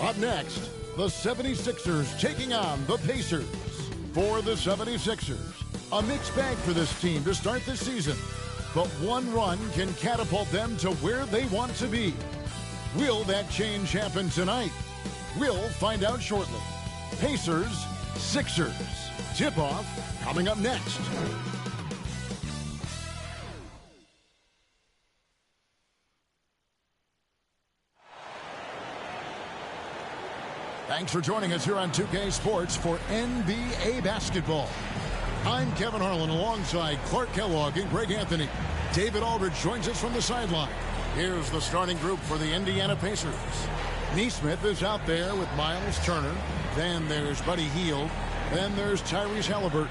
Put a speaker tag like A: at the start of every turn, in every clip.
A: Up next, the 76ers taking on the Pacers. For the 76ers, a mixed bag for this team to start the season. But one run can catapult them to where they want to be. Will that change happen tonight? We'll find out shortly. Pacers, Sixers. Tip-off coming up next. Thanks for joining us here on 2K Sports for NBA basketball. I'm Kevin Harlan alongside Clark Kellogg and Greg Anthony. David Aldridge joins us from the sideline. Here's the starting group for the Indiana Pacers. Nesmith is out there with Miles Turner. Then there's Buddy Hield. Then there's Tyrese Halliburton.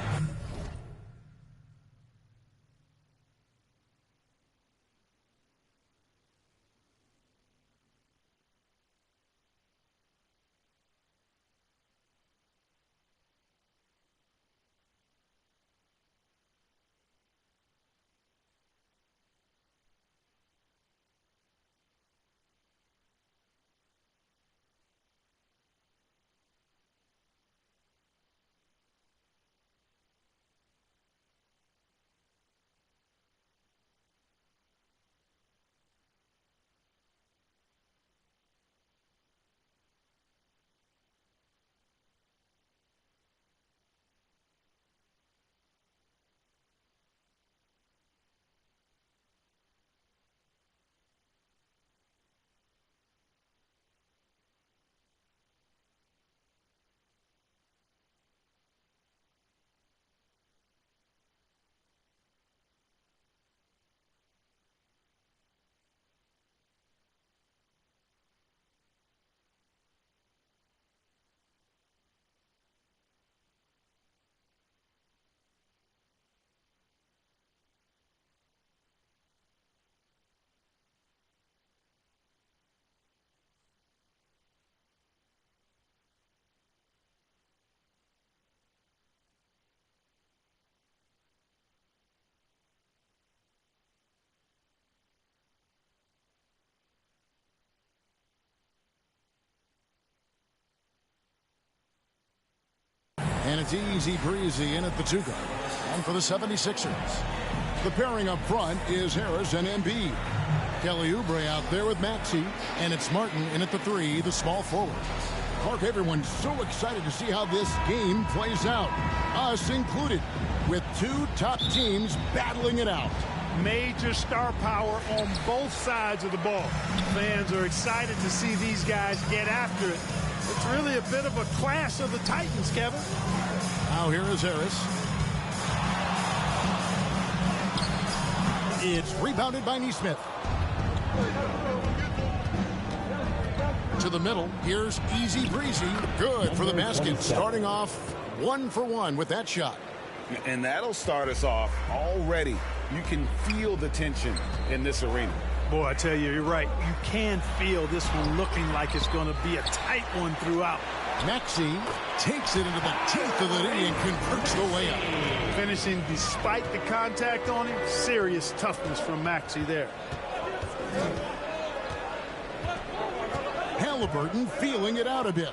A: And it's easy breezy in at the two guard. And for the 76ers, the pairing up front is Harris and Embiid. Kelly Oubre out there with Maxey. And it's Martin in at the three, the small forward. Clark, everyone's so excited to see how this game plays out. Us included, with two top teams battling it out.
B: Major star power on both sides of the ball. Fans are excited to see these guys get after it. It's really a bit of a clash of the Titans, Kevin.
A: Now here is Harris. It's rebounded by Nesmith. To the middle. Here's easy breezy. Good for the basket. Starting off 1 for 1 with that shot.
C: And that'll start us off already. You can feel the tension in this arena.
B: Boy, I tell you, you're right. You can feel this one looking like it's going to be a tight one throughout.
A: Maxey takes it into the teeth of the knee and converts the way up.
B: Finishing despite the contact on him. Serious toughness from Maxey there.
A: Halliburton feeling it out a bit.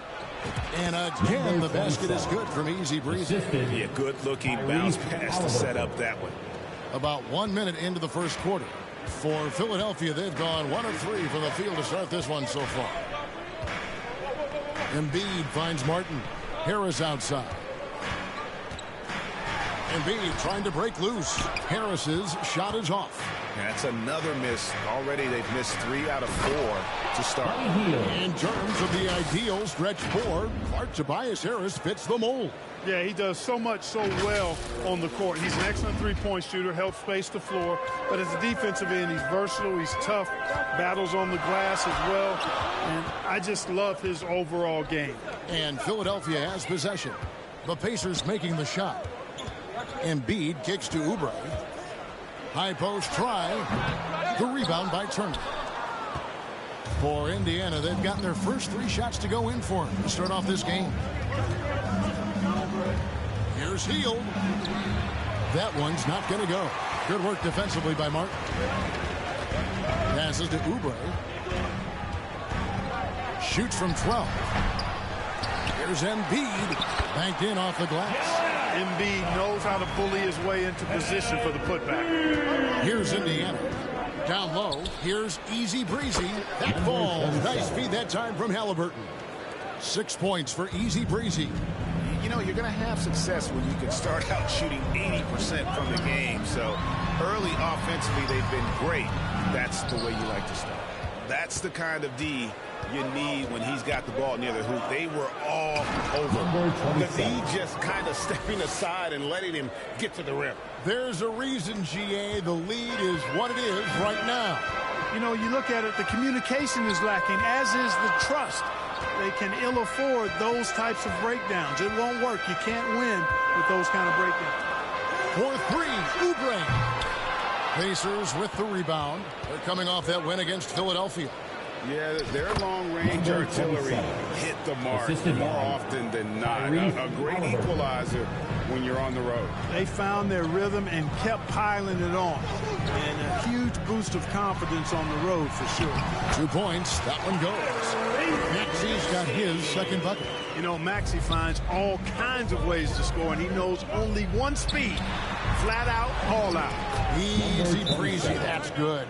A: And again, the basket is good from easy breezy.
C: Yeah, good-looking bounce pass to set up that one.
A: About 1 minute into the first quarter. For Philadelphia, they've gone 1 of 3 from the field to start this one so far. Embiid finds Martin. Harris outside. Embiid trying to break loose. Harris's shot is off.
C: That's another miss. Already they've missed 3 out of 4 to start.
A: In terms of the ideal stretch 4, Clark Tobias Harris fits the mold.
B: Yeah, he does so much so well on the court. He's an excellent three-point shooter, helps space the floor. But as a defensive end, he's versatile, he's tough, battles on the glass as well. And I just love his overall game.
A: And Philadelphia has possession. The Pacers making the shot. Embiid kicks to Oubre. High post try. The rebound by Turner. For Indiana, they've gotten their first 3 shots to go in for him to start off this game. Here's Hield. That one's not going to go. Good work defensively by Martin. Passes to Oubre. shoots from 12. Here's Embiid, banked in off the glass.
B: Embiid knows how to bully his way into position for the putback.
A: Here's Indiana. Down low, here's Easy Breezy. That falls. Nice feed that time from Halliburton. 6 points for Easy Breezy.
C: You know, you're going to have success when you can start out shooting 80% from the game. So early offensively, they've been great. That's the way you like to start. That's the kind of D you need when he's got the ball near the hoop. They were all over. The D just kind of stepping aside and letting him get to the rim.
A: There's a reason, GA, the lead is what it is right now.
B: You know, you look at it, the communication is lacking, as is the trust. They can ill afford those types of breakdowns. It won't work. You can't win with those kind of breakdowns.
A: For three, Oubre. Pacers with the rebound. They're coming off that win against Philadelphia.
C: Yeah, their long-range artillery hit the mark more often than not. A great equalizer when you're on the road.
B: They found their rhythm and kept piling it on. And a huge boost of confidence on the road for sure.
A: 2 points. That one goes. Maxi's got his second bucket.
B: You know, Maxey finds all kinds of ways to score, and he knows only one speed. Flat out, all out.
A: Easy breezy. That's good.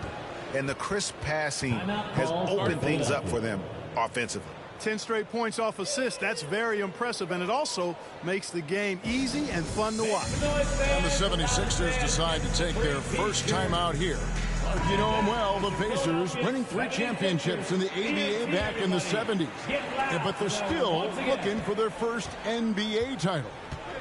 C: And the crisp passing has opened things up for them offensively.
B: 10 straight points off assists. That's very impressive, and it also makes the game easy and fun to watch.
A: And the 76ers decide to take their first time out here. You know them well, the Pacers winning 3 championships in the ABA back in the 70s. But they're still looking for their first NBA title.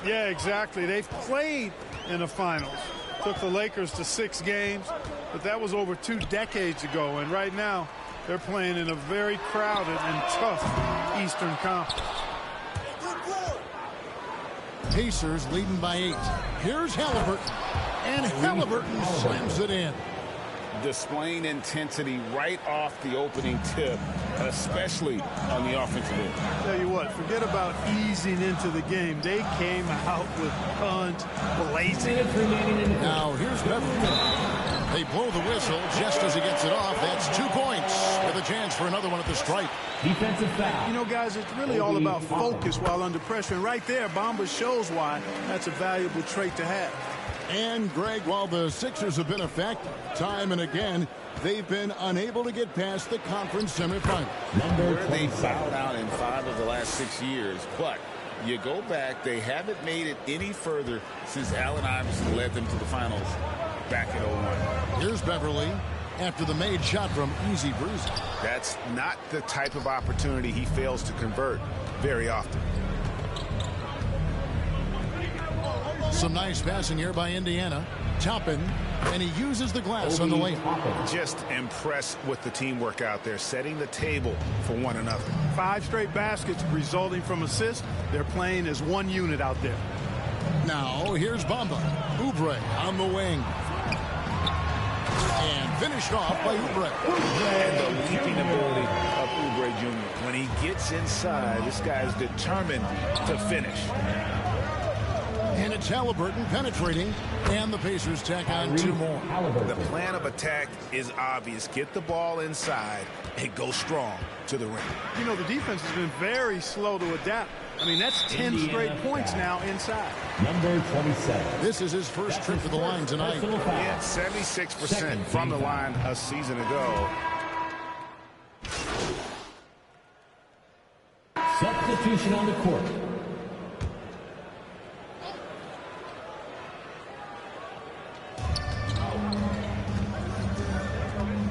B: Yeah, exactly. They've played in the finals. Took the Lakers to 6 games, but that was over 2 decades ago. And right now, they're playing in a very crowded and tough Eastern Conference.
A: Pacers leading by 8. Here's Halliburton. And Halliburton slams it in.
C: Displaying intensity right off the opening tip, especially on the offensive end.
B: Tell you what, forget about easing into the game. They came out with guns blazing.
A: Now here's Beverly. They blow the whistle just as he gets it off. That's 2 points with a chance for another one at the stripe.
D: Defensive foul.
B: You know, guys, it's really all about focus while under pressure. And right there, Bamba shows why that's a valuable trait to have.
A: And, Greg, while the Sixers have been effective time and again, they've been unable to get past the conference semifinal.
C: Where they fouled out in 5 of the last 6 years. But you go back, they haven't made it any further since Allen Iverson led them to the finals back in 01.
A: Here's Beverly after the made shot from Easy Breezy.
C: That's not the type of opportunity he fails to convert very often.
A: Some nice passing here by Indiana. Toppin, and he uses the glass on the layup.
C: Just impressed with the teamwork out there, setting the table for one another.
B: 5 straight baskets resulting from assists. They're playing as one unit out there.
A: Now, here's Bamba. Oubre on the wing. And finished off by Oubre.
C: And the leaping ability of Oubre Jr. When he gets inside, this guy's determined to finish.
A: And it's Halliburton penetrating, and the Pacers tack on 2 more.
C: The plan of attack is obvious. Get the ball inside and go strong to the rim.
B: You know, the defense has been very slow to adapt. I mean, that's 10 straight points now inside.
D: Number 27.
A: This is his first trip to the line tonight.
C: Yeah, 76% from the line a season ago.
D: Substitution on the court.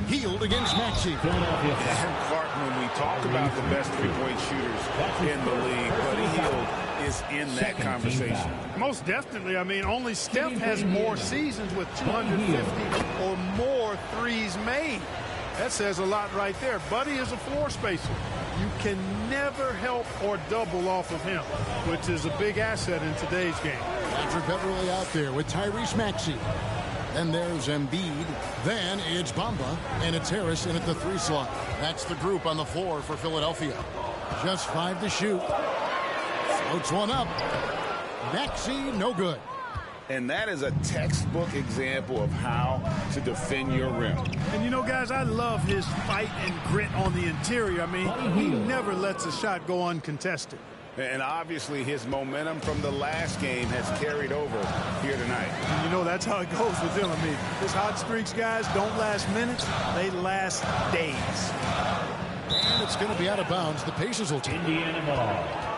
A: Hield against Maxey.
C: And Clark, when we talk about the best three-point shooters in the league, Buddy Hield is in that conversation.
B: Most definitely. I mean, only Steph has more seasons with 250 or more threes made. That says a lot right there. Buddy is a floor spacer. You can never help or double off of him, which is a big asset in today's game.
A: Patrick Beverly out there with Tyrese Maxey. And there's Embiid. Then it's Bamba, and it's Harris in at the 3 slot. That's the group on the floor for Philadelphia. Just 5 to shoot. Floats one up. Maxey, no good.
C: And that is a textbook example of how to defend your rim.
B: And, you know, guys, I love his fight and grit on the interior. I mean, he never lets a shot go uncontested.
C: And obviously his momentum from the last game has carried over here tonight.
B: And you know, that's how it goes with him. I mean, his hot streaks, guys, don't last minutes. They last days.
A: And it's going to be out of bounds. The Pacers will take
D: Indiana ball.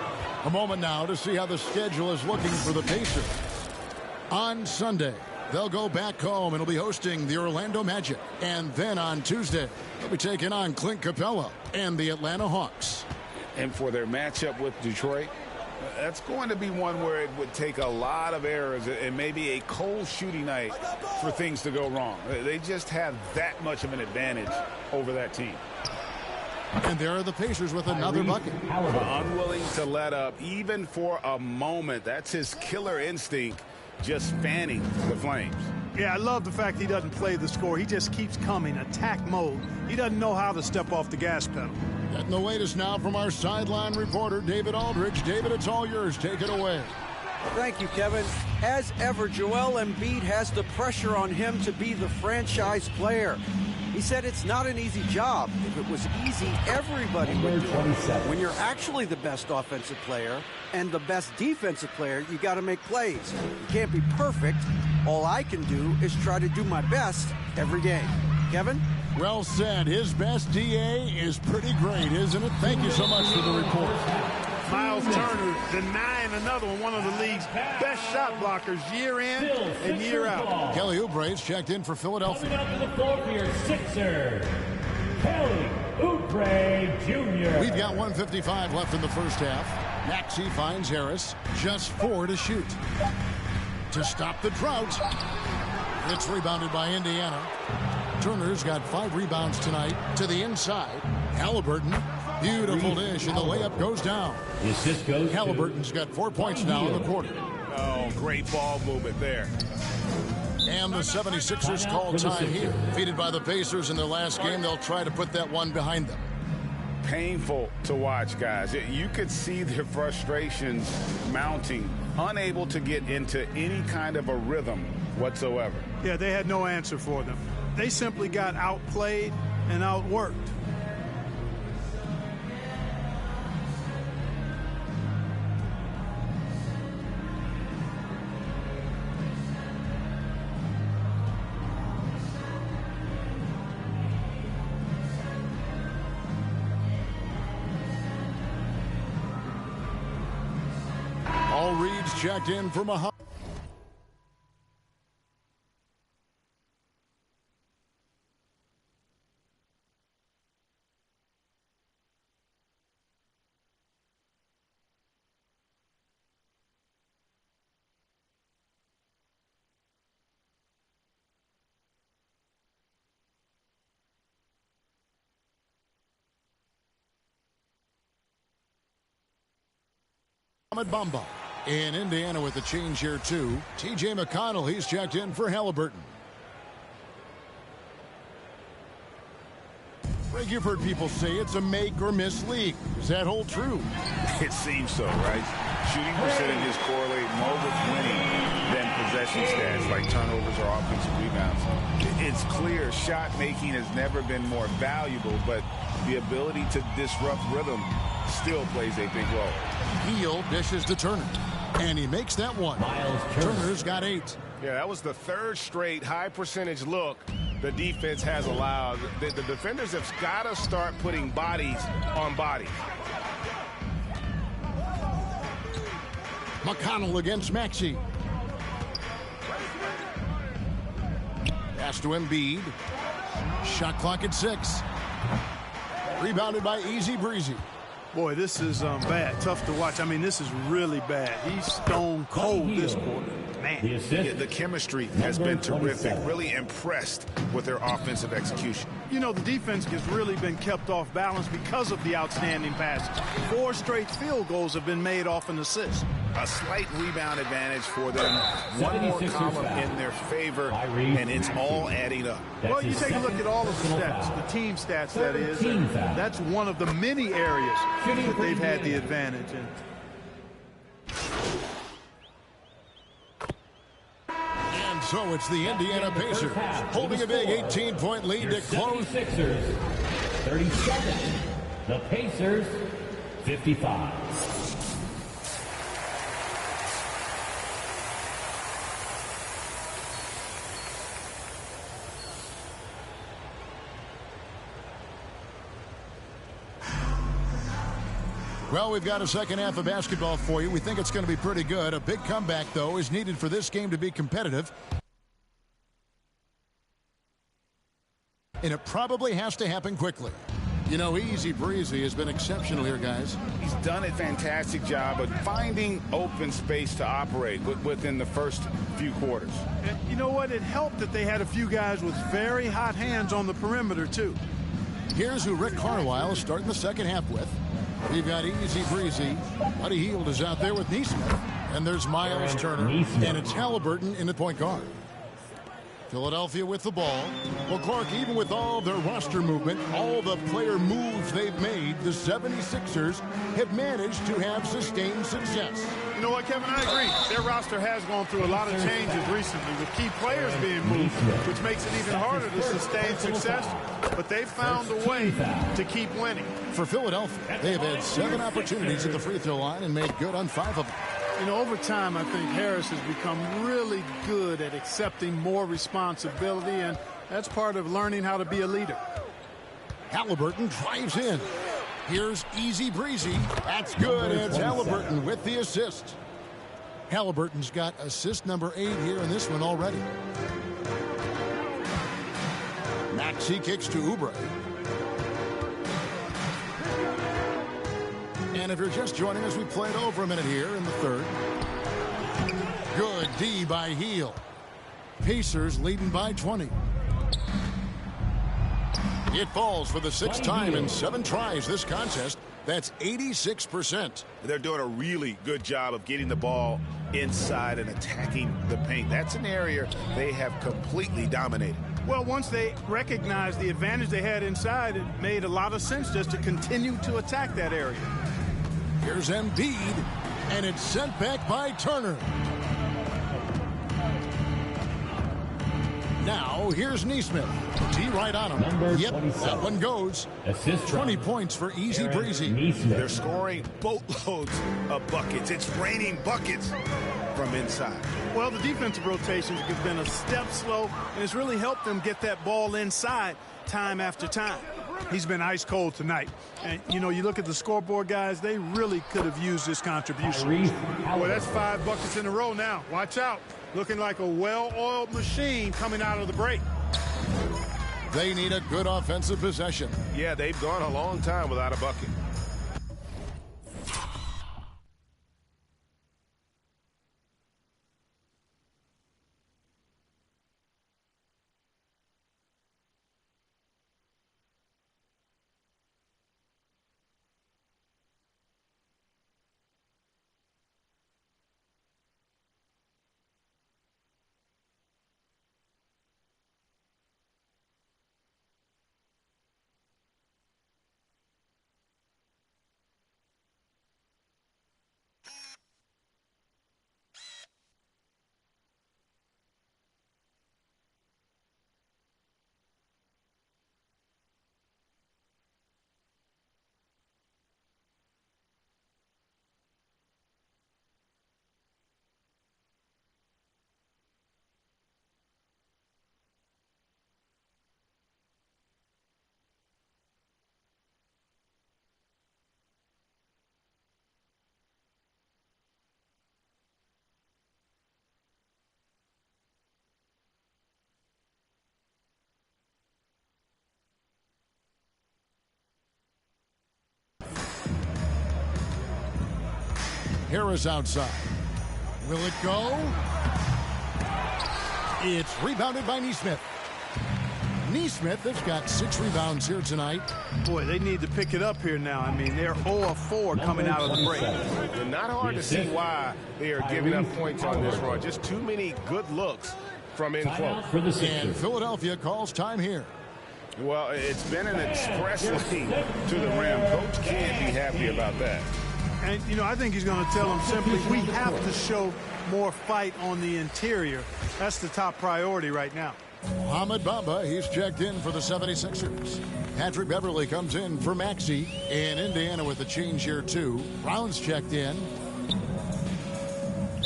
A: a moment now to see how the schedule is looking for the Pacers. On Sunday, they'll go back home and will be hosting the Orlando Magic. And then on Tuesday, they'll be taking on Clint Capella and the Atlanta Hawks.
C: And for their matchup with Detroit, that's going to be one where it would take a lot of errors and maybe a cold shooting night for things to go wrong. They just have that much of an advantage over that team.
A: And there are the Pacers with another bucket.
C: Unwilling to let up even for a moment. That's his killer instinct, just fanning the Flames.
B: Yeah, I love the fact he doesn't play the score. He just keeps coming, attack mode. He doesn't know how to step off the gas pedal.
A: Getting the latest now from our sideline reporter, David Aldridge. David, it's all yours. Take it away.
E: Thank you, Kevin. As ever, Joel Embiid has the pressure on him to be the franchise player. He said it's not an easy job. If it was easy, everybody would do it. When you're actually the best offensive player and the best defensive player, you got to make plays. You can't be perfect. All I can do is try to do my best every game. Kevin?
A: Well said. His best DA is pretty great, isn't it? Thank you so much for the report.
B: Miles Turner denying another one of the league's best shot blockers year in and year out.
A: Kelly Oubre's checked in for Philadelphia.
D: Coming up to the floor for your Sixers, Kelly Oubre Jr.
A: We've got 1:55 left in the first half. Maxey finds Harris. Just 4 to shoot. To stop the drought. It's rebounded by Indiana. Turner's got 5 rebounds tonight. To the inside. Halliburton. Beautiful dish, and the layup goes down.
D: The assist goes to
A: Halliburton's got 4 points now in the quarter.
C: Oh, great ball movement there.
A: And the 76ers call time here. Defeated by the Pacers in their last game, they'll try to put that one behind them.
C: Painful to watch, guys. You could see their frustrations mounting, unable to get into any kind of a rhythm whatsoever.
B: Yeah, they had no answer for them. They simply got outplayed and outworked.
A: All reads checked in for Muhammad. Bamba. In Indiana with the change here, too. T.J. McConnell, he's checked in for Halliburton. Greg, you've heard people say it's a make-or-miss league. Does that hold true?
C: It seems so, right? Shooting percentages correlate more with winning than possession stats like turnovers or offensive rebounds. It's clear shot making has never been more valuable, but the ability to disrupt rhythm still plays a big role.
A: Hield dishes to Turner, and he makes that one.
D: Miles
A: Turner's got 8.
F: Yeah, that was the 3rd straight high percentage look the defense has allowed. The defenders have got to start putting bodies on bodies.
A: McConnell against Maxey. Pass to Embiid. Shot clock at 6. Rebounded by Easy Breezy.
B: Boy, this is bad. Tough to watch. I mean, this is really bad. He's stone cold this quarter. Man.
C: The chemistry has been terrific. Really impressed with their offensive execution.
B: You know, the defense has really been kept off balance because of the outstanding passes. 4 straight field goals have been made off an assist.
C: A slight rebound advantage for them. One more column in their favor, and it's all adding up.
B: Well, you take a look at all of the stats, the team stats, that is. That's one of the many areas that they've had the advantage in.
A: So it's the Indiana Pacers holding a big 18-point lead to close.
D: 76ers, 30 seconds. The Pacers, 55.
A: Well, we've got a second half of basketball for you. We think it's going to be pretty good. A big comeback, though, is needed for this game to be competitive. And it probably has to happen quickly. You know, Easy Breezy has been exceptional here, guys.
C: He's done a fantastic job of finding open space to operate within the first few quarters.
B: And you know what? It helped that they had a few guys with very hot hands on the perimeter, too.
A: Here's who Rick Carlisle is starting the second half with. We've got Easy Breezy. Buddy Hield is out there with Neesmith. And there's Miles Turner. And it's Halliburton in the point guard. Philadelphia with the ball. Well, Clark, even with all their roster movement, all the player moves they've made, the 76ers have managed to have sustained success.
B: You know what, Kevin? I agree. Their roster has gone through a lot of changes recently with key players being moved, which makes it even harder to sustain success. But they've found a way to keep winning.
A: For Philadelphia, they have had 7 opportunities at the free throw line and made good on 5 of them.
B: You know, over time, I think Harris has become really good at accepting more responsibility, and that's part of learning how to be a leader.
A: Halliburton drives in. Here's Easy Breezy. That's good. It's Halliburton with the assist. Halliburton's got assist number 8 here in this one already. Maxey kicks to Oubre. And if you're just joining us, we played over a minute here in the third. Good D by Hield. Pacers leading by 20. It falls for the 6th time in 7 tries this contest. That's 86%.
C: They're doing a really good job of getting the ball inside and attacking the paint. That's an area they have completely dominated.
B: Well, once they recognized the advantage they had inside, it made a lot of sense just to continue to attack that area.
A: Here's Embiid, and it's sent back by Turner. Now, here's Neesmith. T right on him. Yep, that one goes.
D: Assist
A: 20 points for Easy Breezy.
C: They're scoring boatloads of buckets. It's raining buckets from inside.
B: Well, the defensive rotations have been a step slow, and it's really helped them get that ball inside time after time. He's been ice cold tonight. And, you know, you look at the scoreboard, guys, they really could have used this contribution. Well, that's 5 buckets in a row now. Watch out. Looking like a well-oiled machine coming out of the break.
A: They need a good offensive possession.
F: Yeah, they've gone a long time without a bucket.
A: Harris outside. Will it go? It's rebounded by Neesmith. Neesmith has got 6 rebounds here tonight.
B: Boy, they need to pick it up here now. I mean, they're 0 of 4 coming out of the break.
F: It's not hard to see why they are giving up points on this run. Just too many good looks from in close.
A: And Philadelphia calls time here.
F: Well, it's been an express lane to the rim. Coach can't be happy about that.
B: And, you know, I think he's going to tell them simply, we have to show more fight on the interior. That's the top priority right now.
A: Mohamed Bamba, he's checked in for the 76ers. Patrick Beverly comes in for Maxey in Indiana with a change here, too. Brown's checked in.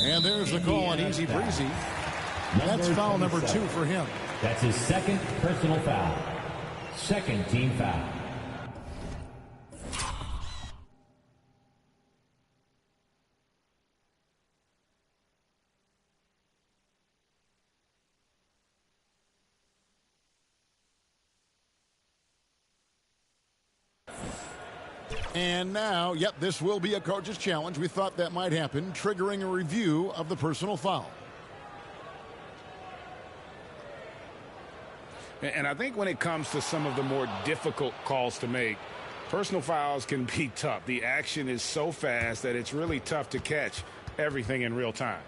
A: And there's the call on Easy Breezy. That's foul number 2 for him.
D: That's his second personal foul. Second team foul.
A: And now, yep, this will be a coach's challenge. We thought that might happen, triggering a review of the personal foul.
C: And I think when it comes to some of the more difficult calls to make, personal fouls can be tough. The action is so fast that it's really tough to catch everything in real time.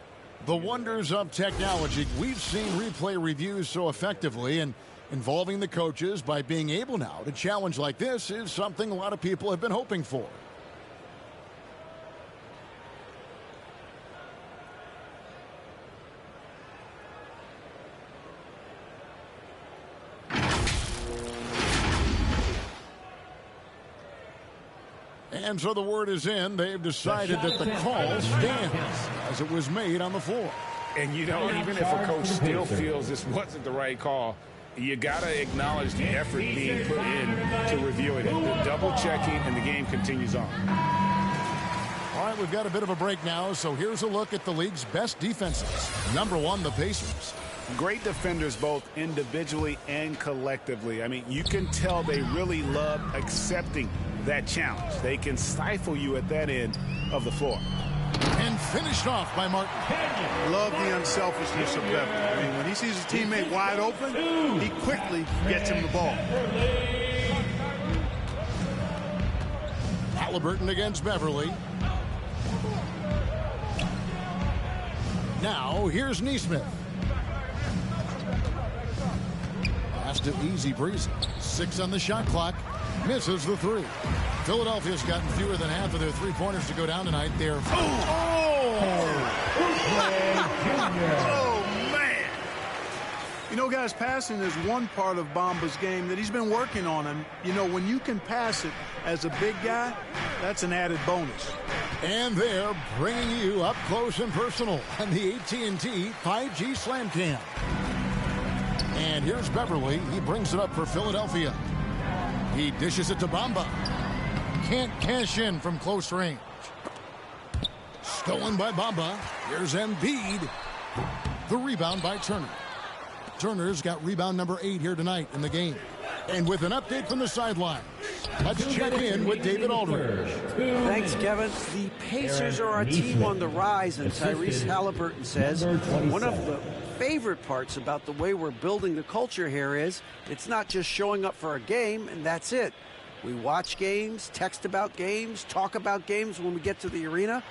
A: The wonders of technology. We've seen replay reviews so effectively, and involving the coaches by being able now to challenge like this is something a lot of people have been hoping for. And so the word is in. They've decided that the call stands as it was made on the floor.
C: And, you know, even if a coach still feels this wasn't the right call, you got to acknowledge the effort being put in to reviewing it. The double checking, and the game continues on.
A: All right, we've got a bit of a break now, so here's a look at the league's best defenses. Number 1, the Pacers.
C: Great defenders both individually and collectively. I mean, you can tell they really love accepting that challenge. They can stifle you at that end of the floor.
A: And finished off by Martin.
B: Love the unselfishness of Beverly. I mean, when he sees his teammate wide open, he quickly gets him the ball.
A: Halliburton against Beverly. Now, here's Nesmith. Pass to Easy Breezy. 6 on the shot clock. Misses the 3. Philadelphia's gotten fewer than half of their three-pointers to go down tonight. They're...
B: Oh, man. You know, guys, passing is one part of Bamba's game that he's been working on. And, you know, when you can pass it as a big guy, that's an added bonus.
A: And they're bringing you up close and personal on the AT&T 5G Slam Cam. And here's Beverly. He brings it up for Philadelphia. He dishes it to Bamba. Can't cash in from close range. Stolen by Bamba. Here's Embiid. The rebound by Turner. Turner's got rebound number 8 here tonight in the game. And with an update from the sideline, let's check in with David Aldridge.
E: Thanks, Kevin. The Pacers are a team on the rise, and Tyrese Halliburton says one of the favorite parts about the way we're building the culture here is it's not just showing up for a game and that's it. We watch games, text about games, talk about games when we get to the arena.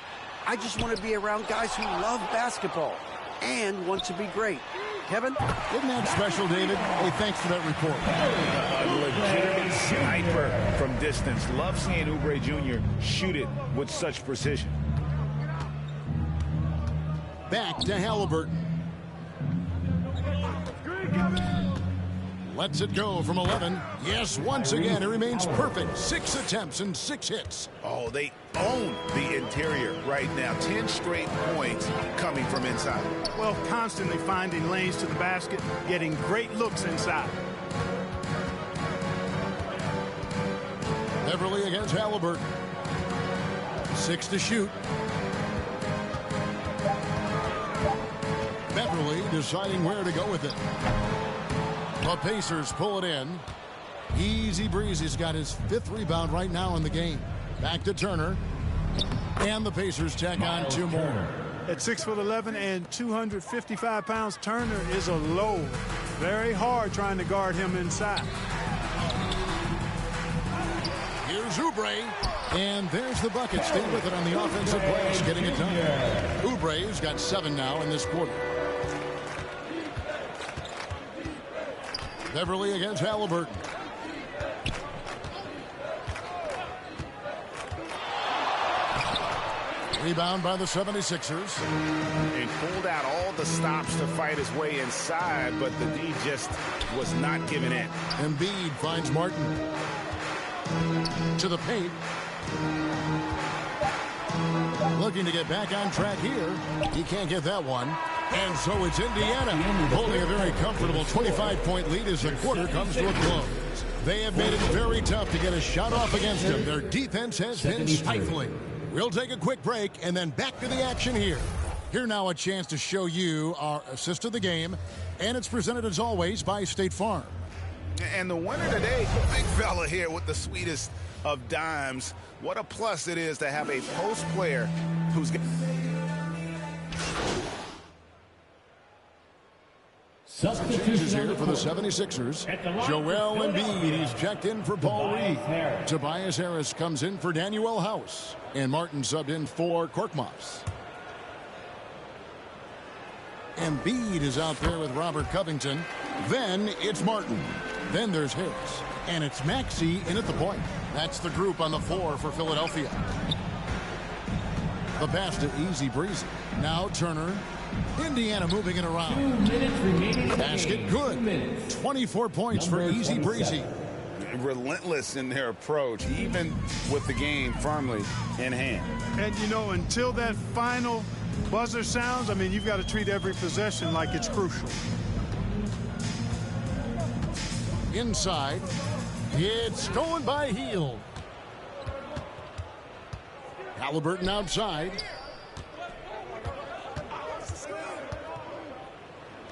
E: I just want to be around guys who love basketball and want to be great. Kevin?
A: Isn't that special, David? Hey, thanks for that report.
C: A legitimate sniper from distance. Love seeing Oubre Jr. shoot it with such precision.
A: Back to Halliburton. Lets it go from 11. Yes, once again, it remains perfect. 6 attempts and 6 hits.
C: Oh, they own the interior right now. 10 straight points coming from inside.
B: Well, constantly finding lanes to the basket, getting great looks inside.
A: Beverly against Halliburton. 6 to shoot. Beverly deciding where to go with it. The Pacers pull it in. Easy Breezy's got his 5th rebound right now in the game. Back to Turner. And the Pacers tack on 2 more.
B: At 6'11" and 255 pounds, Turner is a load. Very hard trying to guard him inside.
A: Here's Oubre. And there's the bucket. Stay with it on the offensive glass, getting it done. Oubre's got 7 now in this quarter. Beverly against Halliburton. Rebound by the 76ers.
C: And pulled out all the stops to fight his way inside, but the D just was not giving in.
A: Embiid finds Martin. To the paint. Looking to get back on track here. He can't get that one. And so it's Indiana holding a very comfortable 25-point lead as the quarter comes to a close. They have made it very tough to get a shot off against them. Their defense has been stifling. We'll take a quick break and then back to the action here. Here now a chance to show you our assist of the game. And it's presented as always by State Farm.
C: And the winner today, big fella here with the sweetest of dimes. What a plus it is to have a post player who's...
A: Changes here for the 76ers. Joel Embiid, he's checked in for Paul Reed. Tobias Harris comes in for Daniel House. And Martin subbed in for Korkmaz. Embiid is out there with Robert Covington. Then it's Martin. Then there's Harris. And it's Maxey in at the point. That's the group on the floor for Philadelphia. The pass to Easy Breezy. Now Turner. Indiana moving it around.
D: 2 minutes remaining.
A: Basket good. 24 points for Easy Breezy.
C: Relentless in their approach, even with the game firmly in hand.
B: And, you know, until that final buzzer sounds, I mean, you've got to treat every possession like it's crucial.
A: Inside. It's stolen by Hield. Halliburton outside.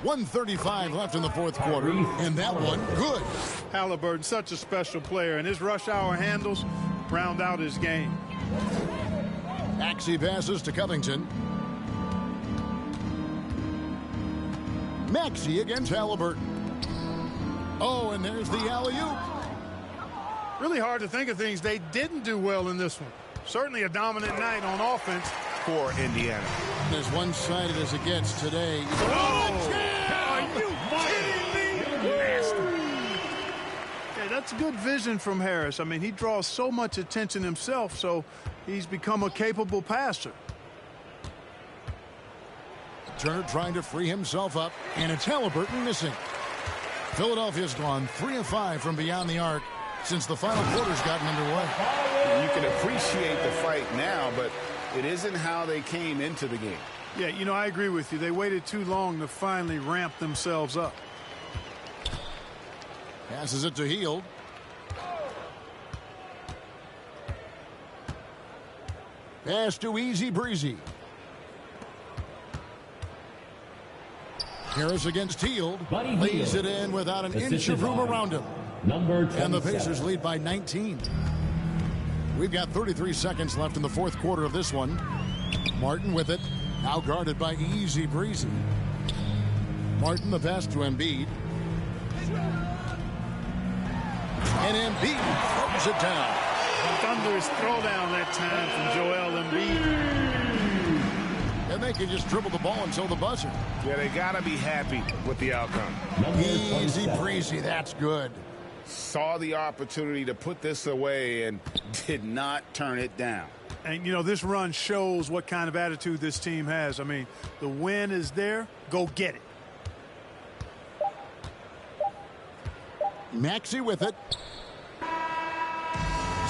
A: 1:35 left in the fourth quarter, and that one good.
B: Halliburton, such a special player, and his rush hour handles round out his game.
A: Maxey passes to Covington. Maxey against Halliburton. Oh, and there's the alley-oop.
B: Really hard to think of things they didn't do well in this one. Certainly a dominant night on offense
C: for Indiana.
A: As one-sided as it gets today.
B: Are you kidding me? Okay, that's good vision from Harris. I mean, he draws so much attention himself, so he's become a capable passer.
A: Turner trying to free himself up, and it's Halliburton missing. Philadelphia's gone 3 of 5 from beyond the arc since the final quarter's gotten underway.
C: You can appreciate the fight now, but it isn't how they came into the game.
B: Yeah, you know, I agree with you. They waited too long to finally ramp themselves up.
A: Passes it to Hield. Pass to Easy Breezy. Harris against Hield. Lays it in without an inch of room around him. And the Pacers lead by 19. We've got 33 seconds left in the fourth quarter of this one. Martin with it. Now guarded by Easy Breezy. Martin the pass to Embiid. And Embiid throws it down.
B: Thunderous throwdown that time from Joel Embiid.
A: And they can just dribble the ball until the buzzer.
C: Yeah, they got to be happy with the outcome.
A: Easy Breezy, that's good.
C: Saw the opportunity to put this away and did not turn it down.
B: And, you know, this run shows what kind of attitude this team has. I mean, the win is there. Go get it.
A: Maxey with it.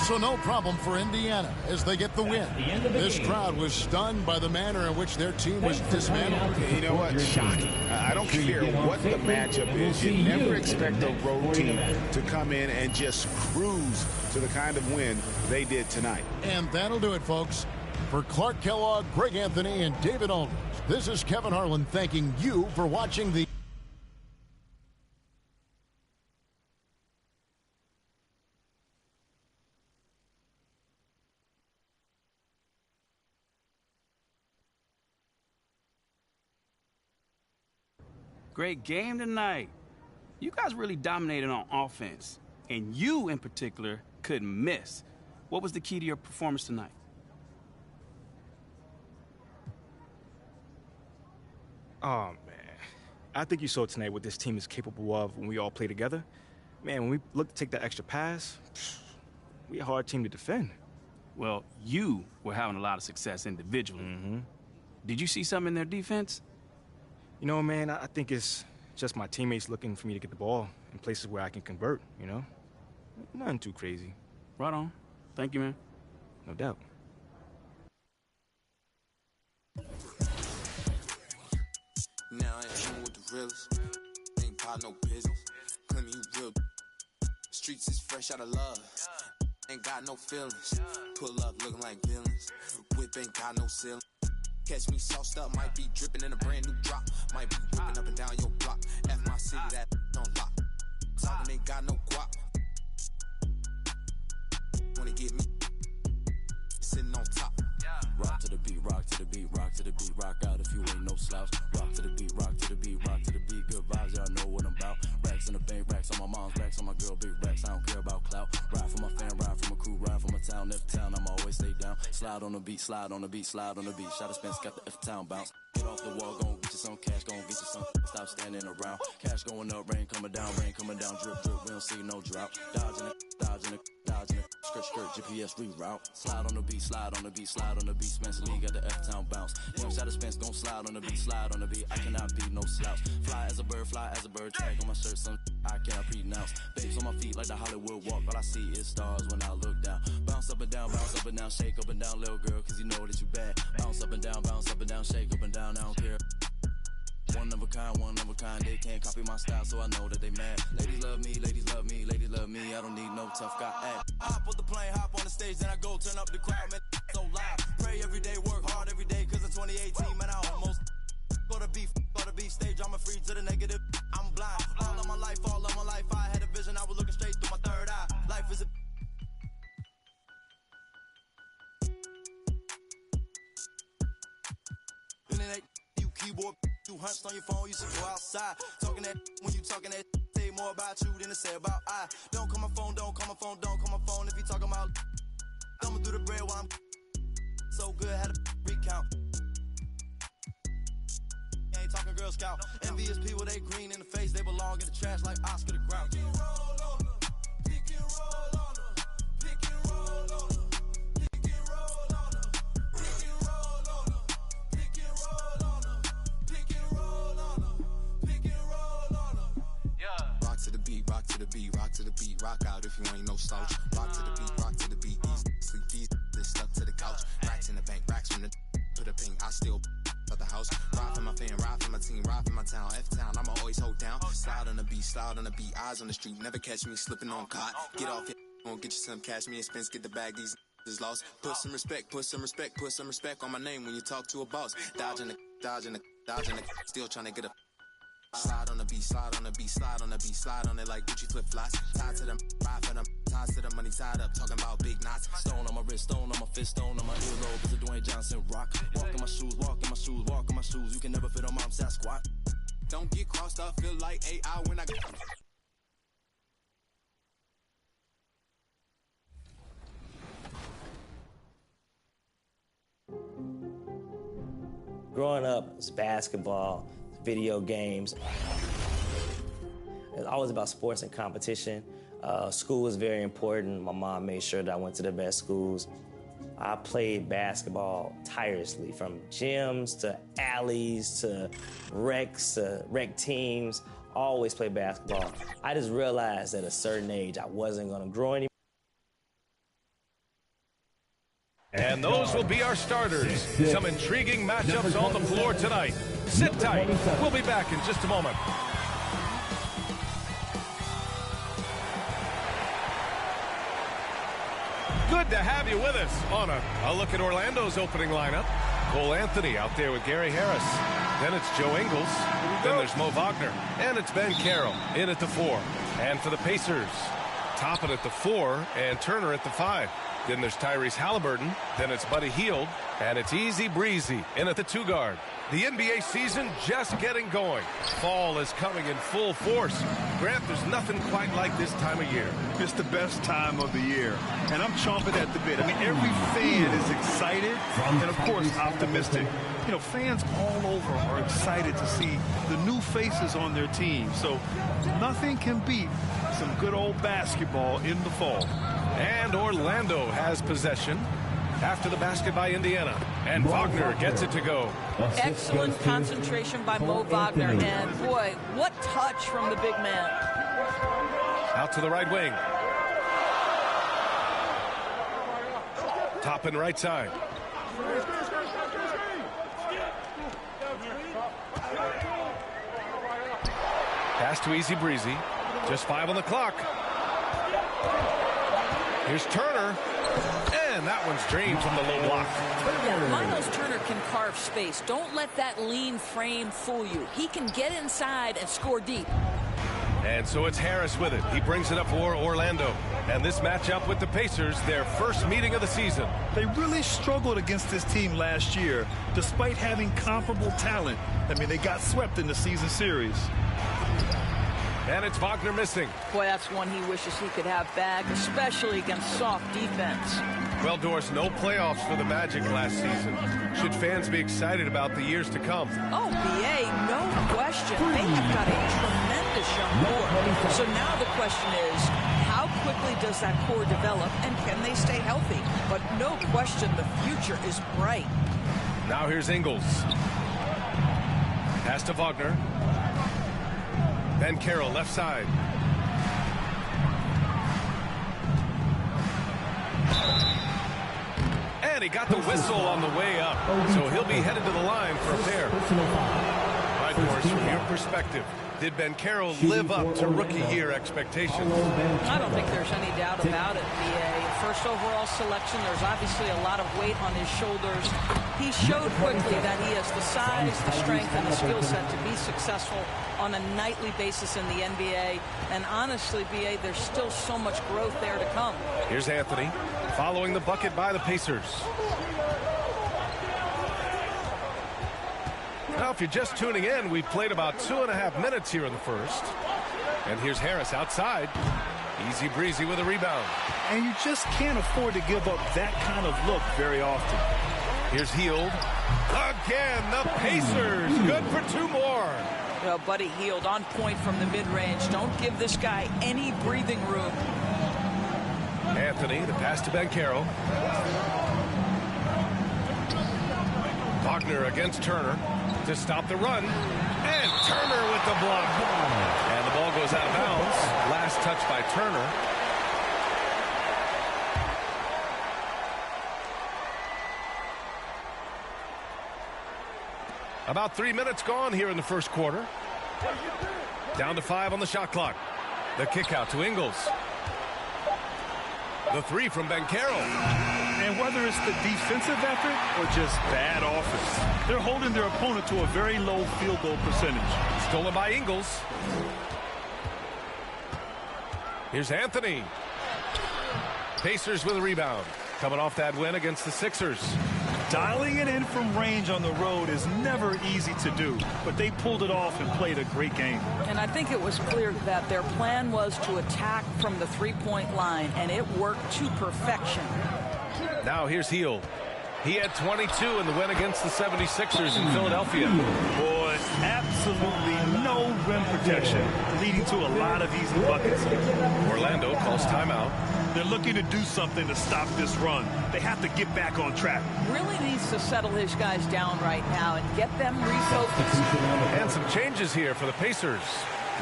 A: So no problem for Indiana as they get the win. This crowd was stunned by the manner in which their team was dismantled.
C: You know what? Shocking. I don't care what the matchup is. You never expect a road team to come in and just cruise to the kind of win they did tonight.
A: And that'll do it, folks. For Clark Kellogg, Greg Anthony, and David Aldridge, this is Kevin Harlan thanking you for watching the
G: Great game tonight. You guys really dominated on offense, and you in particular couldn't miss. What was the key to your performance tonight?
H: Oh, man. I think you saw tonight what this team is capable of when we all play together. Man, when we look to take that extra pass, we a hard team to defend.
G: Well, you were having a lot of success individually.
H: Mm-hmm.
G: Did you see something in their defense?
H: You know, man, I think it's just my teammates looking for me to get the ball in places where I can convert, you know? Nothing too crazy.
G: Right on. Thank you, man.
H: No doubt.
I: Now I ain't chillin' with the realest. Ain't got no business. Claim you real. Streets is fresh out of love. Ain't got no feelings. Pull up looking like villains. Whip ain't got no ceiling. Catch me sauced up, might be dripping in a brand new drop. Might be whipping up and down your block. F my city, that on lock. Talking ain't got no guap. Wanna get me sitting on top.
J: Rock to the beat, rock to the beat, rock to the beat, rock out if you ain't no slouch. Rock to the beat, rock to the beat, rock to the beat. Good vibes, y'all know what I'm about. Racks in the bank, racks on my mom's, racks on my girl, big racks. I don't care about clout. Ride for my fan, ride for my crew, ride for my town. F-town, I'm always stay down. Slide on the beat, slide on the beat, slide on the beat. Shot of Spence got the F-town bounce. Get off the wall, gon' get you some cash, gon' get you some. Stop standing around. Cash going up, rain coming down, drip, drip. We don't see no drought. Dodging it, dodging it, dodging it. Skirt, skirt, GPS reroute. Slide on the beat, slide on the beat, slide on the beat. Spencer Lee got the F-town bounce. Young shot of Spence gon' slide on the beat, slide on the beat. I cannot be no slouch. Fly as a bird, tag on my shirt, some I cannot pronounce. Babes on my feet like the Hollywood walk. All I see is stars when I look down. Bounce up and down, shake up and down, little girl, cause you know that you bad. Bounce up and down, shake up and down, I don't care. One of a kind, they can't copy my style, so I know that they mad. Ladies love me, ladies love me, ladies love me, I don't need no tough guy act. Hop on the plane, hop on the stage, then I go turn up the crowd, man, so loud. Pray every day, work hard every day, cause in 2018, man, I almost go to beef, stage, I'm a free to the negative, I'm blind. All of my life, I had a vision, I was looking straight through my third eye. Life is a you keyboard, you hunched on your phone, you should go outside. Talking that when you talking that, say more about you than it say about I. Don't call my phone, don't call my phone, don't call my phone if you talking about. Thumbing through the bread while I'm so good, had a recount. Ain't talking Girl Scout. Envious people, they green in the face, they belong in the trash like Oscar the Grouch. Pick and roll on them, pick and roll on them, pick and roll on them, pick and roll on them, pick and roll on them, pick and roll on them, pick and roll on them, pick and roll on them. Yeah. Rock to the beat, rock to the beat, rock to the beat, rock out if you ain't no slouch. Rock to the beat, rock to the beat. Sleep these, this stuck to the couch. Racks in the bank, racks from the to the pink. I still at the house. Ride for my fan, ride for my team, ride for my town. F-town, I'ma always hold down. Slide on the beat, eyes on the street. Never catch me slipping on cot. Get off it, won't get you some cash. Me and Spence get the bag, these is lost. Put some respect, put some respect, put some respect on my name when you talk to a boss. Dodging the, still trying to get a. Slide on the beat, slide on the beat, slide on the beat, slide on it like Gucci flip flops. Tied to them, ride for them, tied to the money, tied up, talking about big knots. Stone on my wrist, stone on my fist, stone on my earlobe. It's a Dwayne Johnson rock. Walk in my shoes, walk in my shoes, walk in my shoes. You can never fit on my Sasquatch. Don't get crossed up, feel like AI when I get.
K: Growing up, it's basketball, video games. It's always about sports and competition. School was very important. My mom made sure that I went to the best schools. I played basketball tirelessly, from gyms to alleys to rec teams. Always played basketball. I just realized at a certain age I wasn't gonna grow anymore.
L: And those will be our starters. Some intriguing matchups on the floor tonight. Sit tight. We'll be back in just a moment. Good to have you with us on a look at Orlando's opening lineup. Cole Anthony out there with Gary Harris. Then it's Joe Ingles. Then there's Mo Wagner. And it's Ben Carroll in at the 4. And for the Pacers, Toppin at the 4 and Turner at the 5. Then there's Tyrese Halliburton. Then it's Buddy Hield. And it's Easy Breezy in at the 2 guard. The NBA season just getting going. Fall is coming in full force. Grant, there's nothing quite like this time of year.
B: It's the best time of the year, and I'm chomping at the bit. I mean, every fan is excited and, of course, optimistic. You know, fans all over are excited to see the new faces on their team. So nothing can beat some good old basketball in the fall.
L: And Orlando has possession. After the basket by Indiana. And Wagner gets it to go.
M: Excellent concentration by Mo Wagner. And, boy, what touch from the big man.
L: Out to the right wing. Top and right side. Pass to Easy Breezy. Just 5 on the clock. Here's Turner. And that one's drained from the low block.
M: Yeah, Miles Turner can carve space. Don't let that lean frame fool you. He can get inside and score deep.
L: And so it's Harris with it. He brings it up for Orlando. And this matchup with the Pacers, their first meeting of the season.
N: They really struggled against this team last year, despite having comparable talent. I mean, they got swept in the season series.
L: And it's Wagner missing.
M: Boy, that's one he wishes he could have back, especially against soft defense.
L: Well, Doris, no playoffs for the Magic last season. Should fans be excited about the years to come?
M: Oh, B.A., no question. They have got a tremendous young core. So now the question is, how quickly does that core develop, and can they stay healthy? But no question, the future is bright.
L: Now here's Ingles. Pass to Wagner. Ben Carroll, left side. And he got the whistle on the way up. So he'll be headed to the line for a pair. All right, Doris, from your perspective, did Ben Carroll live up to rookie year expectations?
M: I don't think there's any doubt about it, B.A. First overall selection, there's obviously a lot of weight on his shoulders. He showed quickly that he has the size, the strength, and the skill set to be successful on a nightly basis in the NBA. And honestly, B.A., there's still so much growth there to come.
L: Here's Anthony following the bucket by the Pacers. Now, if you're just tuning in, we've played about 2.5 minutes here in the first. And here's Harris outside. Easy breezy with a rebound.
N: And you just can't afford to give up that kind of look very often.
L: Here's Hield. Again, the Pacers. Good for 2 more.
M: Well, Buddy Hield on point from the mid-range. Don't give this guy any breathing room.
L: Anthony, the pass to Ben Carroll. Wagner against Turner to stop the run. And Turner with the block. And the ball goes out of bounds. Last touch by Turner. About 3 minutes gone here in the first quarter. Down to 5 on the shot clock. The kick out to Ingles. The 3 from Ben Carroll.
N: And whether it's the defensive effort or just bad offense, they're holding their opponent to a very low field goal percentage.
L: Stolen by Ingles. Here's Anthony. Pacers with a rebound. Coming off that win against the Sixers.
N: Dialing it in from range on the road is never easy to do, but they pulled it off and played a great game.
M: And I think it was clear that their plan was to attack from the three-point line, and it worked to perfection.
L: Now here's Hield. He had 22 in the win against the 76ers in Philadelphia.
N: Boy, absolutely no rim protection, leading to a lot of easy buckets.
L: Orlando calls timeout.
N: They're looking to do something to stop this run. They have to get back on track.
M: Really needs to settle his guys down right now and get them refocused.
L: And some changes here for the Pacers.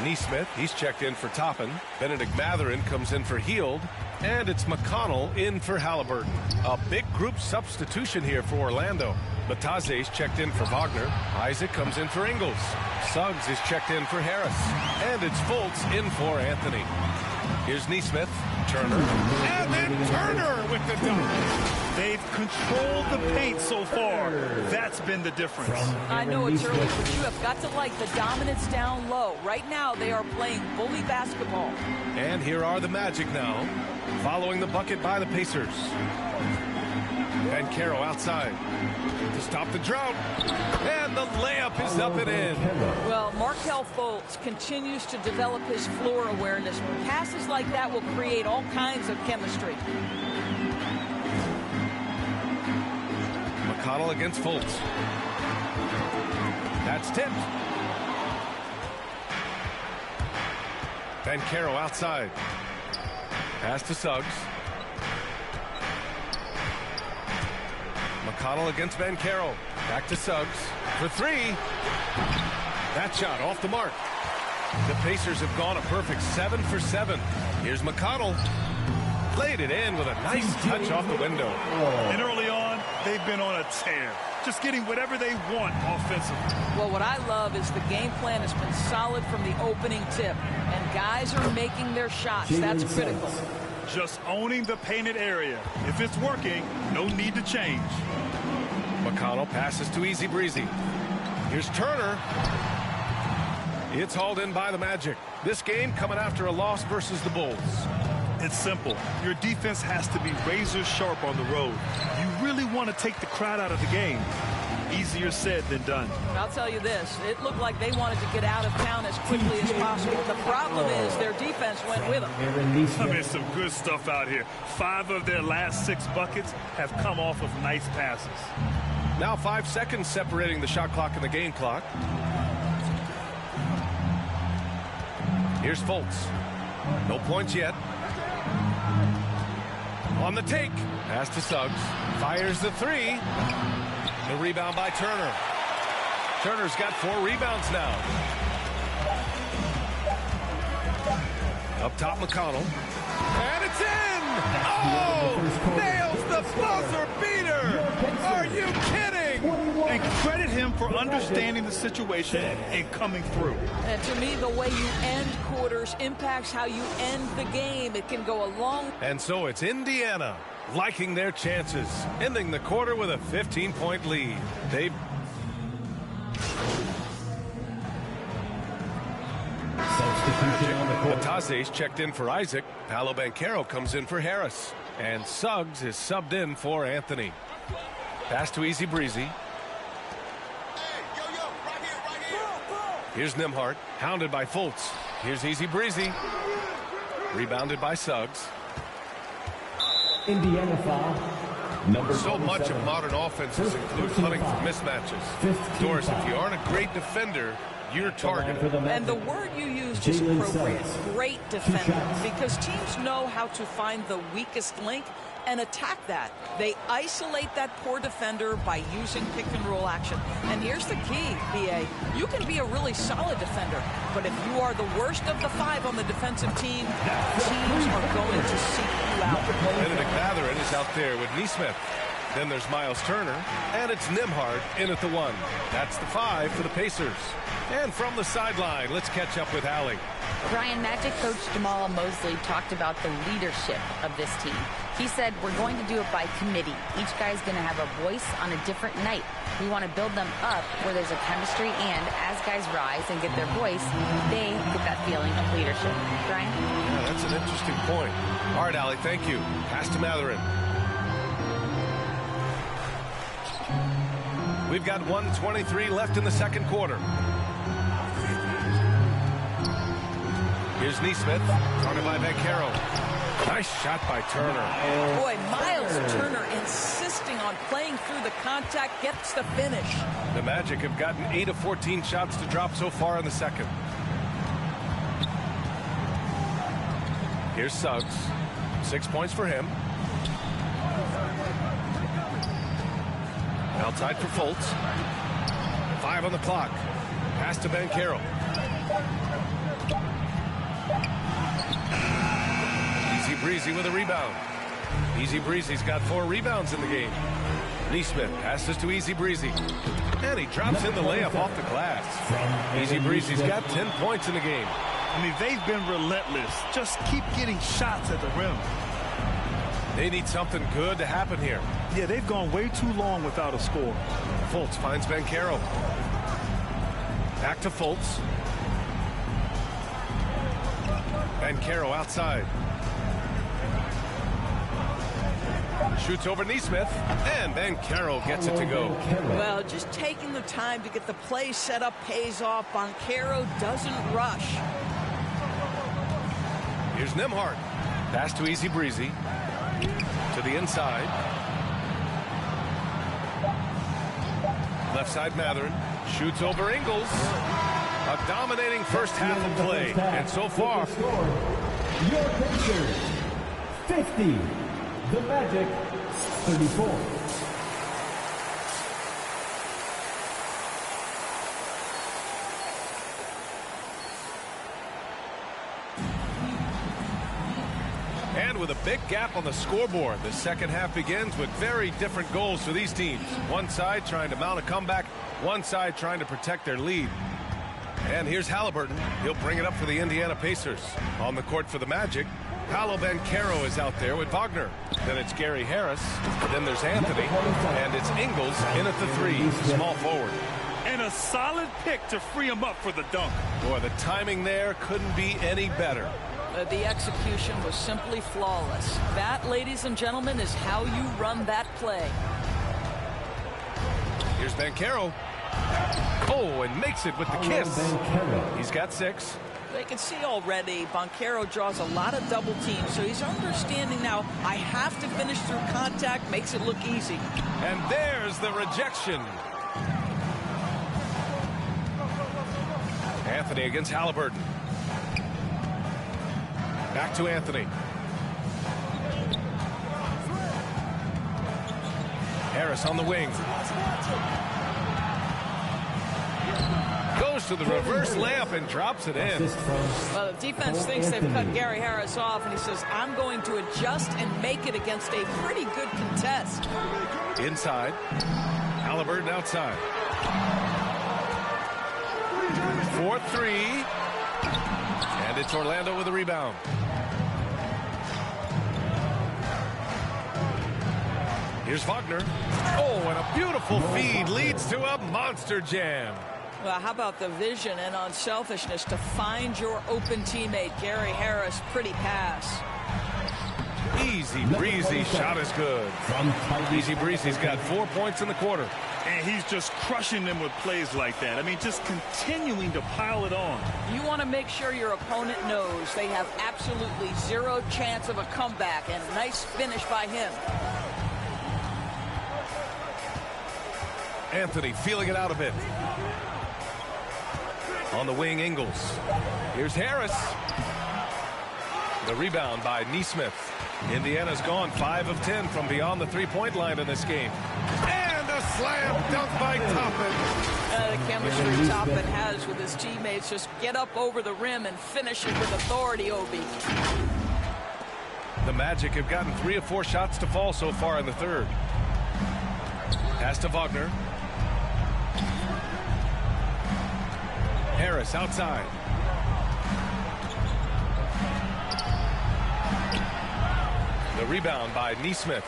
L: Neesmith, he's checked in for Toppin. Benedict Mathurin comes in for Hield. And it's McConnell in for Halliburton. A big group substitution here for Orlando. Bataze's checked in for Wagner. Isaac comes in for Ingles. Suggs is checked in for Harris. And it's Fultz in for Anthony. Here's Neesmith. Turner. And then Turner with the dunk.
N: They've controlled the paint so far. That's been the difference.
M: I know it's early, but you have got to like the dominance down low. Right now, they are playing bully basketball.
L: And here are the Magic now, following the bucket by the Pacers. Ben Carroll outside to stop the drought. And the layup is up and in.
M: Well, Markelle Fultz continues to develop his floor awareness. Passes like that will create all kinds of chemistry.
L: McConnell against Fultz. That's tipped. Ben Carroll outside. Pass to Suggs. McConnell against Banchero. Back to Suggs for three. That shot off the mark. The Pacers have gone a perfect 7 for 7. Here's McConnell. Laid it in with a nice touch off the window.
N: And early on, they've been on a tear. Just getting whatever they want offensively.
M: Well, what I love is the game plan has been solid from the opening tip. And guys are making their shots. That's critical.
N: Just owning the painted area. If it's working, no need to change.
L: McConnell passes to Easy Breezy. Here's Turner. It's hauled in by the Magic. This game coming after a loss versus the Bulls.
N: It's simple. Your defense has to be razor sharp on the road. You really want to take the crowd out of the game. Easier said than done.
M: I'll tell you this. It looked like they wanted to get out of town as quickly as possible. The problem is their defense went with them.
N: I mean, some good stuff out here. 5 of their last 6 buckets have come off of nice passes.
L: Now 5 seconds separating the shot clock and the game clock. Here's Fultz. No points yet. On the take. Pass to Suggs. Fires the three. The rebound by Turner. Turner's got 4 rebounds now. Up top, McConnell. And it's in! Oh! Nails the buzzer beater! Are you kidding?
N: And credit him for understanding the situation and coming through.
M: And to me, the way you end quarters impacts how you end the game. It can go a long...
L: And so it's Indiana liking their chances, ending the quarter with a 15-point lead. They've... Matazes checked in for Isaac. Paolo Banchero comes in for Harris. And Suggs is subbed in for Anthony. Pass to Easy Breezy. Here's Nembhard, hounded by Fultz. Here's Easy Breezy. Rebounded by Suggs.
D: Indiana foul.
L: So much of modern offenses include hunting for mismatches. Doris, if you aren't a great defender, you're targeted.
M: And the word you used is appropriate. Great defender. Because teams know how to find the weakest link and attack that. They isolate that poor defender by using pick-and-roll action. And here's the key, B.A. You can be a really solid defender, but if you are the worst of the 5 on the defensive team, teams are going to seek you out.
L: Benedict Mathurin is out there with Nesmith. Then there's Miles Turner, and it's Nembhard in at the 1. That's the 5 for the Pacers. And from the sideline, let's catch up with Allie.
O: Brian, Magic coach Jamal Mosley talked about the leadership of this team. He said, we're going to do it by committee. Each guy's going to have a voice on a different night. We want to build them up where there's a chemistry, and as guys rise and get their voice, they get that feeling of leadership. Brian?
L: Yeah, that's an interesting point. All right, Allie, thank you. Pass to Mathurin. We've got 1:23 left in the second quarter. Here's Nesmith, guarded by Banchero. Nice shot by Turner.
M: Boy, Miles Turner insisting on playing through the contact, gets the finish.
L: The Magic have gotten 8 of 14 shots to drop so far in the second. Here's Suggs. 6 points for him. Outside for Fultz. 5 on the clock. Pass to Banchero. Easy Breezy with a rebound. Easy Breezy's got 4 rebounds in the game. Nesmith passes to Easy Breezy. And he drops in the layup off the glass. Easy Breezy's got 10 points in the game.
N: I mean, they've been relentless. Just keep getting shots at the rim.
L: They need something good to happen here.
N: Yeah, they've gone way too long without a score.
L: Fultz finds Banchero. Back to Fultz. Banchero outside. Shoots over Nesmith, and Banchero gets it to go.
M: Well, just taking the time to get the play set up pays off. Banchero doesn't rush.
L: Here's Nembhard. Pass to Easy Breezy. To the inside. Left side Mathurin. Shoots over Ingles. A dominating first half of play. And so far,
D: your Pacers 50. The Magic 34.
L: Big gap on the scoreboard. The second half begins with very different goals for these teams. One side trying to mount a comeback, one side trying to protect their lead. And here's Halliburton. He'll bring it up for the Indiana Pacers. On the court for the Magic, Paolo Banchero is out there with Wagner. Then it's Gary Harris. Then there's Anthony. And it's Ingles in at the 3, small forward.
N: And a solid pick to free him up for the dunk.
L: Boy, the timing there couldn't be any better.
M: The execution was simply flawless. That, ladies and gentlemen, is how you run that play.
L: Here's Banchero. Oh, and makes it with the kiss. He's got 6.
M: They can see already Banchero draws a lot of double teams, so he's understanding now, I have to finish through contact, makes it look easy.
L: And there's the rejection. Anthony against Halliburton. Back to Anthony. Harris on the wing. Goes to the reverse layup and drops it in.
M: Well, the defense thinks they've cut Gary Harris off, and he says, I'm going to adjust and make it against a pretty good contest.
L: Inside. Halliburton outside. 4-3. And it's Orlando with a rebound. Here's Wagner. Oh, and a beautiful feed leads to a monster jam.
M: Well, how about the vision and unselfishness to find your open teammate, Gary Harris? Pretty pass.
L: Easy breezy shot is good. Easy breezy's got 4 points in the quarter.
N: And he's just crushing them with plays like that. I mean, just continuing to pile it on.
M: You want to make sure your opponent knows they have absolutely zero chance of a comeback, and nice finish by him.
L: Anthony feeling it out a bit. On the wing, Ingles. Here's Harris. The rebound by Nesmith. Indiana's gone 5 of 10 from beyond the three-point line in this game. And a slam dunk by Toppin.
M: The chemistry Toppin has with his teammates. Just get up over the rim and finish it with authority, Obi.
L: The Magic have gotten 3 of 4 shots to fall so far in the third. Pass to Wagner. Harris outside. The rebound by Nesmith.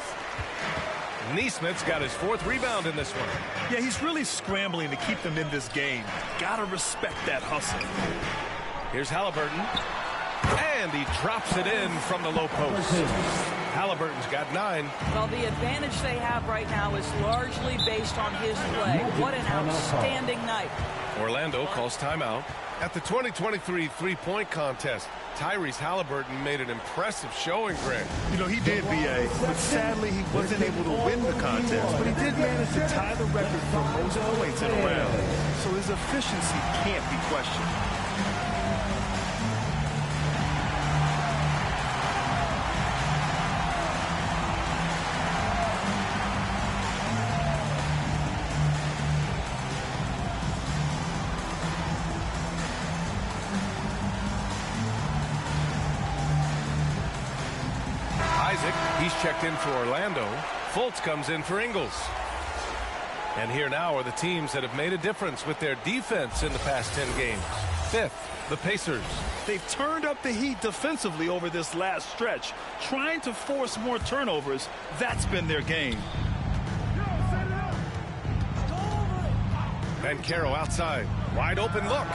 L: Nesmith's got his 4th rebound in this one.
N: Yeah, he's really scrambling to keep them in this game. Gotta respect that hustle.
L: Here's Halliburton. And he drops it in from the low post. Halliburton's got 9.
M: Well, the advantage they have right now is largely based on his play. What an outstanding night.
L: Orlando calls timeout. At the 2023 three-point contest, Tyrese Halliburton made an impressive showing, Greg.
N: You know, he did, B.A., but sadly he wasn't able to win the contest. But he did manage to tie the record for most points in a round. So his efficiency can't be questioned.
L: He's checked in for Orlando. Fultz comes in for Ingles. And here now are the teams that have made a difference with their defense in the past 10 games. 5th, the Pacers.
N: They've turned up the heat defensively over this last stretch, trying to force more turnovers. That's been their game.
L: Banchero outside. Wide open look.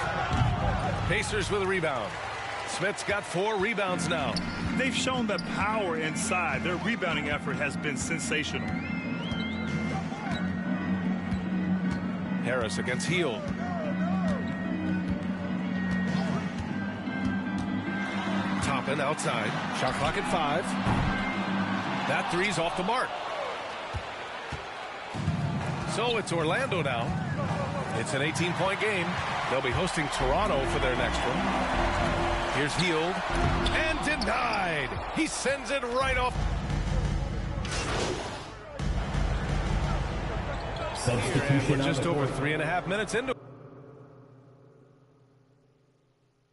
L: Pacers with a rebound. Smith's got 4 rebounds now.
N: They've shown that power inside. Their rebounding effort has been sensational.
L: Harris against Hield. Toppin outside. Shot clock at 5. That three's off the mark. So it's Orlando now. It's an 18-point game. They'll be hosting Toronto for their next one. Here's Hield. And denied. He sends it right off. Substitution. We're just over 3.5 minutes into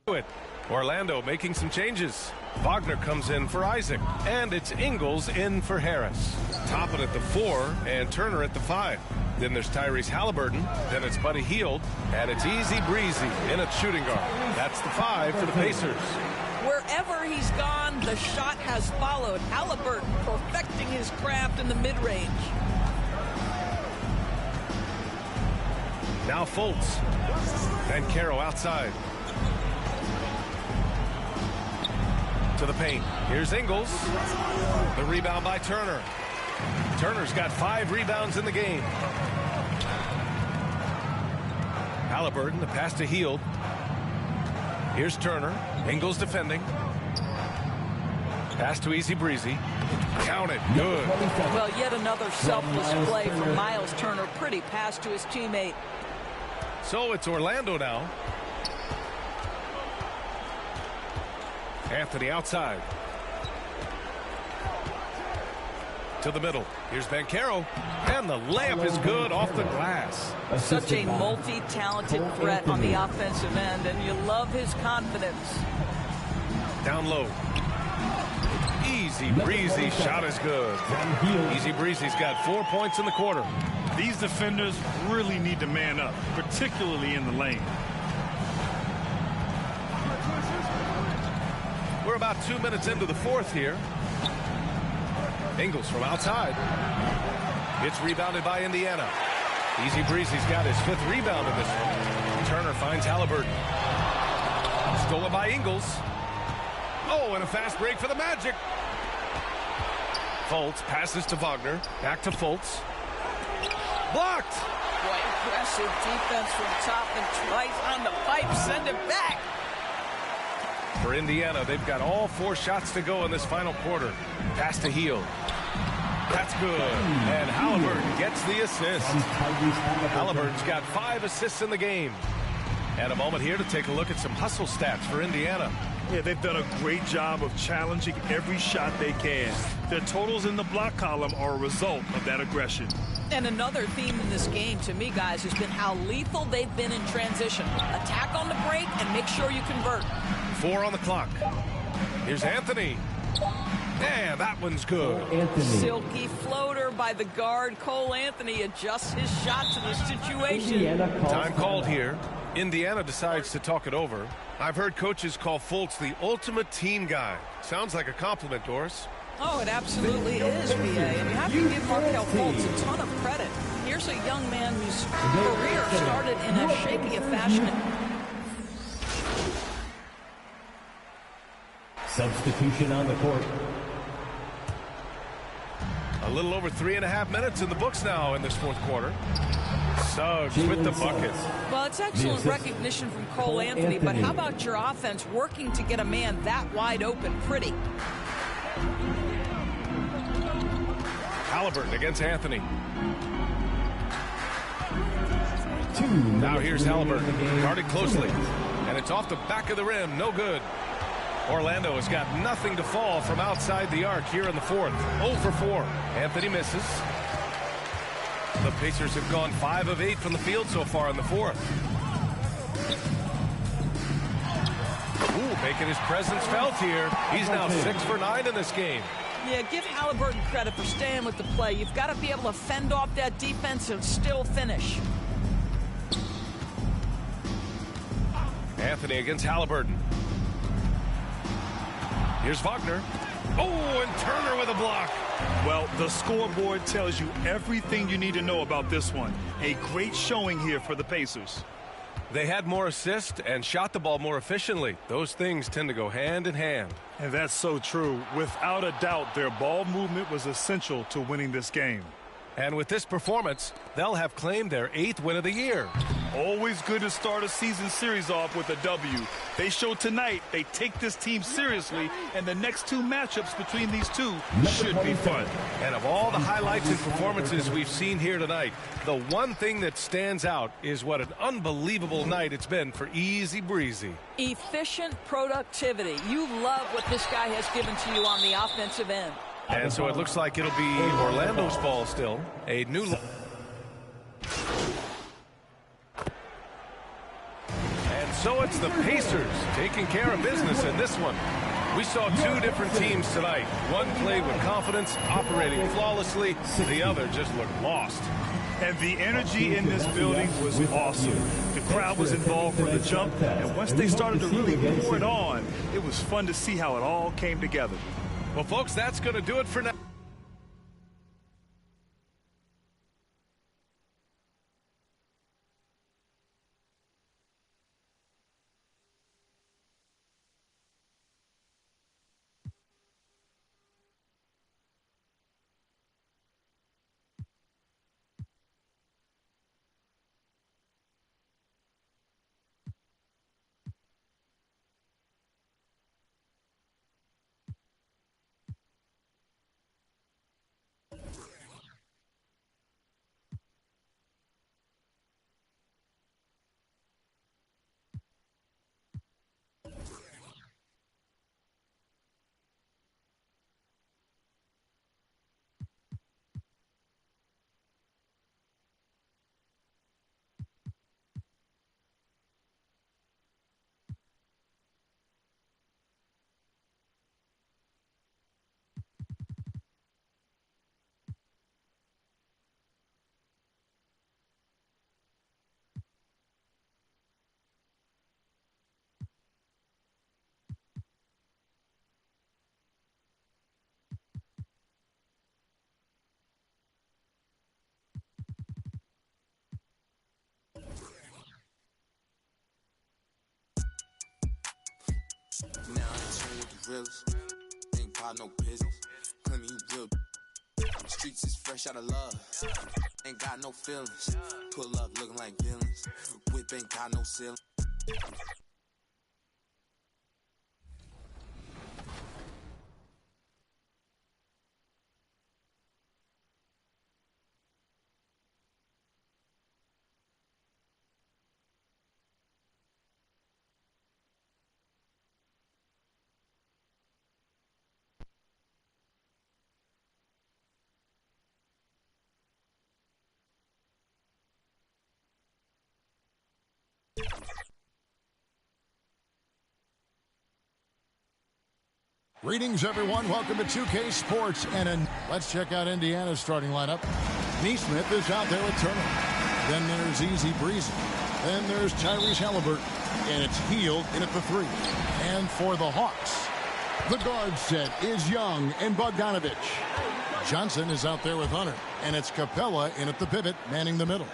L: it. Orlando making some changes. Wagner comes in for Isaac, and it's Ingles in for Harris. Toppin at the 4 and Turner at the 5. Then there's Tyrese Halliburton, then it's Buddy Hield, and it's Easy Breezy in at shooting guard. That's the 5 for the Pacers.
M: Wherever he's gone, the shot has followed. Halliburton perfecting his craft in the mid-range.
L: Now Fultz. Banchero outside. To the paint. Here's Ingles. The rebound by Turner. Turner's got 5 rebounds in the game. Halliburton, the pass to Hield. Here's Turner. Ingles defending. Pass to Easy Breezy. Counted. Good.
M: Well, yet another selfless play from Miles Turner. Pretty pass to his teammate.
L: So it's Orlando now. Anthony outside. To the middle. Here's Banchero. And the layup is good off the glass.
M: Such a multi-talented threat on the offensive end, and you love his confidence.
L: Down low. Easy Breezy shot is good. Easy Breezy's got 4 points in the quarter.
N: These defenders really need to man up, particularly in the lane.
L: We're about 2 minutes into the fourth here. Ingles from outside. It's rebounded by Indiana. Easy Breezy's got his 5th rebound in this one. Turner finds Halliburton. Stolen by Ingles. Oh, and a fast break for the Magic. Fultz passes to Wagner. Back to Fultz. Blocked.
M: Boy, impressive defense from top and twice on the pipe. Send it back.
L: For Indiana, they've got all 4 shots to go in this final quarter. Pass to Hield. That's good. And Halliburton gets the assist. Halliburton's got 5 assists in the game. And a moment here to take a look at some hustle stats for Indiana.
N: Yeah, they've done a great job of challenging every shot they can. Their totals in the block column are a result of that aggression.
M: And another theme in this game, to me, guys, has been how lethal they've been in transition. Attack on the break and make sure you convert.
L: 4 on the clock. Here's Anthony. And that one's good.
M: Silky floater by the guard. Cole Anthony adjusts his shot to the situation.
L: Time called here. Indiana decides to talk it over. I've heard coaches call Fultz the ultimate team guy. Sounds like a compliment, Doris.
M: Oh, it absolutely is, BA. And you have to give Markelle Fultz a ton of credit. Here's a young man whose career started in as shaky a fashion.
D: Substitution on the court.
L: A little over 3.5 minutes in the books now in this fourth quarter. Suggs with the bucket.
M: Well, it's excellent recognition from Cole Anthony, but how about your offense working to get a man that wide open? Pretty.
L: Halliburton against Anthony. Now here's Halliburton, guarded closely. And it's off the back of the rim, no good. Orlando has got nothing to fall from outside the arc here in the fourth. 0 for 4. Anthony misses. The Pacers have gone 5 of 8 from the field so far in the fourth. Ooh, making his presence felt here. He's now 6 for 9 in this game.
M: Yeah, give Halliburton credit for staying with the play. You've got to be able to fend off that defense and still finish.
L: Anthony against Halliburton. Here's Wagner. Oh, and Turner with a block.
N: Well, the scoreboard tells you everything you need to know about this one. A great showing here for the Pacers.
L: They had more assists and shot the ball more efficiently. Those things tend to go hand in hand.
N: And that's so true. Without a doubt, their ball movement was essential to winning this game.
L: And with this performance, they'll have claimed their 8th win of the year.
N: Always good to start a season series off with a W. They show tonight they take this team seriously, and the next 2 matchups between these two should be fun.
L: And of all the highlights and performances we've seen here tonight, the one thing that stands out is what an unbelievable night it's been for Easy Breezy.
M: Efficient productivity. You love what this guy has given to you on the offensive end.
L: And so it looks like it'll be Orlando's ball still. A new... And So it's the Pacers taking care of business in this one. We saw two different teams tonight. One played with confidence, operating flawlessly. The other just looked lost.
N: And the energy in this building was awesome. The crowd was involved from the jump, and once they started to really pour it on, it was fun to see how it all came together.
L: Well, folks, that's going to do it for now.
I: Now I ain't chill with the realest. Ain't got no business. Claim you real. Streets is fresh out of love. Ain't got no feelings. Pull up looking like villains. Whip ain't got no ceiling.
A: Greetings, everyone. Welcome to 2K Sports. And let's check out Indiana's starting lineup. Neesmith is out there with Turner. Then there's Easy Breezy. Then there's Tyrese Halliburton. And it's Hield in at the 3. And for the Hawks, the guard set is Young and Bogdanovich. Johnson is out there with Hunter. And it's Capella in at the pivot, manning the middle.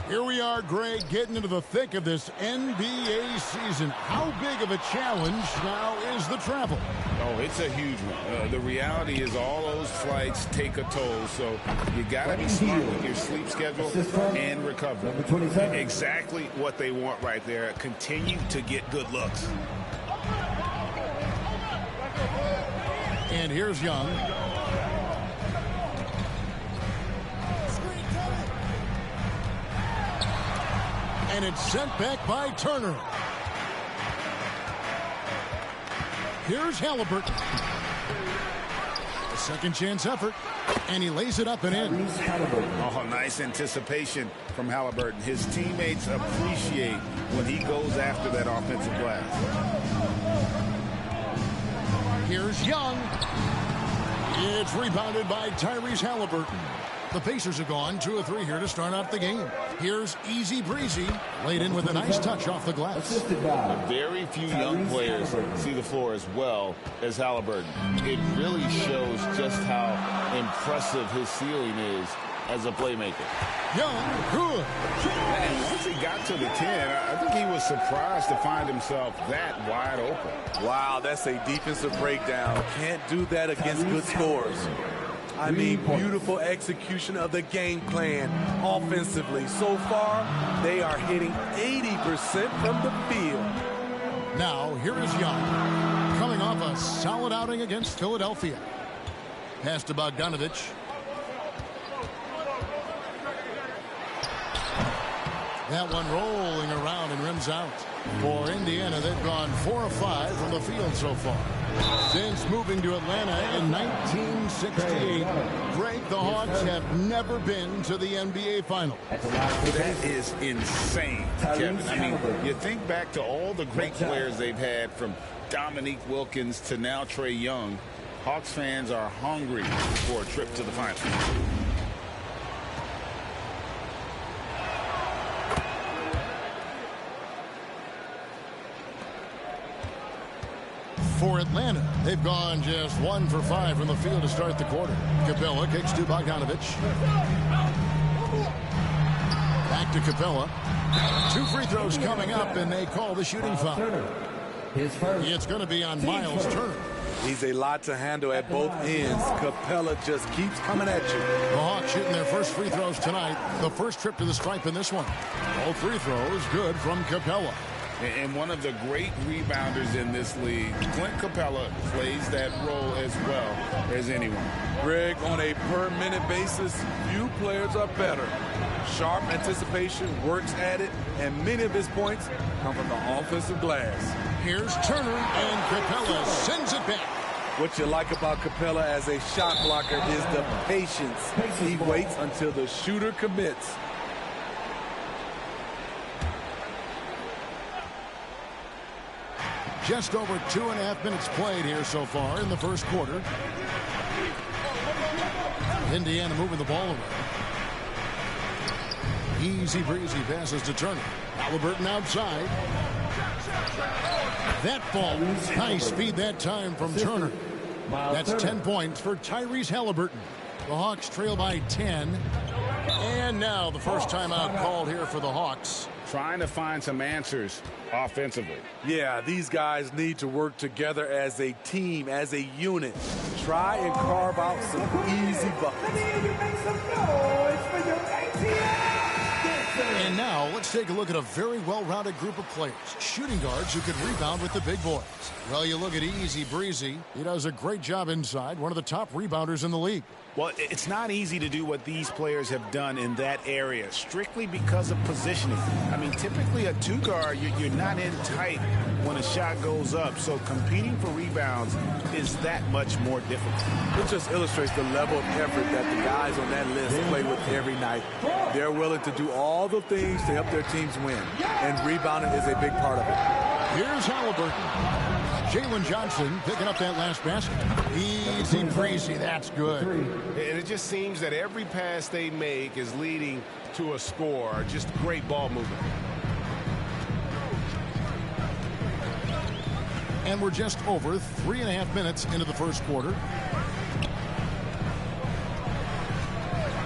A: Here we are, Greg, getting into the thick of this NBA season. How big of a challenge now is the travel?
C: Oh, it's a huge one. The reality is all those flights take a toll, so you got to be smart with your sleep schedule and recovery. Exactly what they want right there. Continue to get good looks.
A: And here's Young. And it's sent back by Turner. Here's Halliburton. A second chance effort. And he lays it up and in.
C: Oh, nice anticipation from Halliburton. His teammates appreciate when he goes after that offensive glass.
A: Here's Young. It's rebounded by Tyrese Halliburton. The Pacers have gone 2 of 3 here to start out the game. Here's Easy Breezy, laid in with a nice touch off the glass.
C: Very few young players see the floor as well as Halliburton. It really shows just how impressive his ceiling is as a playmaker.
A: Young, good.
C: And once he got to the 10, I think he was surprised to find himself that wide open.
P: Wow, that's a defensive breakdown. Can't do that against good scores. I mean, beautiful execution of the game plan offensively. So far, they are hitting 80% from the field.
A: Now, here is Young, coming off a solid outing against Philadelphia. Pass to Bogdanovich. That one rolling around and rims out. For Indiana, they've gone 4 of 5 from the field so far. Since moving to Atlanta in 1968, Greg, the Hawks have never been to the NBA Final.
C: That is insane, Kevin. I mean, you think back to all the great players they've had, from Dominique Wilkins to now Trae Young. Hawks fans are hungry for a trip to the finals.
A: For Atlanta, they've gone just 1 for 5 from the field to start the quarter. Capella kicks to Bogdanovich. Back to Capella. 2 free throws coming up, and they call the shooting foul. It's going to be on Miles Turner.
P: He's a lot to handle at both ends. Capella just keeps coming at you.
A: The Hawks shooting their first free throws tonight. The first trip to the stripe in this one. All free throws good from Capella.
C: And one of the great rebounders in this league, Clint Capella, plays that role as well as anyone.
P: Greg, on a per-minute basis, few players are better. Sharp anticipation, works at it, and many of his points come from the offensive glass.
A: Here's Turner, and Capella sends it back.
P: What you like about Capella as a shot blocker is the patience. He waits until the shooter commits.
A: Just over 2.5 minutes played here so far in the first quarter. Indiana moving the ball away. Easy breezy passes to Turner. Halliburton outside. That ball, high speed that time from Turner. That's 10 points for Tyrese Halliburton. The Hawks trail by 10. And now the first timeout called here for the Hawks.
C: Trying to find some answers offensively.
P: Yeah, these guys need to work together as a team, as a unit. Try and carve out some easy buckets.
A: And now let's take a look at a very well-rounded group of players. Shooting guards who can rebound with the big boys. Well, you look at Easy Breezy. He does a great job inside. One of the top rebounders in the league.
C: Well, it's not easy to do what these players have done in that area, strictly because of positioning. I mean, typically a 2-guard, you're not in tight when a shot goes up, so competing for rebounds is that much more difficult.
P: It just illustrates the level of effort that the guys on that list play with every night. They're willing to do all the things to help their teams win, and rebounding is a big part of it.
A: Here's Halliburton. Jalen Johnson picking up that last basket. Easy breezy, that's good.
F: And it just seems that every pass they make is leading to a score. Just great ball movement.
A: And we're just over 3.5 minutes into the first quarter.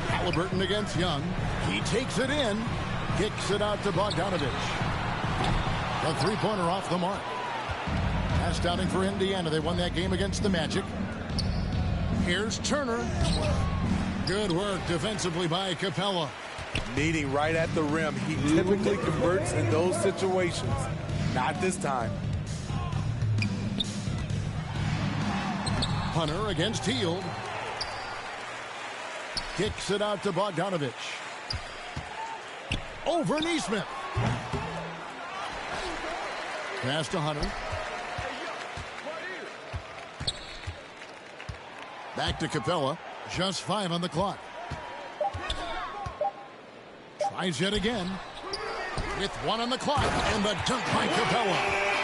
A: Halliburton against Young. He takes it in. Kicks it out to Bogdanovich. A three-pointer off the mark. Pass downing for Indiana. They won that game against the Magic. Here's Turner. Good work defensively by Capella.
P: Meeting right at the rim. He typically converts in those situations. Not this time.
A: Hunter against Hield. Kicks it out to Bogdanovich. Over Nesmith. Pass to Hunter. Back to Capella. Just 5 on the clock. Tries yet again. With 1 on the clock. And the dunk by Capella.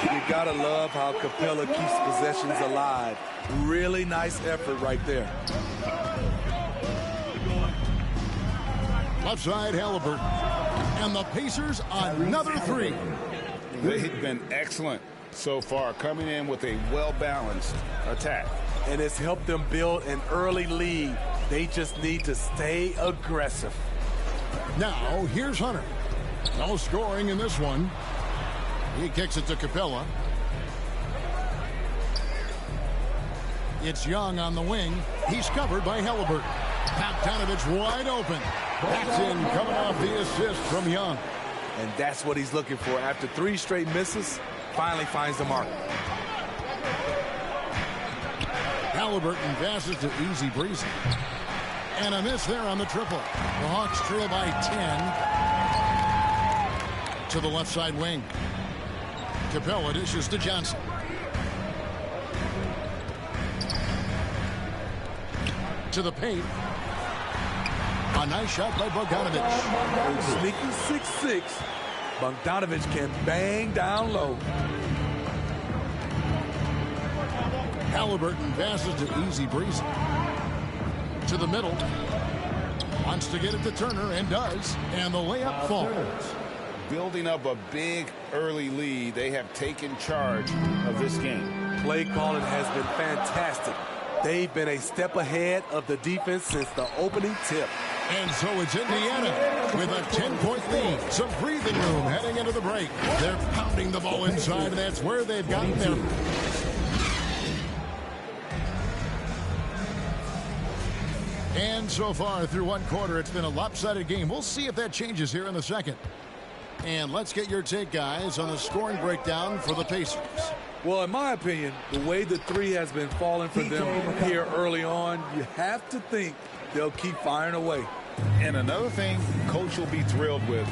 P: You gotta love how Capella keeps possessions alive. Really nice effort right there.
A: Left side, Halliburton. And the Pacers another 3.
C: They've been excellent so far, coming in with a well-balanced attack.
P: And it's helped them build an early lead. They just need to stay aggressive.
A: Now, here's Hunter. No scoring in this one. He kicks it to Capella. It's Young on the wing. He's covered by Halliburton. Bogdanovich wide open. That's in, coming off the assist from Young.
P: And that's what he's looking for. After 3 straight misses, finally finds the mark.
A: Halliburton passes to Easy Breezy. And a miss there on the triple. The Hawks trail by 10 to the left side wing. Capella dishes to Johnson. to the paint. A nice shot by Bogdanovic.
P: Sneaky 6'6". Bogdanovic can bang down low.
A: Halliburton passes to Easy Breezy. To the middle. Wants to get it to Turner and does. And the layup falls.
C: Building up a big early lead, they have taken charge of this game.
P: Play calling has been fantastic. They've been a step ahead of the defense since the opening tip.
A: And so it's Indiana with a 10-point lead. Some breathing room heading into the break. They're pounding the ball inside, and that's where they've gotten their... And so far through one quarter, it's been a lopsided game. We'll see if that changes here in the second. And let's get your take, guys, on the scoring breakdown for the Pacers.
P: Well, in my opinion, the way the three has been falling for them here early on, you have to think they'll keep firing away.
C: And another thing Coach will be thrilled with,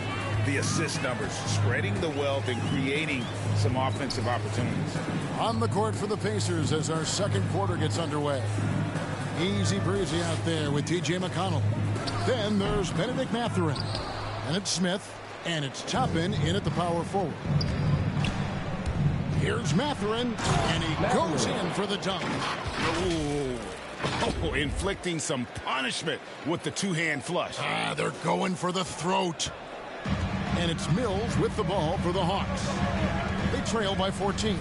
C: the assist numbers, spreading the wealth and creating some offensive opportunities.
A: On the court for the Pacers as our second quarter gets underway. Easy breezy out there with T.J. McConnell. Then there's Benedict Mathurin. And it's Smith. And it's Toppin in at the power forward. Here's Mathurin. And he goes in for the dunk.
C: Oh, inflicting some punishment with the two-hand flush.
A: They're going for the throat. And it's Mills with the ball for the Hawks. They trail by 14.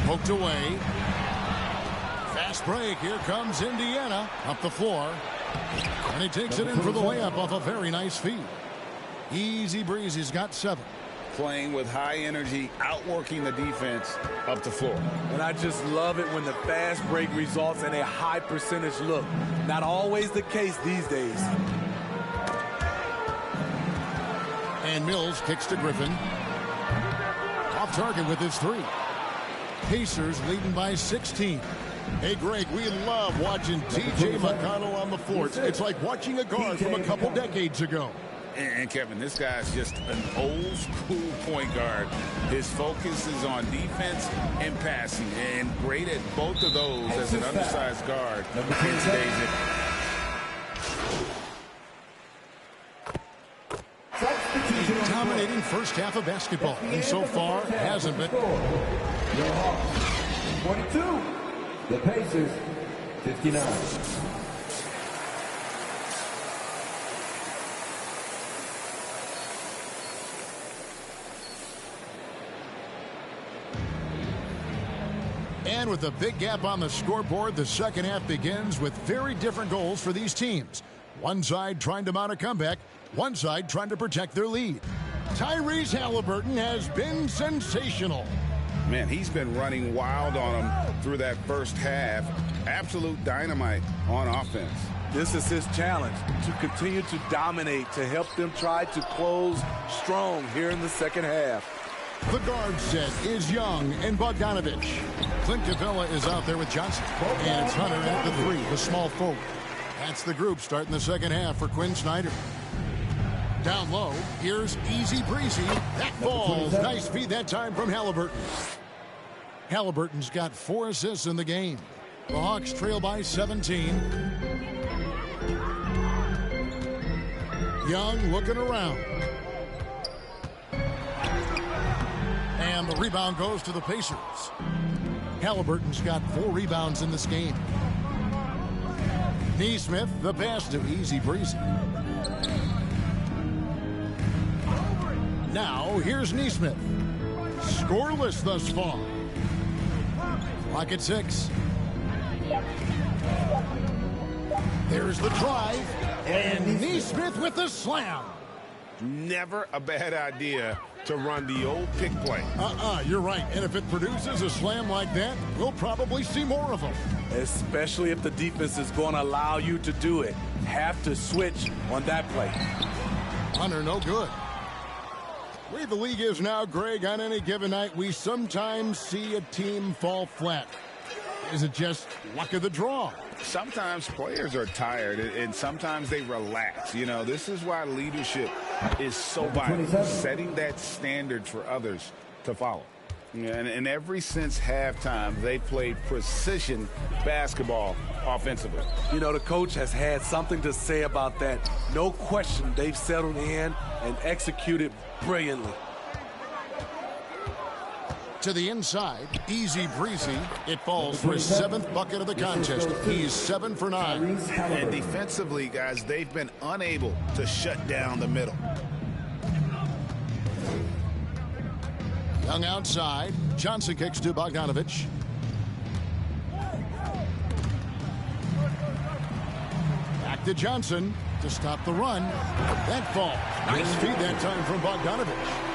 A: Poked away. Fast break. Here comes Indiana up the floor. And he takes it in for the layup off a very nice feed. Easy breezy's got 7.
C: Playing with high energy, outworking the defense up the floor.
P: And I just love it when the fast break results in a high percentage look. Not always the case these days.
A: And Mills kicks to Griffin. Off target with his 3. Pacers leading by 16. Hey, Greg, we love watching T.J. McConnell on the floor. It's like watching a guard from a couple decades ago.
C: And Kevin, this guy's just an old school point guard. His focus is on defense and passing, and great at both of those as an undersized guard in today's
A: He's dominating first half of basketball, and so far hasn't been.
D: 22. The Pacers, 59.
A: And with a big gap on the scoreboard, the second half begins with very different goals for these teams. One side trying to mount a comeback, one side trying to protect their lead. Tyrese Halliburton has been sensational.
C: Man, he's been running wild on him through that first half. Absolute dynamite on offense.
P: This is his challenge, to continue to dominate, to help them try to close strong here in the second half.
A: The guard set is Young and Bogdanovic. Clint Capella is out there with Johnson. And it's Hunter at the 3, the small forward. That's the group starting the second half for Quinn Snyder. Down low, here's Easy Breezy. That falls. Nice feed that time from Halliburton. Halliburton's got 4 assists in the game. The Hawks trail by 17. Young looking around. And the rebound goes to the Pacers. Halliburton's got 4 rebounds in this game. Nesmith, the pass to Easy Breezy. Now, here's Nesmith. Scoreless thus far. Clock at 6. There's the drive. And Nesmith with the slam.
C: Never a bad idea to run the old pick play.
A: You're right. And if it produces a slam like that, we'll probably see more of them.
P: Especially if the defense is going to allow you to do it. Have to switch on that play.
A: Hunter, no good. The way the league is now, Greg, on any given night, we sometimes see a team fall flat. Is it just luck of the draw?
C: Sometimes players are tired, and sometimes they relax. You know, this is why leadership is so vital, setting that standard for others to follow. Yeah, and ever since halftime, they played precision basketball offensively.
P: You know, the coach has had something to say about that. No question, they've settled in and executed brilliantly.
A: To the inside, easy breezy. It falls for his 7th bucket of the contest. He's 7 for 9.
C: And defensively, guys, they've been unable to shut down the middle.
A: Young outside. Johnson kicks to Bogdanovich. Back to Johnson to stop the run. That fall. Nice feed that time from Bogdanovich.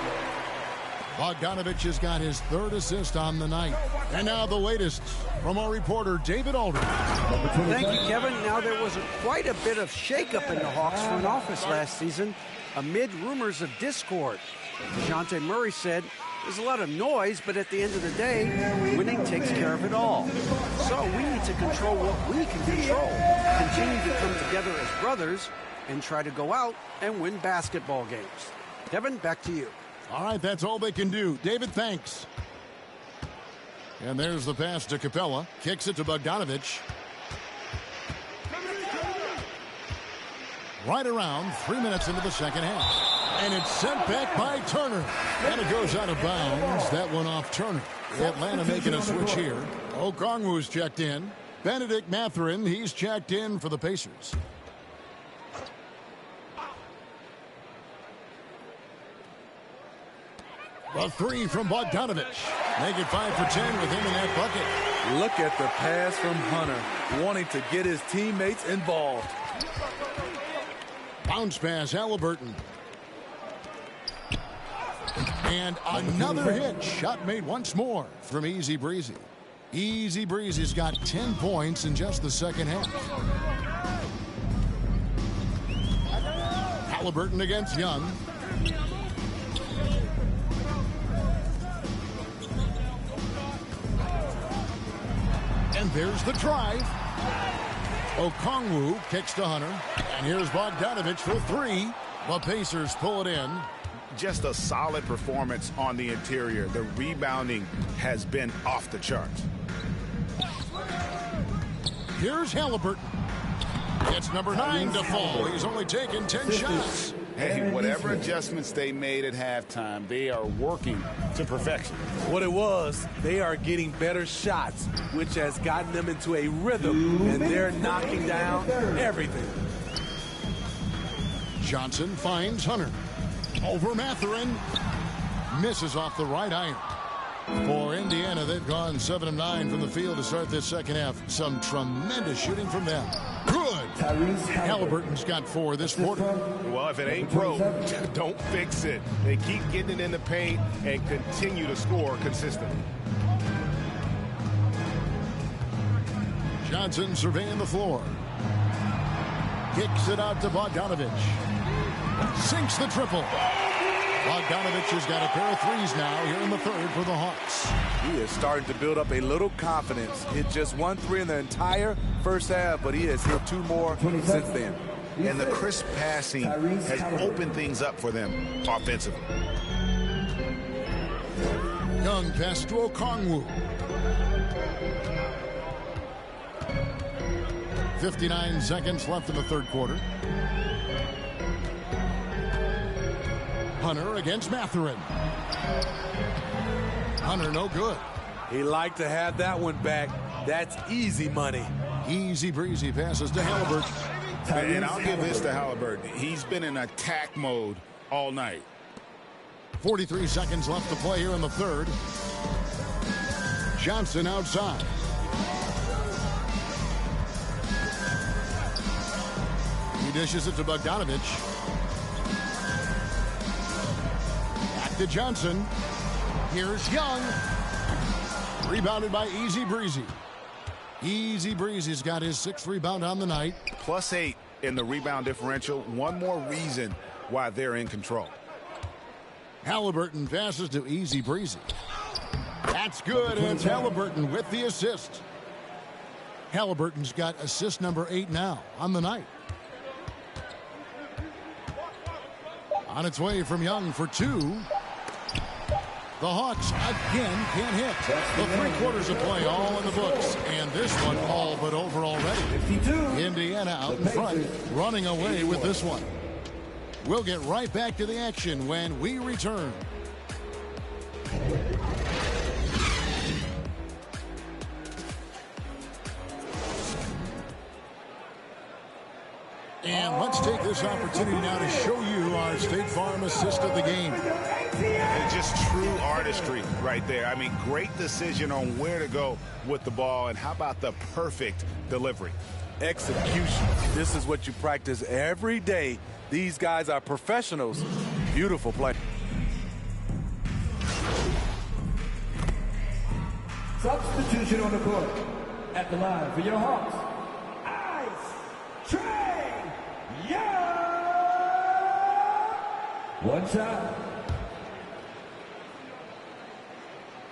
A: Bogdanovich has got his 3rd assist on the night. And now the latest from our reporter, David Aldridge.
E: Thank you, Kevin. Now, there was quite a bit of shakeup in the Hawks front office last season amid rumors of discord. DeJounte Murray said, there's a lot of noise, but at the end of the day, winning takes care of it all. So we need to control what we can control, continue to come together as brothers, and try to go out and win basketball games. Kevin, back to you.
A: All right, that's all they can do. David, thanks. And there's the pass to Capella. Kicks it to Bogdanovich. Right around 3 minutes into the second half. And it's sent back by Turner. And it goes out of bounds. That one off Turner. Atlanta making a switch here. Okongwu's checked in. Benedict Mathurin, he's checked in for the Pacers. The 3 from Bogdanovich. Make it 5 for 10 with him in that bucket.
P: Look at the pass from Hunter, wanting to get his teammates involved.
A: Bounce pass, Halliburton. And another hit. Shot made once more from Easy Breezy. Easy Breezy's got 10 points in just the second half. Halliburton against Young. And there's the drive. Okongwu kicks to Hunter. And here's Bogdanovich for 3. The Pacers pull it in.
C: Just a solid performance on the interior. The rebounding has been off the charts.
A: Here's Halliburton. It's number 9 to fall. He's only taken 10 shots.
C: Hey, whatever adjustments they made at halftime, they are working to perfection.
P: What it was, they are getting better shots, which has gotten them into a rhythm, and they're knocking down everything.
A: Johnson finds Hunter. Over Mathurin. Misses off the right iron. For Indiana, they've gone 7 of 9 from the field to start this second half. Some tremendous shooting from them. Good. Halliburton's got 4 this quarter.
C: Well, if it ain't broke, don't fix it. They keep getting it in the paint and continue to score consistently.
A: Johnson surveying the floor. Kicks it out to Bogdanovich. Sinks the triple. Bogdanovich has got a pair of 3s now here in the 3rd for the Hawks.
P: He is starting to build up a little confidence. Hit just 1 3 in the entire first half, but he has hit 2 more since then.
C: And the crisp passing has opened things up for them offensively.
A: Young pass to Okongwu. 59 seconds left in the 3rd quarter. Hunter against Mathurin. Hunter no good.
P: He liked to have that one back. That's easy money.
A: Easy Breezy passes to Halliburton.
C: And I'll give this to Halliburton. He's been in attack mode all night.
A: 43 seconds left to play here in the 3rd. Johnson outside. He dishes it to Bogdanovich. Back to Johnson. Here's Young. Rebounded by Easy Breezy. Easy Breezy's got his 6th rebound on the night.
C: +8 in the rebound differential. One more reason why they're in control.
A: Halliburton passes to Easy Breezy. That's good, and it's Halliburton with the assist. Halliburton's got assist number 8 now on the night. On its way from Young for 2. The Hawks again can't hit. The 3 quarters of play all in the books, and this one all but over already. Indiana out in front, running away with this one. We'll get right back to the action when we return. And let's take this opportunity now to show you our State Farm assist of the game.
C: And just true artistry right there. I mean, great decision on where to go with the ball, and how about the perfect delivery?
P: Execution. This is what you practice every day. These guys are professionals. Beautiful play.
D: Substitution on the court. At the line for your Hawks, Ice Trae Young. One shot.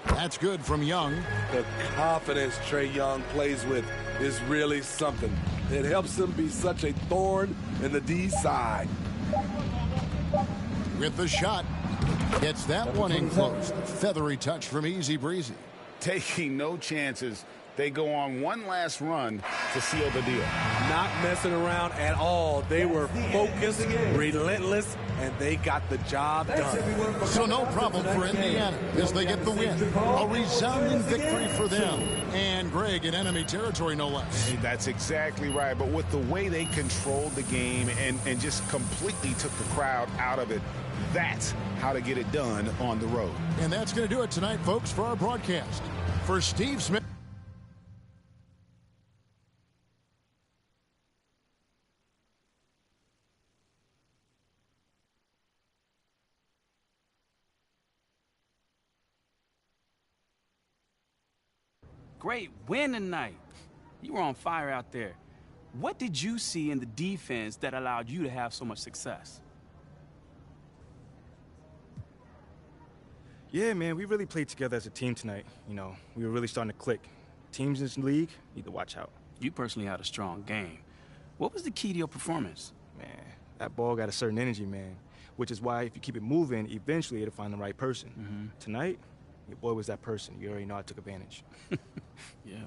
A: That's good from Young.
P: The confidence Trae Young plays with is really something. It helps him be such a thorn in the D side.
A: With the shot, gets that one in close. Feathery touch from Easy Breezy.
C: Taking no chances. They go on one last run to seal the deal.
P: Not messing around at all. They were focused, relentless, and they got the job done.
A: So no problem for Indiana as they get the win. A resounding victory for them. And Greg in enemy territory, no less.
C: That's exactly right. But with the way they controlled the game and just completely took the crowd out of it, that's how to get it done on the road.
A: And that's going to do it tonight, folks, for our broadcast. For Steve Smith.
G: Great win tonight. You were on fire out there. What did you see in the defense that allowed you to have so much success?
H: Yeah, man, we really played together as a team tonight. You know, we were really starting to click. Teams in this league need to watch out.
G: You personally had a strong game. What was the key to your performance?
H: Man, that ball got a certain energy, man, which is why if you keep it moving, eventually it'll find the right person. Tonight, your boy was that person. You already know I took advantage.
G: Yeah.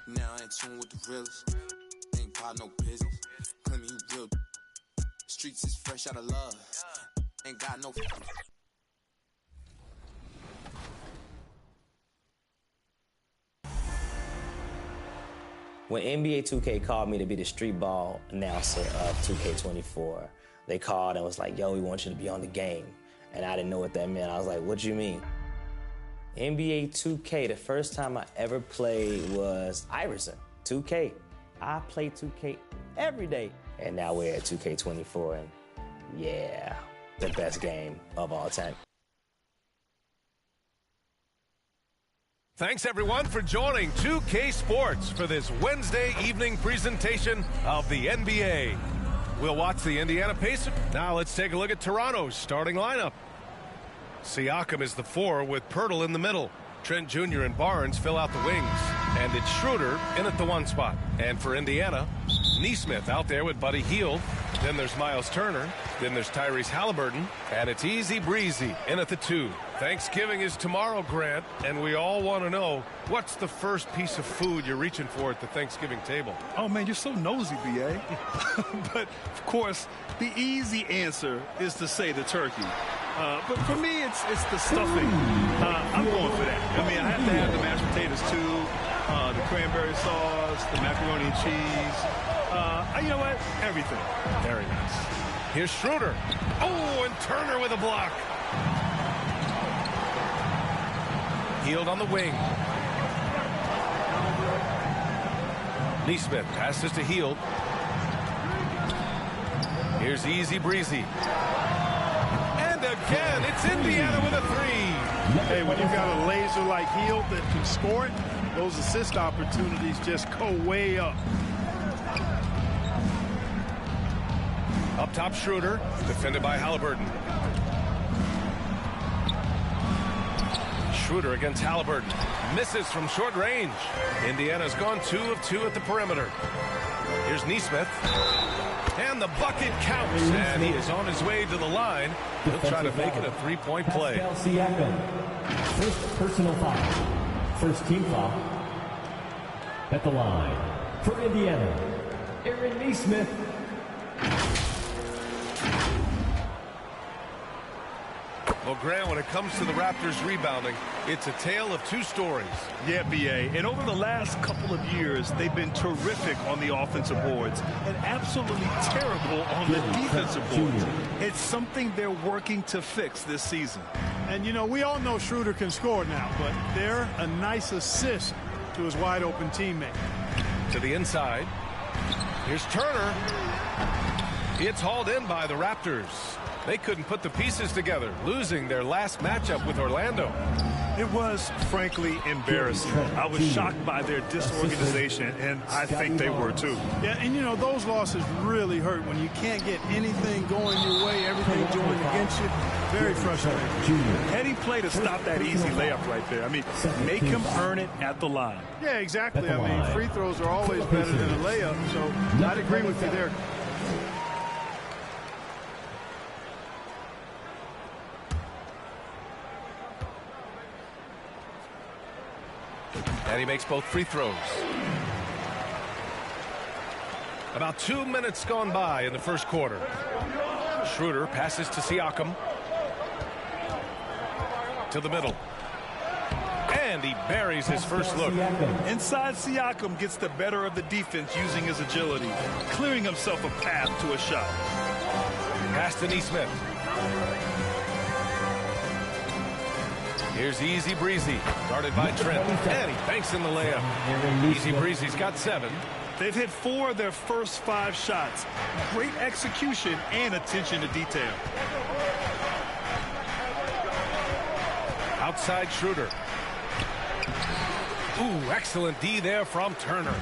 I: Now I ain't tune with the realest. Ain't got no business. Claim you real. Streets is fresh out of love. Ain't got no.
K: When NBA 2K called me to be the street ball announcer of 2K24, they called and was like, yo, we want you to be on the game. And I didn't know what that meant. I was like, what do you mean? NBA 2K, the first time I ever played was Iverson, 2K. I play 2K every day. And now we're at 2K24, and yeah, the best game of all time.
L: Thanks, everyone, for joining 2K Sports for this Wednesday evening presentation of the NBA. We'll watch the Indiana Pacers. Now let's take a look at Toronto's starting lineup. Siakam is the 4 with Poeltl in the middle. Trent Jr. and Barnes fill out the wings. And it's Schroeder in at the 1 spot. And for Indiana, Nesmith out there with Buddy Hield. Then there's Miles Turner. Then there's Tyrese Halliburton. And it's Easy Breezy in at the 2. Thanksgiving is tomorrow, Grant, and we all want to know, what's the first piece of food you're reaching for at the Thanksgiving table?
N: Oh, man, you're so nosy, B.A. But, of course, the easy answer is to say the turkey. But for me, it's the stuffing. I'm going for that. I mean, I have to have the mashed potatoes, too, the cranberry sauce, the macaroni and cheese. You know what? Everything.
L: Very nice. Here's Schroeder. Oh, and Turner with a block. Hield on the wing. Nesmith passes to Hield. Here's Easy Breezy. And again, it's Indiana with a 3.
B: Hey, when you've got a laser like Hield that can score it, those assist opportunities just go way up.
L: Up top, Schroeder, defended by Halliburton. Schroeder against Halliburton. Misses from short range. Indiana's gone 2 of 2 at the perimeter. Here's Neesmith. And the bucket counts, and he is on his way to the line. He'll try to make it a three-point play.
D: Siakam. First personal foul. First team foul. At the line for Indiana, Aaron Neesmith.
L: Well, Grant, when it comes to the Raptors rebounding, it's a tale of two stories.
N: Yeah, B.A. And over the last couple of years, they've been terrific on the offensive boards and absolutely terrible on the defensive boards. It's something they're working to fix this season.
B: And, you know, we all know Schroeder can score now, but they're a nice assist to his wide-open teammate.
L: To the inside. Here's Turner. It's hauled in by the Raptors. They couldn't put the pieces together, losing their last matchup with Orlando.
N: It was, frankly, embarrassing. I was shocked by their disorganization, and I think they were too.
B: Yeah, and you know, those losses really hurt when you can't get anything going your way, everything going against you. Very frustrating.
N: Heady play to stop that easy layup right there. I mean, make him earn it at the line.
B: Yeah, exactly. I mean, free throws are always better than a layup, so I'd agree with you there.
L: And he makes both free throws. About 2 minutes gone by in the first quarter. Schroeder passes to Siakam. To the middle. And he buries his first look.
N: Inside, Siakam gets the better of the defense using his agility, clearing himself a path to a shot.
L: Pass to Neesmith. Here's Easy Breezy, guarded by Trent, and he banks in the layup. Easy Breezy's got 7.
N: They've hit 4 of their first 5 shots. Great execution and attention to detail.
L: Outside Schroeder. Ooh, excellent D there from Turner.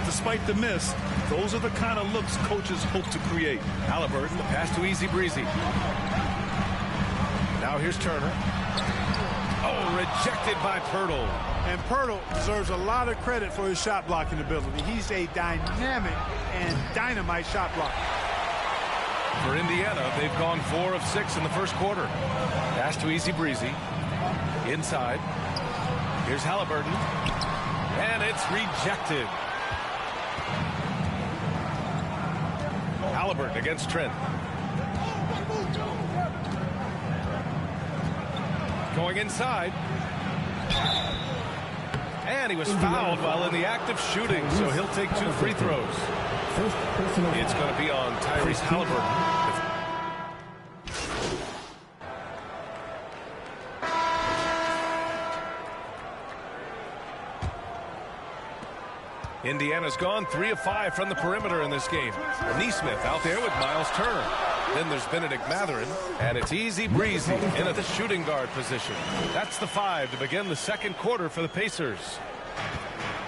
N: Despite the miss, those are the kind of looks coaches hope to create.
L: Halliburton, the pass to Easy Breezy. Now here's Turner. Oh, rejected by Poeltl.
B: And Poeltl deserves a lot of credit for his shot blocking ability. He's a dynamic and dynamite shot blocker.
L: For Indiana, they've gone 4 of 6 in the first quarter. Pass to Easy Breezy. Inside. Here's Halliburton. And it's rejected. Halliburton against Trent. Going inside. And he was fouled while in the act of shooting, so he'll take 2 free throws. It's going to be on Tyrese Halliburton. Indiana's gone 3 of 5 from the perimeter in this game. Neesmith out there with Miles Turner. Then there's Benedict Mathurin, and it's Easy Breezy in at the shooting guard position. That's the 5 to begin the second quarter for the Pacers.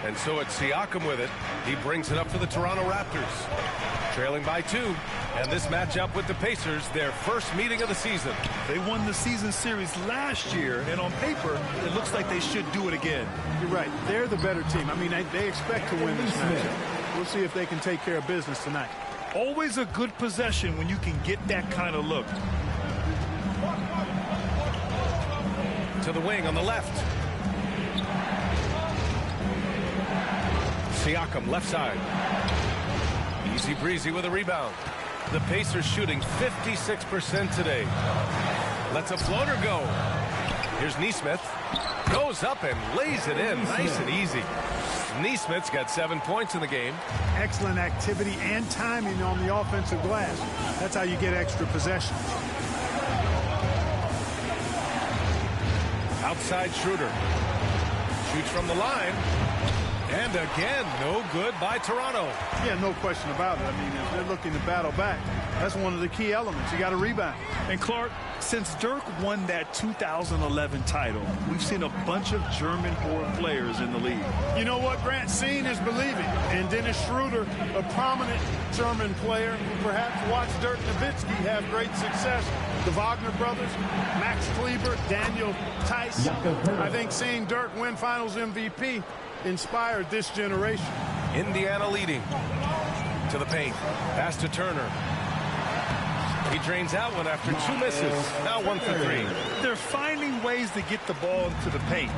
L: And so it's Siakam with it. He brings it up for the Toronto Raptors. Trailing by 2. And this matchup with the Pacers, their first meeting of the season.
N: They won the season series last year, and on paper, it looks like they should do it again.
B: You're right. They're the better team. I mean, they expect to win this matchup. We'll see if they can take care of business tonight.
N: Always a good possession when you can get that kind of look.
L: To the wing on the left. Siakam left side. Easy Breezy with a rebound. The Pacers shooting 56% today. Lets a floater go. Here's Neesmith. Goes up and lays it in nice and easy. Neesmith's got 7 points in the game.
B: Excellent activity and timing on the offensive glass. That's how you get extra possessions.
L: Outside Schroeder. Shoots from the line. And again, no good by Toronto.
B: Yeah, no question about it. I mean, if they're looking to battle back, that's one of the key elements. You got to rebound.
N: And Clark, since Dirk won that 2011 title, we've seen a bunch of German-born players in the league.
B: You know what, Grant? Seeing is believing. And Dennis Schroeder, a prominent German player who perhaps watched Dirk Nowitzki have great success. The Wagner brothers, Max Kleber, Daniel Tice. I think seeing Dirk win Finals MVP inspired this generation.
L: Indiana leading. to the paint. Pass to Turner. He drains that one after 2 misses. Now 1 for 3.
N: They're finding ways to get the ball into the paint.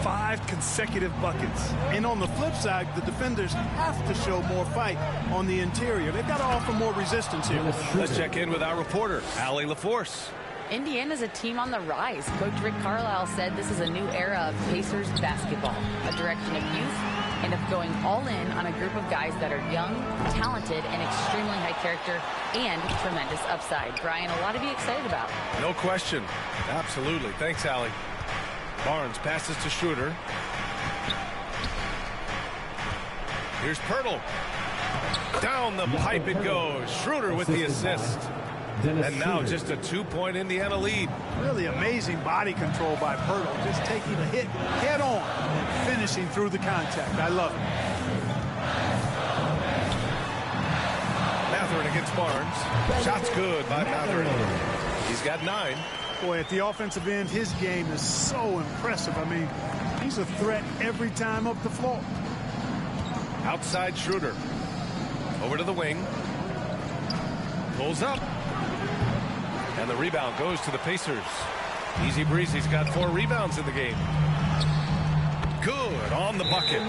N: 5 consecutive buckets.
B: And on the flip side, the defenders have to show more fight on the interior. They've got to offer more resistance here.
L: Let's check in with our reporter, Allie LaForce.
O: Indiana's a team on the rise. Coach Rick Carlisle said this is a new era of Pacers basketball, a direction of youth and of going all in on a group of guys that are young, talented, and extremely high character and tremendous upside. Brian, a lot to be excited about.
L: No question. Absolutely. Thanks, Allie. Barnes passes to Schroeder. Here's Pirtle. Down the pipe it goes. Schroeder with the assist. And now just a 2-point Indiana lead.
B: Really amazing body control by Pirtle. Just taking a hit head on and finishing through the contact. I love it.
L: Mathurin against Barnes. Shot's good by Mathurin. He's got 9.
B: Boy, at the offensive end, his game is so impressive. I mean, he's a threat every time up the floor.
L: Outside Schroeder. Over to the wing. Pulls up. And the rebound goes to the Pacers. Easy Breezy's got 4 rebounds in the game. Good on the bucket.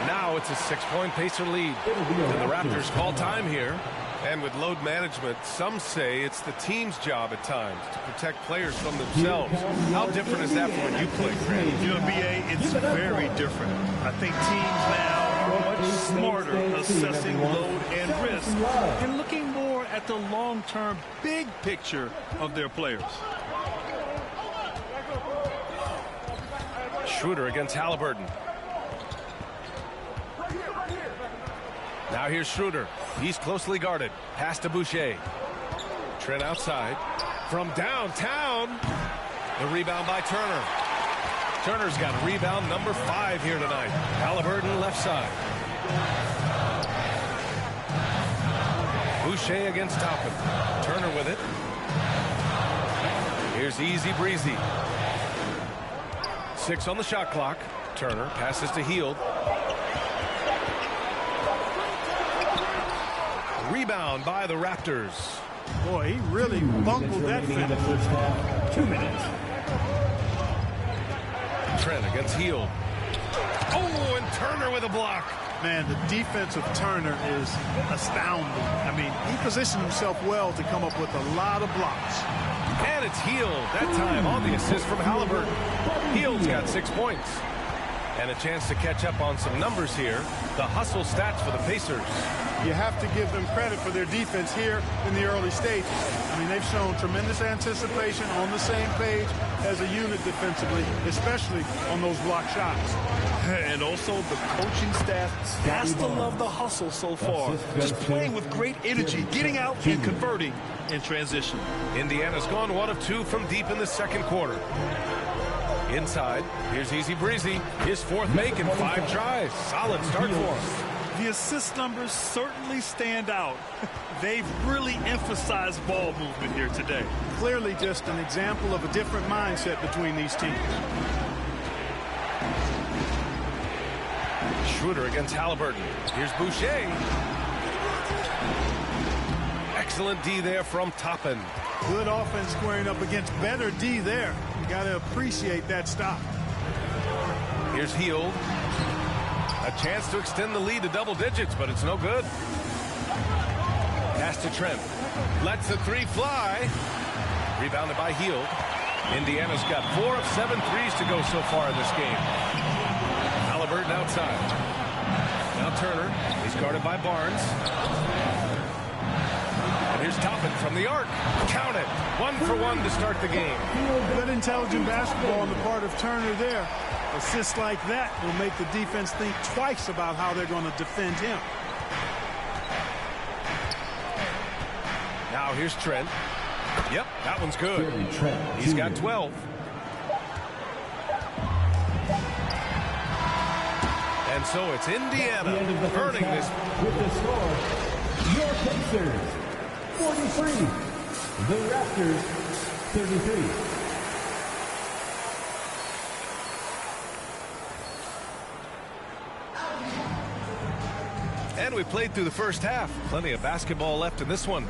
L: Now it's a 6-point Pacer lead. And the Raptors call time here. And with load management, some say it's the team's job at times to protect players from themselves. How different is that from when you played, Grant?
N: You know, BA, it's very different. I think teams now are much smarter assessing load and risk and looking more at the long-term big picture of their players.
L: Schroeder against Halliburton. Now here's Schroeder. He's closely guarded. Pass to Boucher. Trent outside. From downtown. The rebound by Turner. Turner's got rebound number 5 here tonight. Halliburton left side. Boucher against Toppin. Turner with it. Here's Easy Breezy. 6 on the shot clock. Turner passes to Hield. Rebound by the Raptors.
B: Boy, he really bungled that
D: in the first half. 2 minutes.
L: Trent against Hield. Oh, and Turner with a block.
B: Man, the defense of Turner is astounding. I mean, he positioned himself well to come up with a lot of blocks.
L: And it's Hield that time on the assist from Halliburton. Hield's got 6 points. And a chance to catch up on some numbers here. The hustle stats for the Pacers.
B: You have to give them credit for their defense here in the early stages. I mean, they've shown tremendous anticipation, on the same page as a unit defensively, especially on those block shots.
N: And also the coaching staff has to love the hustle so far. Just playing with great energy, getting out and converting in transition.
L: Indiana's gone 1 of 2 from deep in the second quarter. Inside, here's Easy Breezy. His 4th make in 5 tries. Solid start for him.
N: The assist numbers certainly stand out. They've really emphasized ball movement here today.
B: Clearly just an example of a different mindset between these teams.
L: Schroeder against Halliburton. Here's Boucher. Excellent D there from Toppin.
B: Good offense squaring up against better D there. You got to appreciate that stop.
L: Here's Hield. A chance to extend the lead to double digits, but it's no good. Pass to Trent. Lets the 3 fly. Rebounded by Hield. Indiana's got 4 of 7 threes to go so far in this game. Halliburton outside. Now Turner. He's guarded by Barnes. And here's Toppin from the arc. Count it. 1 for 1 to start the game.
B: Good intelligent basketball on the part of Turner there. Assists like that will make the defense think twice about how they're going to defend him.
L: Now here's Trent. Yep, that one's good. He's got 12. And so it's Indiana earning this.
D: With the score, your Pacers 43, the Raptors 33.
L: And And we played through the first half. Plenty of basketball left in this one.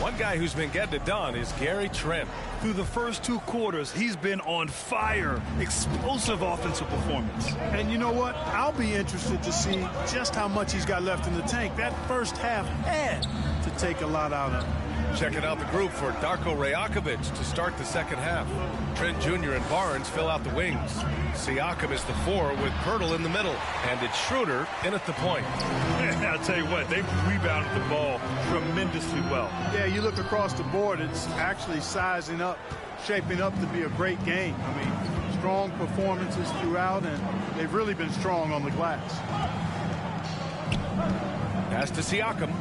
L: One guy who's been getting it done is Gary Trent.
N: Through the first 2 quarters, he's been on fire. Explosive offensive performance.
B: And you know what? I'll be interested to see just how much he's got left in the tank. That first half had to take a lot out of him.
L: Checking out the group for Darko Rajakovic to start the second half. Trent Jr. and Barnes fill out the wings. Siakam is the 4 with Pirtle in the middle. And it's Schroeder in at the point.
N: I'll tell you what, they've rebounded the ball tremendously well.
B: Yeah, you look across the board, it's actually sizing up, shaping up to be a great game. I mean, strong performances throughout, and they've really been strong on the glass.
L: Pass to Siakam.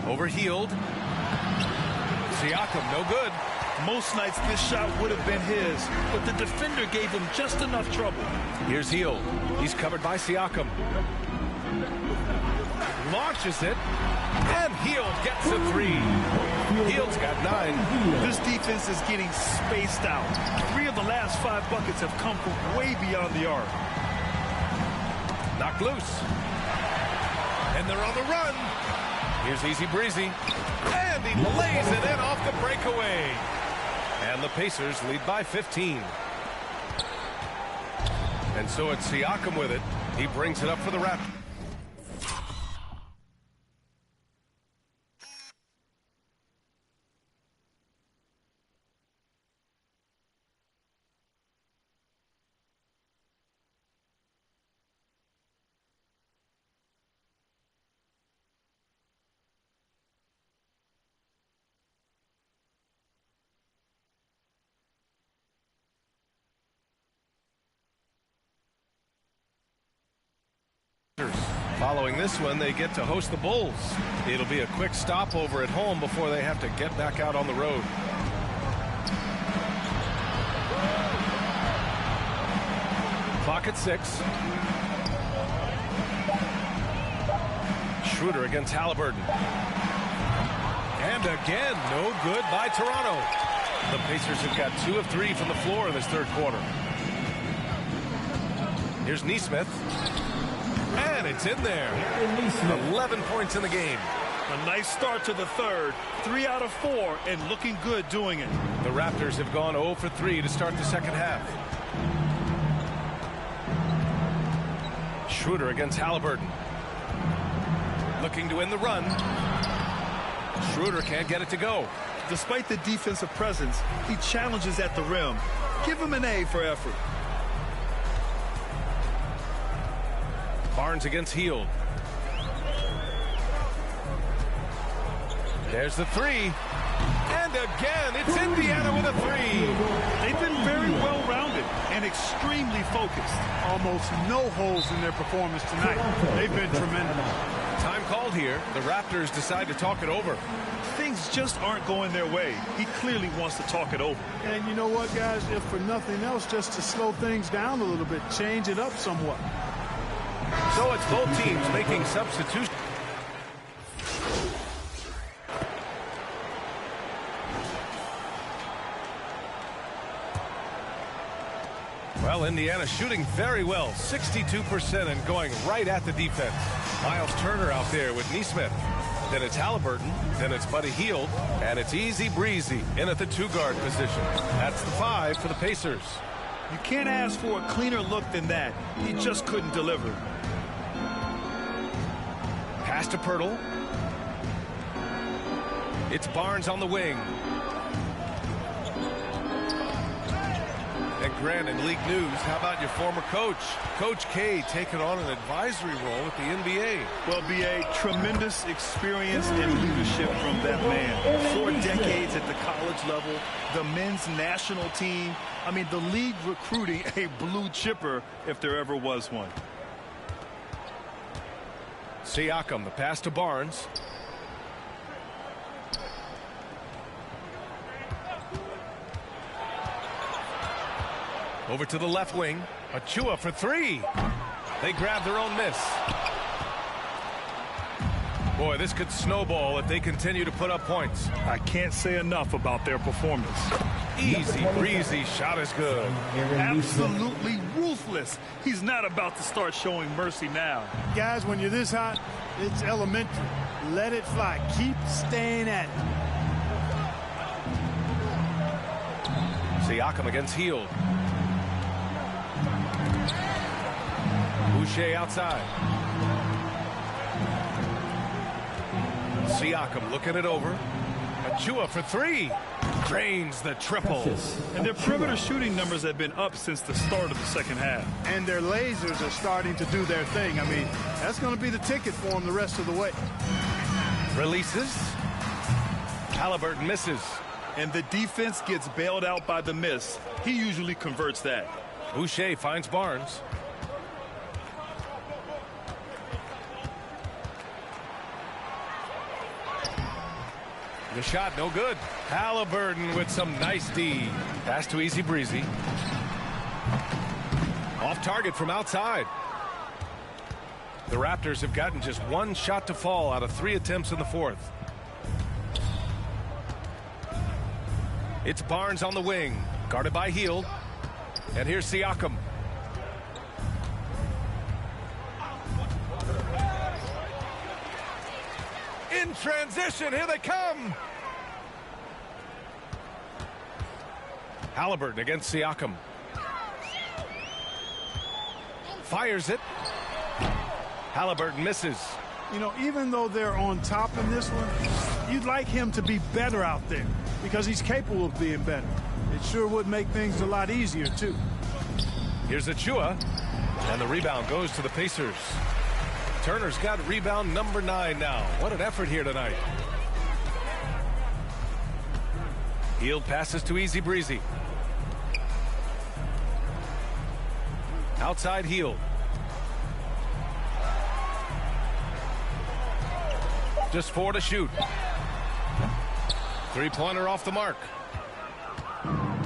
L: Overhealed. Siakam, no good.
N: Most nights this shot would have been his, but the defender gave him just enough trouble.
L: Here's Hield. He's covered by Siakam. Launches it, and Hield gets a 3. Hield's got 9.
N: This defense is getting spaced out. 3 of the last 5 buckets have come from way beyond the arc.
L: Knocked loose. And they're on the run. Here's Easy Breezy. And he lays it in off the breakaway. And the Pacers lead by 15. And so it's Siakam with it. He brings it up for the Raptors. Following this one, they get to host the Bulls. It'll be a quick stopover at home before they have to get back out on the road. Clock at 6. Schroeder against Halliburton. And again, no good by Toronto. The Pacers have got 2 of 3 from the floor in this third quarter. Here's Nesmith. And it's in there. 11 points in the game.
N: A nice start to the third. 3 out of 4 and looking good doing it.
L: The Raptors have gone 0 for 3 to start the second half. Schroeder against Halliburton. Looking to win the run. Schroeder can't get it to go.
N: Despite the defensive presence, he challenges at the rim. Give him an A for effort.
L: Barnes against Hield. There's the 3. And again, it's Indiana with a 3.
N: They've been very well-rounded and extremely focused.
B: Almost no holes in their performance tonight. They've been tremendous.
L: Time called here. The Raptors decide to talk it over.
N: Things just aren't going their way. He clearly wants to talk it over.
B: And you know what, guys? If for nothing else, just to slow things down a little bit, change it up somewhat.
L: So it's both teams making substitutions. Well, Indiana shooting very well, 62% and going right at the defense. Miles Turner out there with Nesmith. Then it's Halliburton, then it's Buddy Hield, and it's Easy Breezy in at the 2-guard position. That's the 5 for the Pacers.
N: You can't ask for a cleaner look than that. He just couldn't deliver.
L: Pass to Pirtle. It's Barnes on the wing. And Grant in League News, how about your former coach? Coach K taking on an advisory role with the NBA.
N: Well, B.A., tremendous experience and leadership from that man. 4 decades at the college level, the men's national team. I mean, the league recruiting a blue chipper if there ever was one.
L: Siakam, the pass to Barnes. Over to the left wing. Achua for 3. They grab their own miss. Boy, this could snowball if they continue to put up points.
N: I can't say enough about their performance.
L: Easy breezy shot is good.
N: Absolutely ruthless. He's not about to start showing mercy now.
B: Guys, when you're this hot, it's elementary. Let it fly. Keep staying at it.
L: Siakam against Hield. Boucher outside. Siakam looking it over. Achua for three. Drains the triple.
N: And their perimeter shooting numbers have been up since the start of the second half.
B: And their lasers are starting to do their thing. I mean, that's going to be the ticket for them the rest of the way.
L: Releases. Halliburton misses.
N: And the defense gets bailed out by the miss. He usually converts that.
L: Boucher finds Barnes. The shot, no good. Halliburton with some nice D. Pass to Easy Breezy. Off target from outside. The Raptors have gotten just one shot to fall out of 3 attempts in the fourth. It's Barnes on the wing, guarded by Hield. And here's Siakam. In transition, here they come. Halliburton against Siakam. Fires it. Halliburton misses.
B: You know, even though they're on top in this one, you'd like him to be better out there because he's capable of being better. It sure would make things a lot easier, too.
L: Here's Achua, and the rebound goes to the Pacers. Turner's got rebound number 9 now. What an effort here tonight. Hield passes to Easy Breezy. Outside Hield. Just 4 to shoot. 3-pointer off the mark.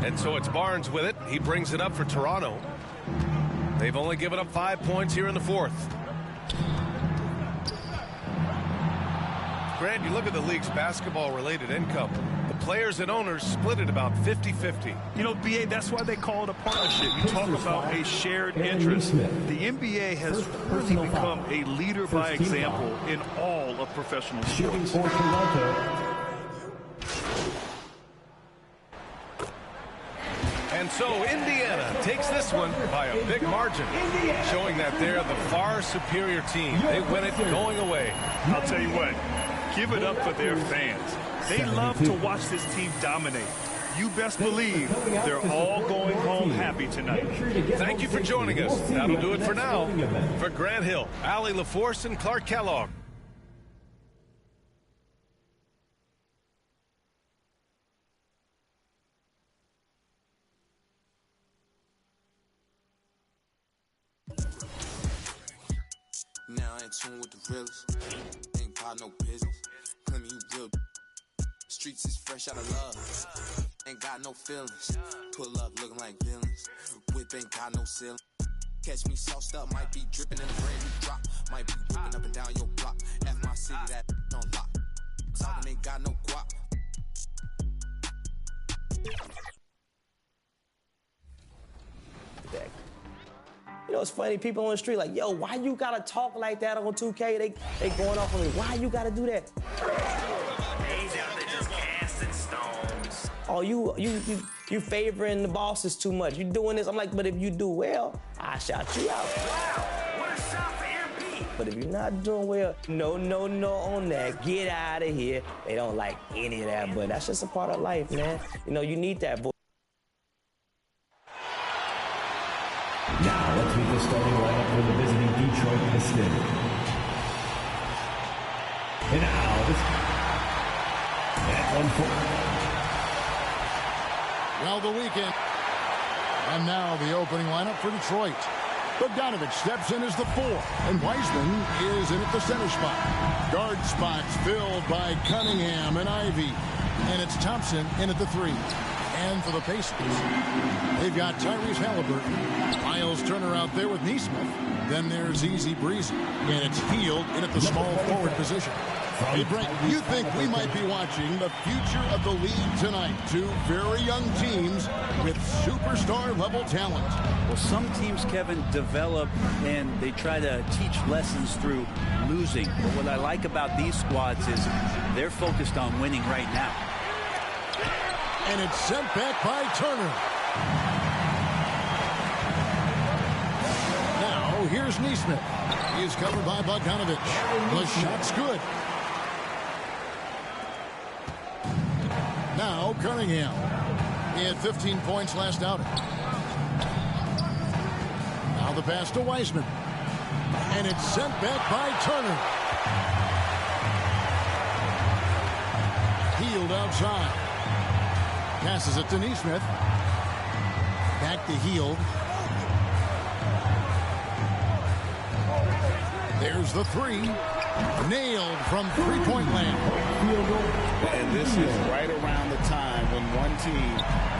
L: And so it's Barnes with it. He brings it up for Toronto. They've only given up 5 points here in the fourth. Grant, you look at the league's basketball-related income. The players and owners split it about 50-50.
N: You know, BA, that's why they call it a partnership. You talk about a shared interest. The NBA has really become a leader by example in all of professional sports.
L: And so Indiana takes this one by a big margin, showing that they're the far superior team. They win it going away.
N: I'll tell you what, give it up for their fans. They love to watch this team dominate. You best believe they're all going home happy tonight.
L: Thank you for joining us. That'll do it for now. For Grant Hill, Allie LaForce, and Clark Kellogg.
I: Now I in tune with the realest. Ain't got no business. Claim you real. Streets is fresh out of love. Ain't got no feelings. Pull up looking like villains. Whip ain't got no ceiling. Catch me sauced up, might be dripping in a brand new drop. Might be whipping up and down your block. F my city, that on lock. Talking ain't got no guap.
K: You know, it's funny, people on the street like, yo, why you gotta talk like that on 2K? They going off on me. Why you gotta do that?
Q: He's out there just casting stones.
K: Oh, you favoring the bosses too much. You doing this? I'm like, but if you do well, I shout you out.
Q: Wow, what a shot for MP.
K: But if you're not doing well, no on that. Get out of here. They don't like any of that, but that's just a part of life, man. You know, you need that voice.
D: Now let's meet the starting lineup for the visiting Detroit Pistons. And now this at 1-4.
A: Well, the weekend. And now the opening lineup for Detroit. Bogdanovich steps in as the 4, and Wiseman is in at the center spot. Guard spots filled by Cunningham and Ivy. And it's Thompson in at the 3. And for the Pacers, they've got Tyrese Halliburton, Miles Turner out there with Nesmith. Then there's Easy Breezy, and it's Hield in at the small forward position. Hey, Brent, you think we might be watching the future of the league tonight? Two very young teams with superstar-level talent.
R: Well, some teams, Kevin, develop and they try to teach lessons through losing. But what I like about these squads is they're focused on winning right now.
A: And it's sent back by Turner. Now, here's Nesmith. He's covered by Bogdanovich. The shot's good. Now, Cunningham. He had 15 points last outing. Now the pass to Wiseman. And it's sent back by Turner. Hield outside. Passes it to Nesmith. Back to Hield. There's the three. Nailed from three-point land.
C: And this is right around the time when one team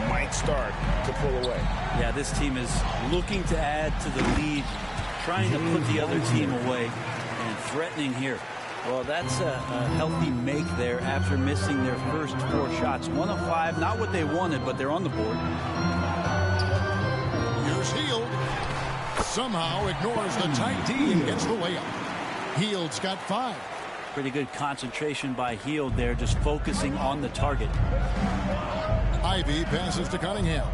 C: might start to pull away.
R: Yeah, this team is looking to add to the lead, trying to put the other team away, and threatening here. Well, that's a healthy make there after missing their first 4 shots. 1 of 5, not what they wanted, but they're on the board.
A: Here's Hield. Somehow ignores the tight D and gets the layup. Hield's got 5.
R: Pretty good concentration by Hield there, just focusing on the target.
A: Ivy passes to Cunningham.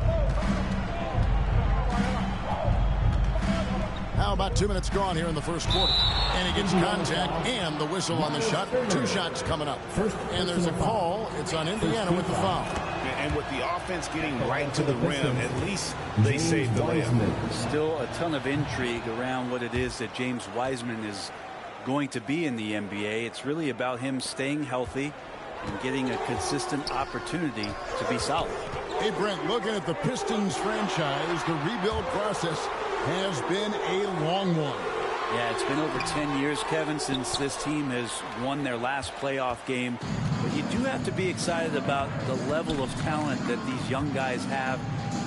A: How about 2 minutes gone here in the first quarter? And he gets contact and the whistle on the shot. 2 shots coming up. And there's a call. It's on Indiana with the foul.
C: And with the offense getting right to the rim, at least they saved the layup.
R: Still a ton of intrigue around what it is that James Wiseman is going to be in the NBA. It's really about him staying healthy and getting a consistent opportunity to be solid.
A: Hey, Brent, looking at the Pistons franchise, the rebuild process has been a long one.
R: Yeah, it's been over 10 years, Kevin, since this team has won their last playoff game. But you do have to be excited about the level of talent that these young guys have.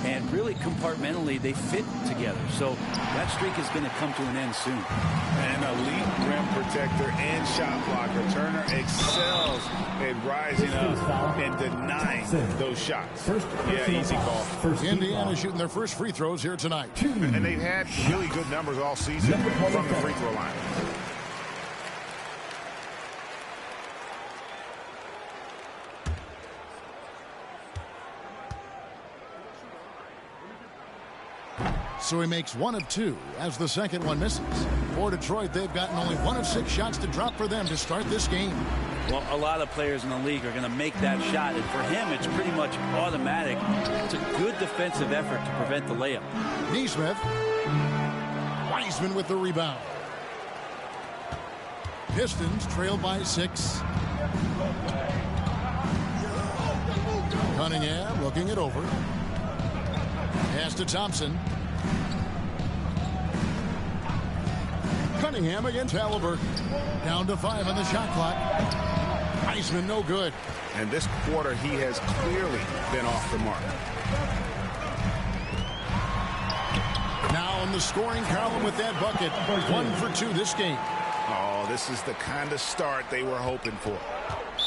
R: And really compartmentally, they fit together. So that streak is going to come to an end soon.
C: An elite rim protector and shot blocker. Turner excels at rising up and denying those shots. Yeah, easy call.
A: Indiana shooting their first free throws here tonight.
C: And they've had really good numbers all season from the free throw line.
A: So he makes 1 of 2 as the second one misses. For Detroit, they've gotten only 1 of 6 shots to drop for them to start this game.
R: Well, a lot of players in the league are going to make that shot, and for him, it's pretty much automatic. It's a good defensive effort to prevent the layup.
A: Nesmith. Wiseman with the rebound. Pistons trail by 6. Cunningham looking it over. Pass to Thompson. Cunningham against Halliburton. Down to 5 on the shot clock. Wiseman no good.
C: And this quarter, he has clearly been off the mark.
A: Now in the scoring column with that bucket. 1 for 2 this game.
C: Oh, this is the kind of start they were hoping for.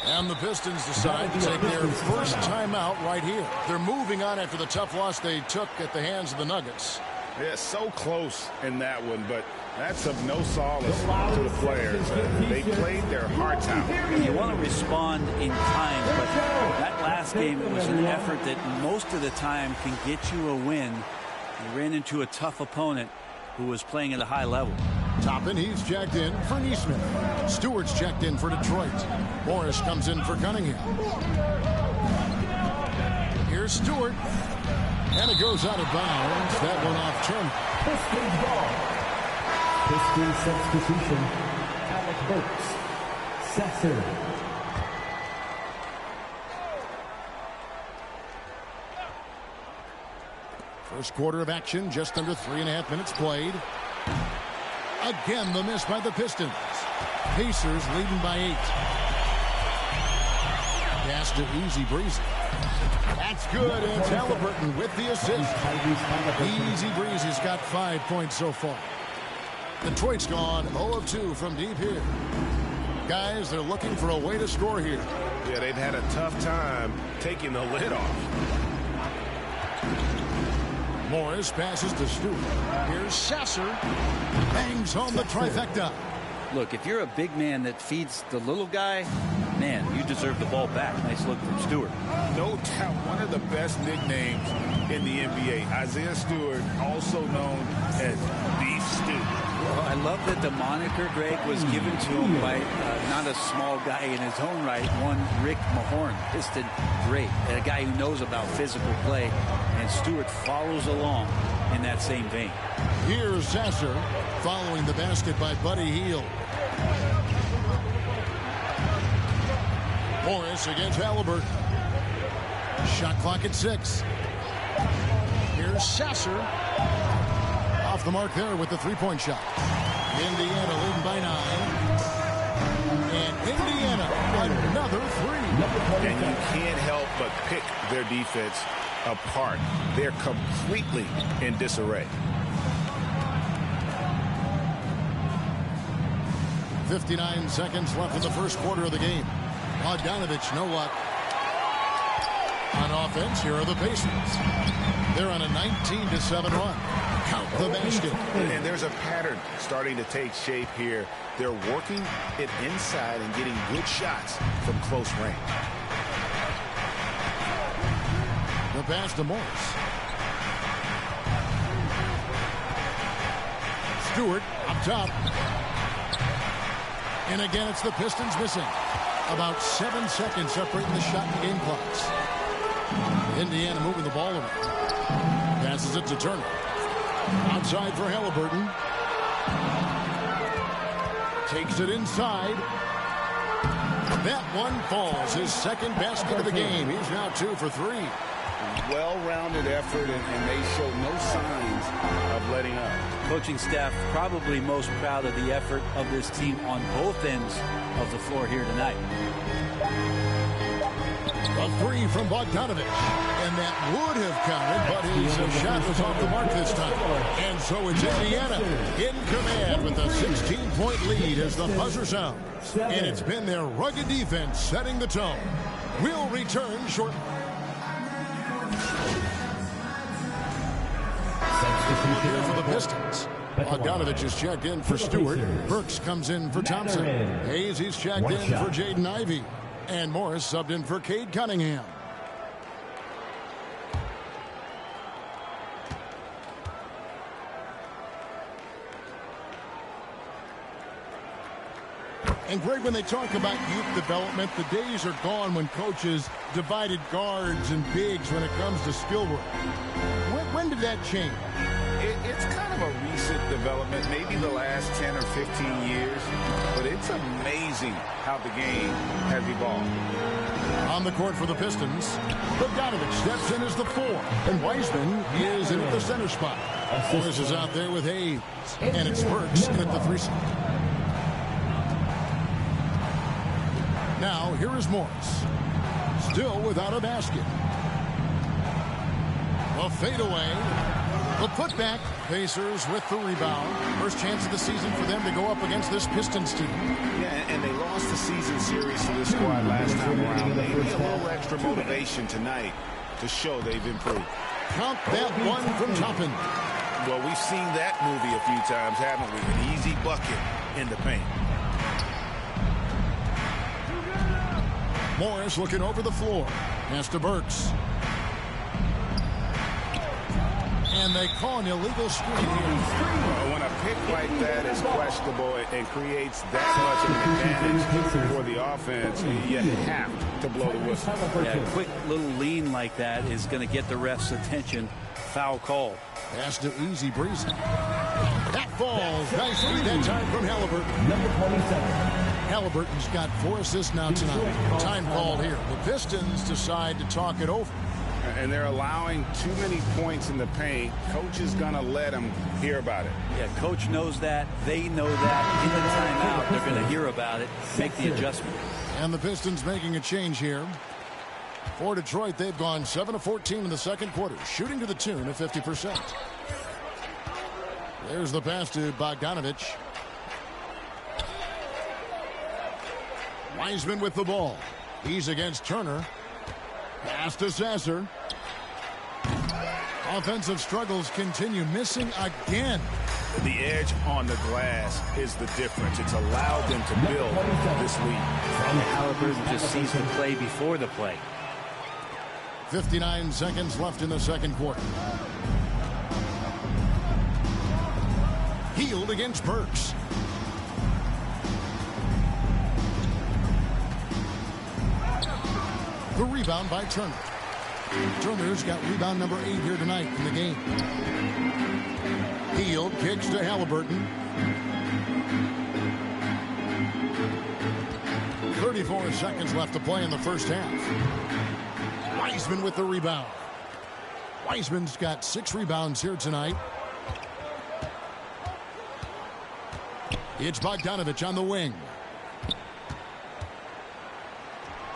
A: And the Pistons decide to take their first timeout right here. They're moving on after the tough loss they took at the hands of the Nuggets.
C: Yeah, so close in that one, but that's of no solace to the players. They played their hearts out.
R: You want to respond in kind, but that last game, it was an effort that most of the time can get you a win. You ran into a tough opponent who was playing at a high level.
A: Toppin, he's checked in for Nesmith. Stewart's checked in for Detroit. Morris comes in for Cunningham. Here's Stewart. And it goes out of bounds. That one off Turner.
D: Pistons ball. Pistons substitution. Alec Burks. Sasser.
A: First quarter of action, just under 3.5 minutes played. Again, the miss by the Pistons. Pacers leading by 8. Pass to Easy Breezy. That's good. It's Halliburton with the assist. Easy Breezy's got 5 points so far. Detroit's gone 0 of 2 from deep here. Guys, they're looking for a way to score here.
F: Yeah, they've had a tough time taking the lid off.
A: Morris passes to Stewart. Here's Sasser. Bangs home the trifecta.
R: Look, if you're a big man that feeds the little guy, man, you deserve the ball back. Nice look from Stewart.
C: No doubt one of the best nicknames in the NBA. Isaiah Stewart, also known as Beef Stew.
R: Well, I love that the moniker, Greg, was given to him by not a small guy in his own right, one Rick Mahorn. Piston, great. And a guy who knows about physical play. And Stewart follows along in that same vein.
A: Here's Sasser following the basket by Buddy Hield. Morris against Halliburton. Shot clock at 6. Here's Sasser. Off the mark there with the three-point shot. Indiana leading by 9. And Indiana another 3.
C: And you can't help but pick their defense apart. They're completely in disarray.
A: 59 seconds left in the first quarter of the game. Bogdanovich, no luck. On offense, here are the Pacers. They're on a 19-7 run. Count the basket.
C: And there's a pattern starting to take shape here. They're working it inside and getting good shots from close range.
A: The pass to Morris. Stewart up top. And again, it's the Pistons missing. About 7 seconds separating the shot and game clocks. Indiana moving the ball around. Passes it to Turner. Outside for Halliburton. Takes it inside. That one falls. His second basket of the game. He's now 2 for 3.
C: Well-rounded effort, and they show no signs of letting up.
R: Coaching staff probably most proud of the effort of this team on both ends of the floor here tonight.
A: A 3 from Bogdanovich. And that would have counted, but his shot was off the mark this time. And so it's Indiana in command with a 16-point lead as the buzzer sounds. And it's been their rugged defense setting the tone. We'll return shortly. Here for the Pistons. Bogdanovich is checked in for Stewart. Burks comes in for Thompson. Hayes, he's checked in for Jaden Ivey. And Morris subbed in for Cade Cunningham. And Greg, when they talk about youth development, the days are gone when coaches divided guards and bigs when it comes to skill work. When did that change?
C: It's kind of a recent development, maybe the last 10 or 15 years, but it's amazing how the game has evolved.
A: On the court for the Pistons, Bogdanovich steps in as the 4, and Wiseman is in at the center spot. Morris is out there with Hayes, and it's Burks in at the 3 spot. Now, here is Morris. Still without a basket. A fadeaway. The putback. Pacers with the rebound. First chance of the season for them to go up against this Pistons team.
C: Yeah, and they lost the season series to this squad last time around. Maybe a little extra motivation tonight to show they've improved.
A: Count that one from Toppin.
C: Well, we've seen that movie a few times, haven't we? An easy bucket in the paint.
A: Morris looking over the floor. Pass to Burks. And they call an illegal screen here.
C: When a pick like that is questionable and creates that much of an advantage for the offense, you have to blow the whistle.
R: Yeah, a quick little lean like that is going to get the ref's attention. Foul call.
A: Pass to Easy Breezy. That falls. Nice feed that time from Halliburton.
D: Number 27.
A: Halliburton's got 4 assists now tonight. Time called here. The Pistons decide to talk it over.
C: And they're allowing too many points in the paint. Coach is going to let them hear about it.
R: Yeah, coach knows that. They know that. In the timeout, they're going to hear about it, make the adjustment.
A: And the Pistons making a change here. For Detroit, they've gone 7 of 14 in the second quarter, shooting to the tune of 50%. There's the pass to Bogdanovich. Wiseman with the ball. He's against Turner. Pass to Sasser. Offensive struggles continue, missing again.
C: The edge on the glass is the difference. It's allowed them to build this lead.
R: Halliburton just sees the play before the play.
A: 59 seconds left in the second quarter. Hield against Burks. The rebound by Turner. Turner's got rebound number 8 here tonight in the game. Hield kicks to Halliburton. 34 seconds left to play in the first half. Wiseman with the rebound. Wiseman's got 6 rebounds here tonight. It's Bogdanovich on the wing.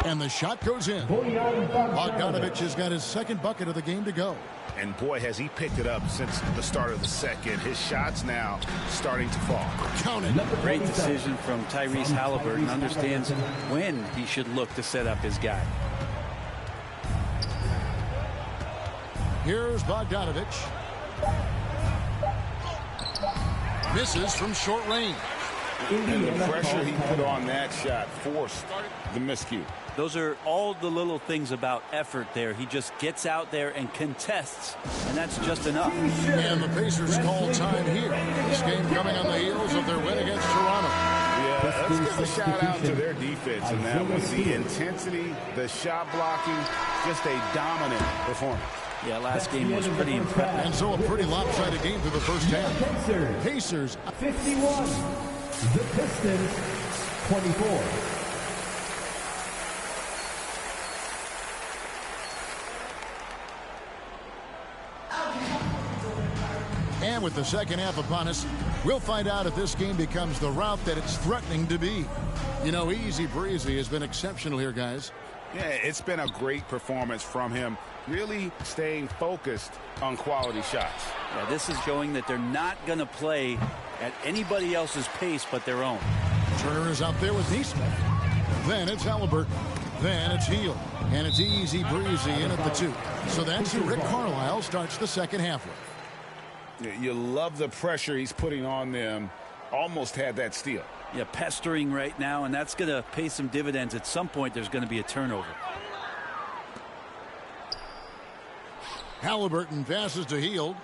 A: And the shot goes in. Bogdanovich has got his second bucket of the game to go.
C: And boy, has he picked it up since the start of the second. His shots now starting to fall.
A: Count it.
R: Great decision from Tyrese Halliburton. Understands when he should look to set up his guy.
A: Here's Bogdanovich. Misses from short range.
C: And the pressure he put on that shot forced the miscue.
R: Those are all the little things about effort there. He just gets out there and contests, and that's just enough.
A: And the Pacers call time here. This game coming on the heels of their win against Toronto.
C: Yeah, let's give a shout out to their defense in that one. The intensity, the shot blocking, just a dominant performance.
R: Yeah, last game was pretty impressive.
A: And so a pretty lopsided game through the first half. Pacers
D: 51. The Pistons 24.
A: And with the second half upon us, we'll find out if this game becomes the route that it's threatening to be. You know, Easy Breezy has been exceptional here, guys.
C: Yeah, it's been a great performance from him, really staying focused on quality shots.
R: Yeah, this is showing that they're not going to play at anybody else's pace but their own.
A: Turner is out there with Nesmith. Then it's Halliburton. Then it's Hield. And it's Easy Breezy in at the 2. So that's who Rick Carlisle starts the second half with.
C: You love the pressure he's putting on them. Almost had that steal.
R: Yeah, pestering right now, and that's going to pay some dividends. At some point, there's going to be a turnover.
A: Halliburton passes to Hield.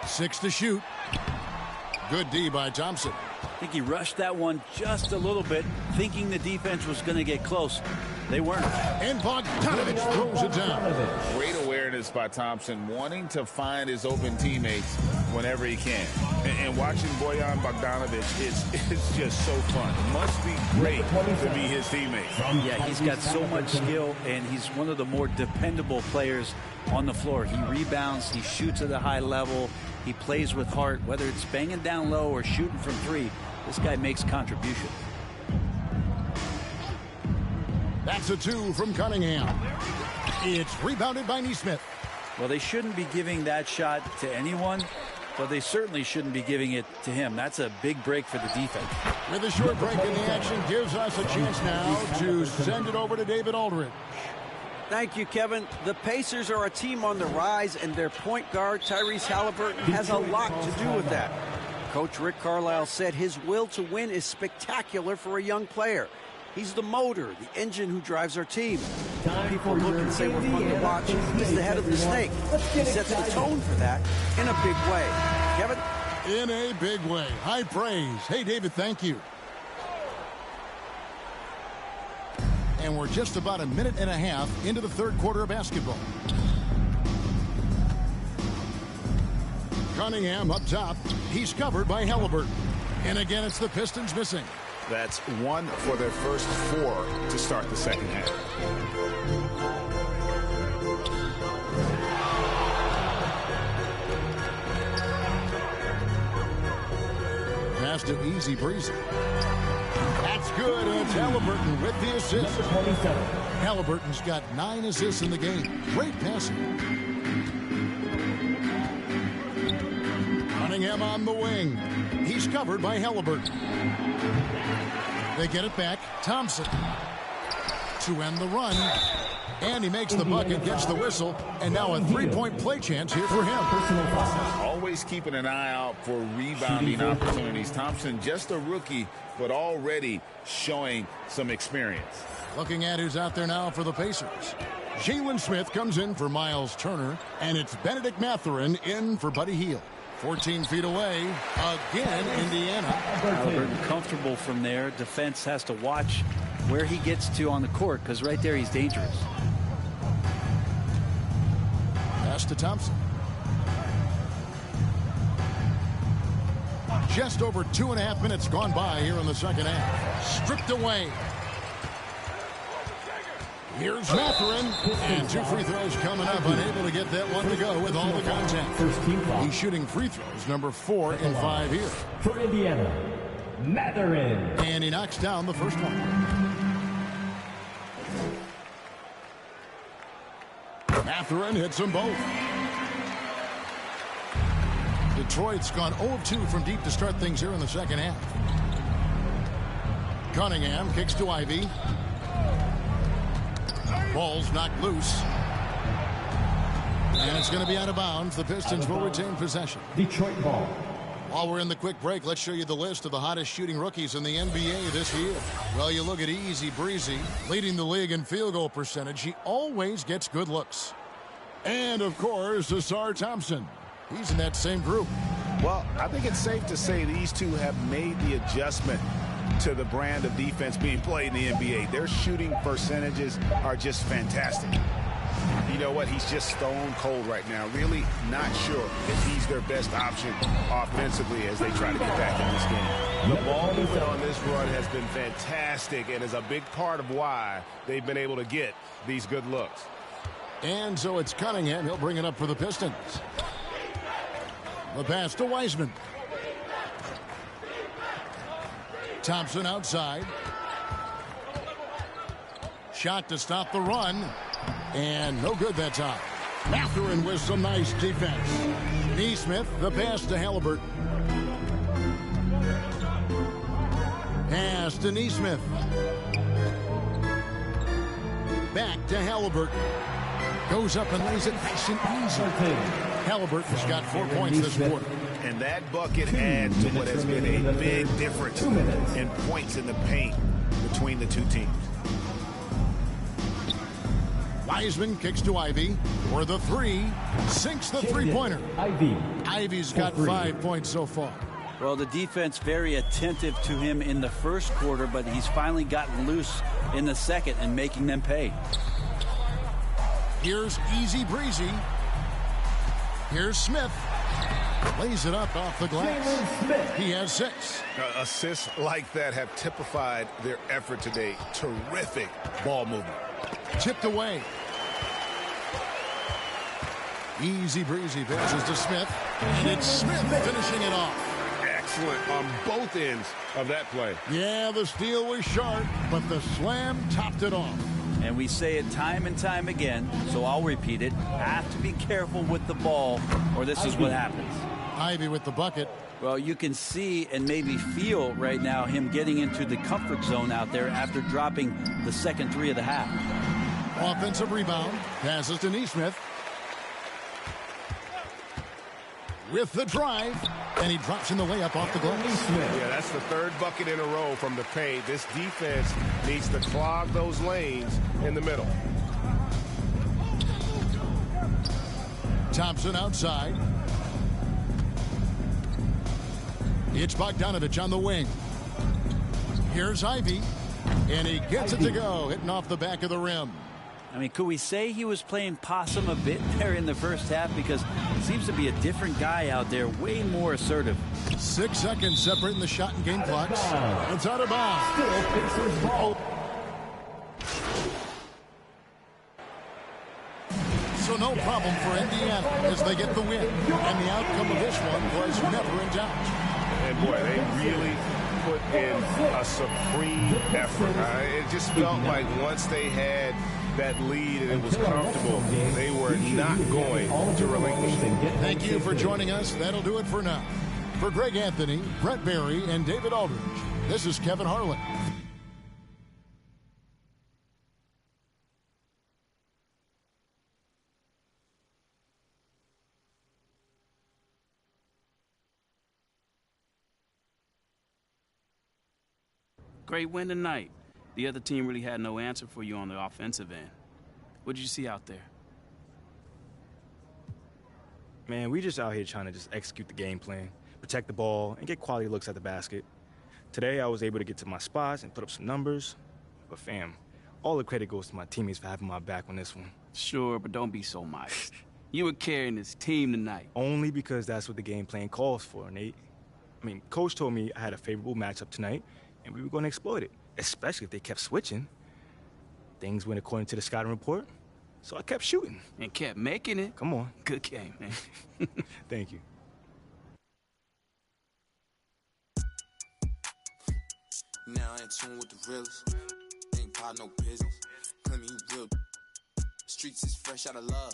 A: 6 to shoot. Good D by Thompson.
R: I think he rushed that one just a little bit, thinking the defense was going to get close. They weren't.
A: And Bogdanovich throws it down.
C: Great awareness by Thompson, wanting to find his open teammates whenever he can. And watching Bojan Bogdanovich is just so fun. It must be great to be his teammate.
R: Yeah, he's got so much skill, and he's one of the more dependable players on the floor. He rebounds, he shoots at a high level, he plays with heart, whether it's banging down low or shooting from 3. This guy makes contributions.
A: That's a 2 from Cunningham. It's rebounded by Nesmith.
R: Well, they shouldn't be giving that shot to anyone, but they certainly shouldn't be giving it to him. That's a big break for the defense.
A: With a short break in the action, gives us a chance now to send it over to David Aldridge.
E: Thank you, Kevin. The Pacers are a team on the rise, and their point guard, Tyrese Halliburton, has a lot to do with that. Coach Rick Carlisle said his will to win is spectacular for a young player. He's the motor, the engine who drives our team. People look and say we're fun to watch. He's the head of the snake. He sets the tone for that in a big way. Kevin?
A: In a big way. High praise. Hey, David, thank you. And we're just about a minute and a half into the third quarter of basketball. Cunningham up top. He's covered by Halliburton. And again, it's the Pistons missing.
C: That's 1 for their first 4 to start the second half.
A: pass to Easy Breezy. That's good. It's Halliburton with the assist. Halliburton's got 9 assists in the game. Great passing. Cunningham on the wing. He's covered by Halliburton. They get it back. Thompson to end the run. And he makes the bucket, gets the whistle, and now a 3-point play chance here for him.
C: Always keeping an eye out for rebounding opportunities. Thompson, just a rookie, but already showing some experience.
A: Looking at who's out there now for the Pacers. Jalen Smith comes in for Miles Turner, and it's Benedict Mathurin in for Buddy Hield. 14 feet away, again, Indiana.
R: Halliburton comfortable from there. Defense has to watch where he gets to on the court, because right there he's dangerous.
A: Pass to Thompson. Just over 2.5 minutes gone by here in the second half. Stripped away. Here's Mathurin, and 2 free throws coming up, unable to get that one to go with all the contact. He's shooting free throws, number 4 in 5 here.
D: For Indiana, Mathurin.
A: And he knocks down the first one. Mathurin hits them both. Detroit's gone 0 of 2 from deep to start things here in the second half. Cunningham kicks to Ivy. Ball's knocked loose. And it's going to be out of bounds. The Pistons will retain possession.
D: Detroit ball.
A: While we're in the quick break, let's show you the list of the hottest shooting rookies in the NBA this year. Well, you look at Easy Breezy, leading the league in field goal percentage. He always gets good looks. And, of course, Ausar Thompson. He's in that same group.
C: Well, I think it's safe to say these two have made the adjustment to the brand of defense being played in the NBA. Their shooting percentages are just fantastic. You know what? He's just stone cold right now. Really not sure if he's their best option offensively as they try to get back in this game. The ball movement on this run has been fantastic and is a big part of why they've been able to get these good looks.
A: And so it's Cunningham. He'll bring it up for the Pistons. The pass to Wiseman. Thompson outside. Shot to stop the run. And no good that time. Mathurin with some nice defense. Nesmith, the pass to Halliburton. Pass to Nesmith. Back to Halliburton. Goes up and lays it nice and easy. Halliburton's got 4 points this quarter.
C: And that bucket adds to what has been a big difference in points in the paint between the two teams.
A: Wiseman kicks to Ivy for the 3. Sinks the three-pointer. Ivy's got 5 points so far.
R: Well, the defense very attentive to him in the first quarter, but he's finally gotten loose in the second and making them pay.
A: Here's Easy Breezy. Here's Smith. Lays it up off the glass. He has 6.
C: Assists like that have typified their effort today. Terrific ball movement.
A: Tipped away. Easy Breezy passes to Smith. And it's Smith finishing it off.
F: Excellent on both ends of that play.
A: Yeah, the steal was sharp, but the slam topped it off.
R: And we say it time and time again, so I'll repeat it. Have to be careful with the ball, or this is what happens.
A: Ivy with the bucket.
R: Well, you can see and maybe feel right now him getting into the comfort zone out there after dropping the second 3 of the half.
A: Offensive rebound. Passes to Nesmith. With the drive. And he drops in the layup off the glass.
F: Yeah, that's the 3rd bucket in a row from the paint. This defense needs to clog those lanes in the middle.
A: Thompson outside. It's Bogdanovich on the wing. Here's Ivy. And he gets it to go, hitting off the back of the rim.
R: I mean, could we say he was playing possum a bit there in the first half? Because it seems to be a different guy out there, way more assertive.
A: 6 seconds separating the shot and game clocks. It's out of bounds.
D: Still Pacers ball.
A: So no problem for Indiana as they get the win. And the outcome of this one was never in doubt.
F: And boy, they really a supreme effort. It just felt like once they had that lead and it was comfortable, they were not going to relinquish it.
A: Thank you for joining us. That'll do it for now. For Greg Anthony, Brett Barry, and David Aldridge, this is Kevin Harlan.
G: Great win tonight. The other team really had no answer for you on the offensive end. What did you see out there?
H: Man, we just out here trying to just execute the game plan, protect the ball, and get quality looks at the basket. Today, I was able to get to my spots and put up some numbers. But, fam, all the credit goes to my teammates for having my back on this one.
G: Sure, but don't be so modest. You were carrying this team tonight.
H: Only because that's what the game plan calls for, Nate. I mean, Coach told me I had a favorable matchup tonight, and we were going to exploit it, especially if they kept switching. Things went according to the scouting report, so I kept shooting.
G: And kept making it.
H: Come on.
G: Good game, man.
H: Thank you.
I: Now I in tune with the realest. Ain't got no business. Claim you real. Streets is fresh out of love.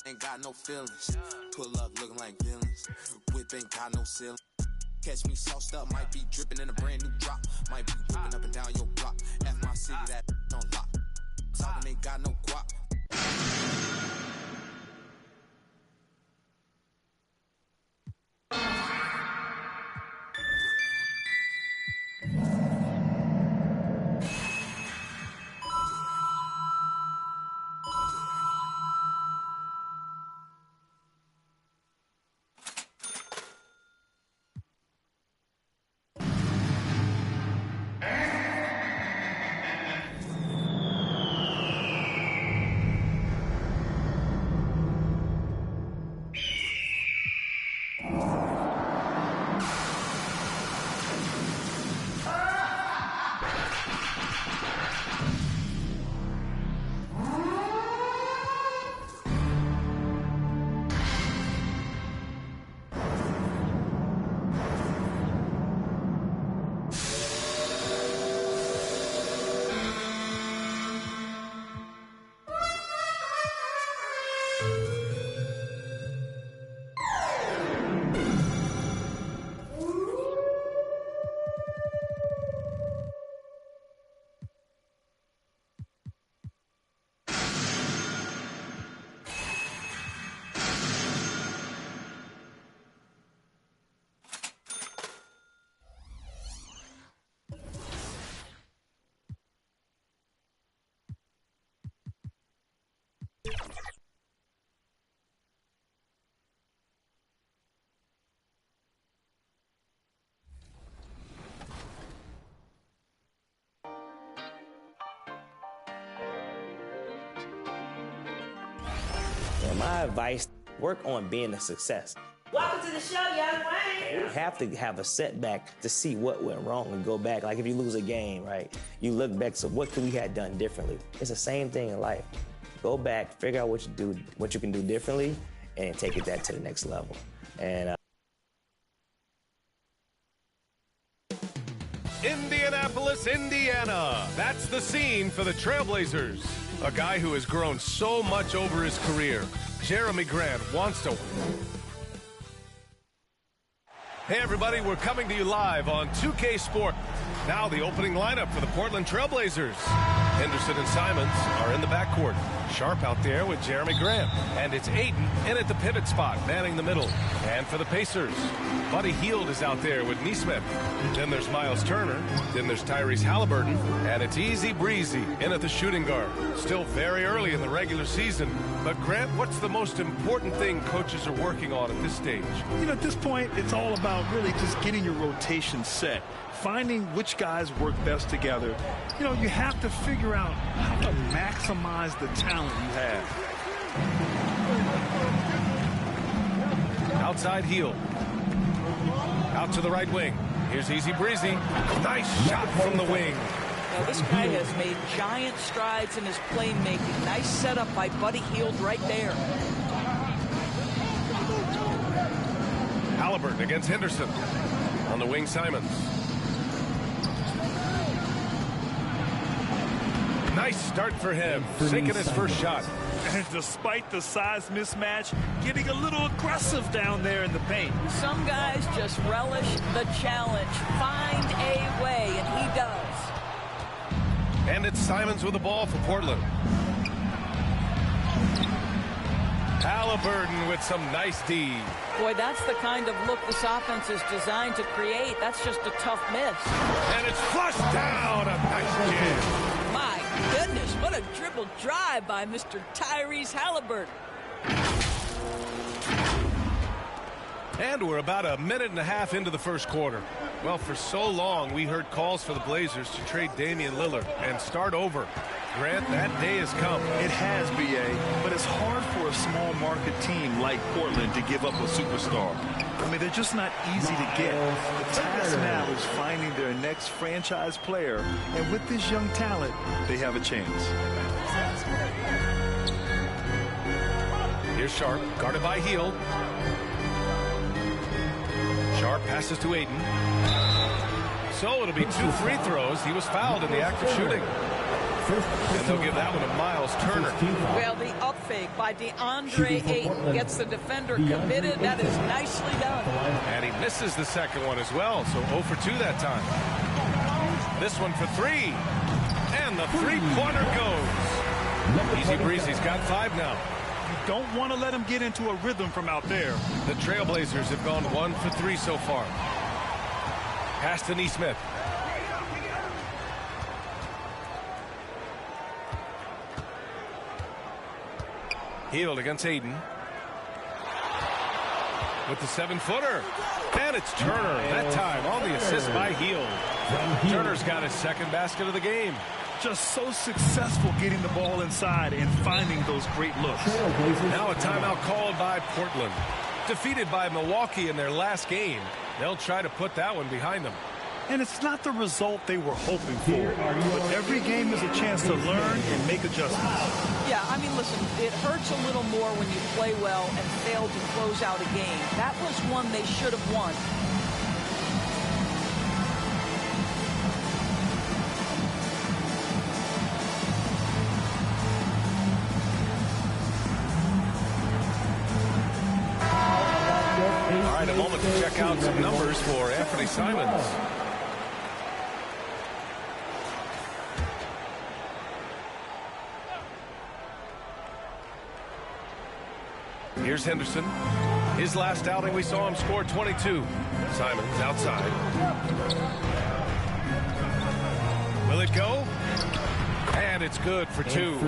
I: Ain't got no feelings. Pull up looking like villains. Whip ain't got no ceiling. Catch me sauced up, might be dripping in a brand new drop. Might be whipping up and down your block. F my city, that on lock. Talking ain't got no guap.
K: My advice, work on being a success.
S: Welcome to the show, young Wayne.
K: You have to have a setback to see what went wrong and go back. Like if you lose a game, right? You look back, so what could we have done differently? It's the same thing in life. Go back, figure out what you can do differently, and take it that to the next level. And
L: Indianapolis, Indiana. That's the scene for the Trailblazers. A guy who has grown so much over his career. Jeremy Grant wants to... Hey, everybody, we're coming to you live on 2K Sport. Now the opening lineup for the Portland Trailblazers. Henderson and Simons are in the backcourt. Sharp out there with Jeremy Grant. And it's Ayton in at the pivot spot, manning the middle. And for the Pacers, Buddy Hield is out there with Nesmith. Then there's Miles Turner. Then there's Tyrese Halliburton. And it's Easy Breezy in at the shooting guard. Still very early in the regular season. But Grant, what's the most important thing coaches are working on at this stage?
N: You know, at this point, it's all about really just getting your rotation set. Finding which guys work best together. You know, you have to figure out how to maximize the talent you have.
L: Outside Hield. Out to the right wing. Here's Easy Breezy. Nice shot from the wing.
M: Now, this guy has made giant strides in his playmaking. Nice setup by Buddy Hield right there.
L: Halliburton against Henderson. On the wing, Simons. Nice start for him, sinking his first shot.
N: And despite the size mismatch, getting a little aggressive down there in the paint.
M: Some guys just relish the challenge. Find a way, and he does.
L: And it's Simons with the ball for Portland. Halliburton with some nice D.
M: Boy, that's the kind of look this offense is designed to create. That's just a tough miss.
L: And it's flushed down. A nice jam.
M: My goodness, what a dribble drive by Mr. Tyrese Halliburton.
L: And we're about a minute and a half into the first quarter. Well, for so long, we heard calls for the Blazers to trade Damian Lillard and start over. Grant, that day has come.
N: It has, B.A., but it's hard for a small market team like Portland to give up a superstar. I mean, they're just not easy to get. The task now is finding their next franchise player, and with this young talent, they have a chance.
L: Here's Sharp, guarded by Hield. Sharp passes to Ayton. So it'll be 2 free throws. He was fouled in the act of shooting. And they'll give that one to Miles Turner.
M: Well, the up fake by DeAndre Ayton gets the defender committed. That is nicely done.
L: And he misses the second one as well, so 0 for 2 that time. This one for 3. And the three-pointer goes. Easy Breezy's got 5 now.
N: You don't want to let him get into a rhythm from out there.
L: The Trailblazers have gone 1 for 3 so far. Pass to Nesmith. Hield against Ayton. With the 7-footer. And it's Turner. That time on the assist by Hield. Turner's got his second basket of the game.
N: Just so successful getting the ball inside and finding those great looks.
L: Now a timeout called by Portland. Defeated by Milwaukee in their last game. They'll try to put that one behind them.
N: And it's not the result they were hoping for. But every game is a chance to learn and make adjustments.
M: Yeah, I mean, listen, it hurts a little more when you play well and fail to close out a game. That was one they should have won.
L: All right, a moment to check out some numbers for Anthony Simons. Here's Henderson. His last outing, we saw him score 22. Simons outside. Will it go? And it's good for 2.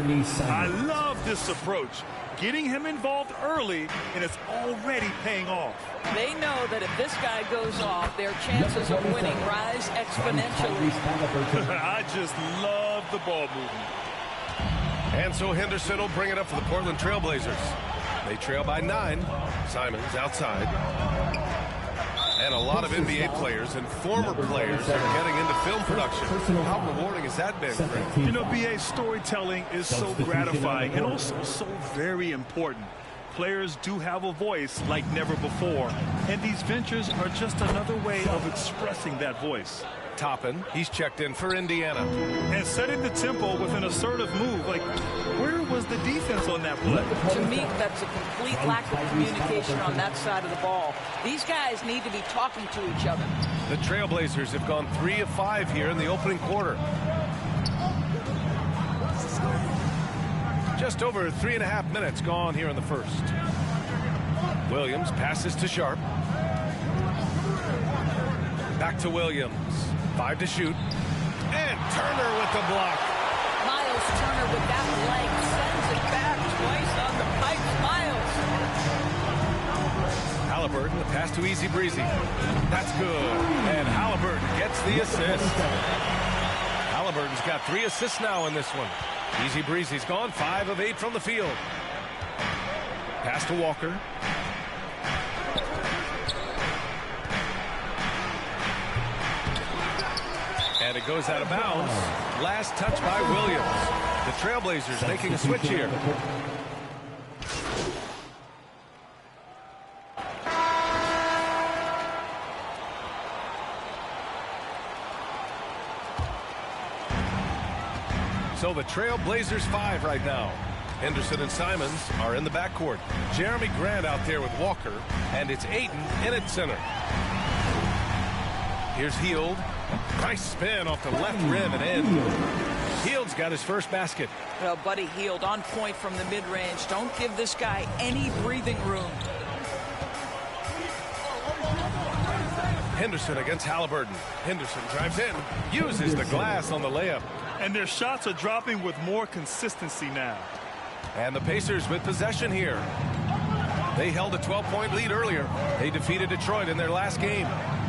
N: I love this approach. Getting him involved early, and it's already paying off.
M: They know that if this guy goes off, their chances of winning rise exponentially.
N: I just love the ball movement.
L: And so Henderson will bring it up for the Portland Trailblazers. They trail by 9. Simons outside. And a lot of NBA players and former players are getting into film production. How rewarding has that been, Greg?
N: You know, BA, storytelling is so gratifying and also so very important. Players do have a voice like never before, and these ventures are just another way of expressing that voice.
L: Toppin, he's checked in for Indiana.
N: And setting the tempo with an assertive move. Like, where was the defense on that play?
M: To me, that's a complete lack of communication on that side of the ball. These guys need to be talking to each other.
L: The Trailblazers have gone 3 of 5 here in the opening quarter. Just over 3.5 minutes gone here in the first. Williams passes to Sharp. Back to Williams. 5 to shoot. And Turner with the block.
M: Miles Turner with that leg sends it back twice on the pipes. Miles.
L: Halliburton, the pass to Easy Breezy. That's good. And Halliburton gets the assist. Halliburton's got 3 assists now in this one. Easy Breezy's gone 5 of 8 from the field. Pass to Walker. And it goes out of bounds. Last touch by Williams. The Trailblazers making a switch here. So the Trail Blazers 5 right now. Henderson and Simons are in the backcourt. Jeremy Grant out there with Walker, and it's Ayton in at center. Here's Hield. Nice spin off the left rim and in. Hield's got his first basket.
M: Well, Buddy Hield on point from the mid-range. Don't give this guy any breathing room.
L: Henderson against Halliburton. Henderson drives in, uses the glass on the layup.
N: And their shots are dropping with more consistency now.
L: And the Pacers with possession here. They held a 12-point lead earlier. They defeated Detroit in their last game.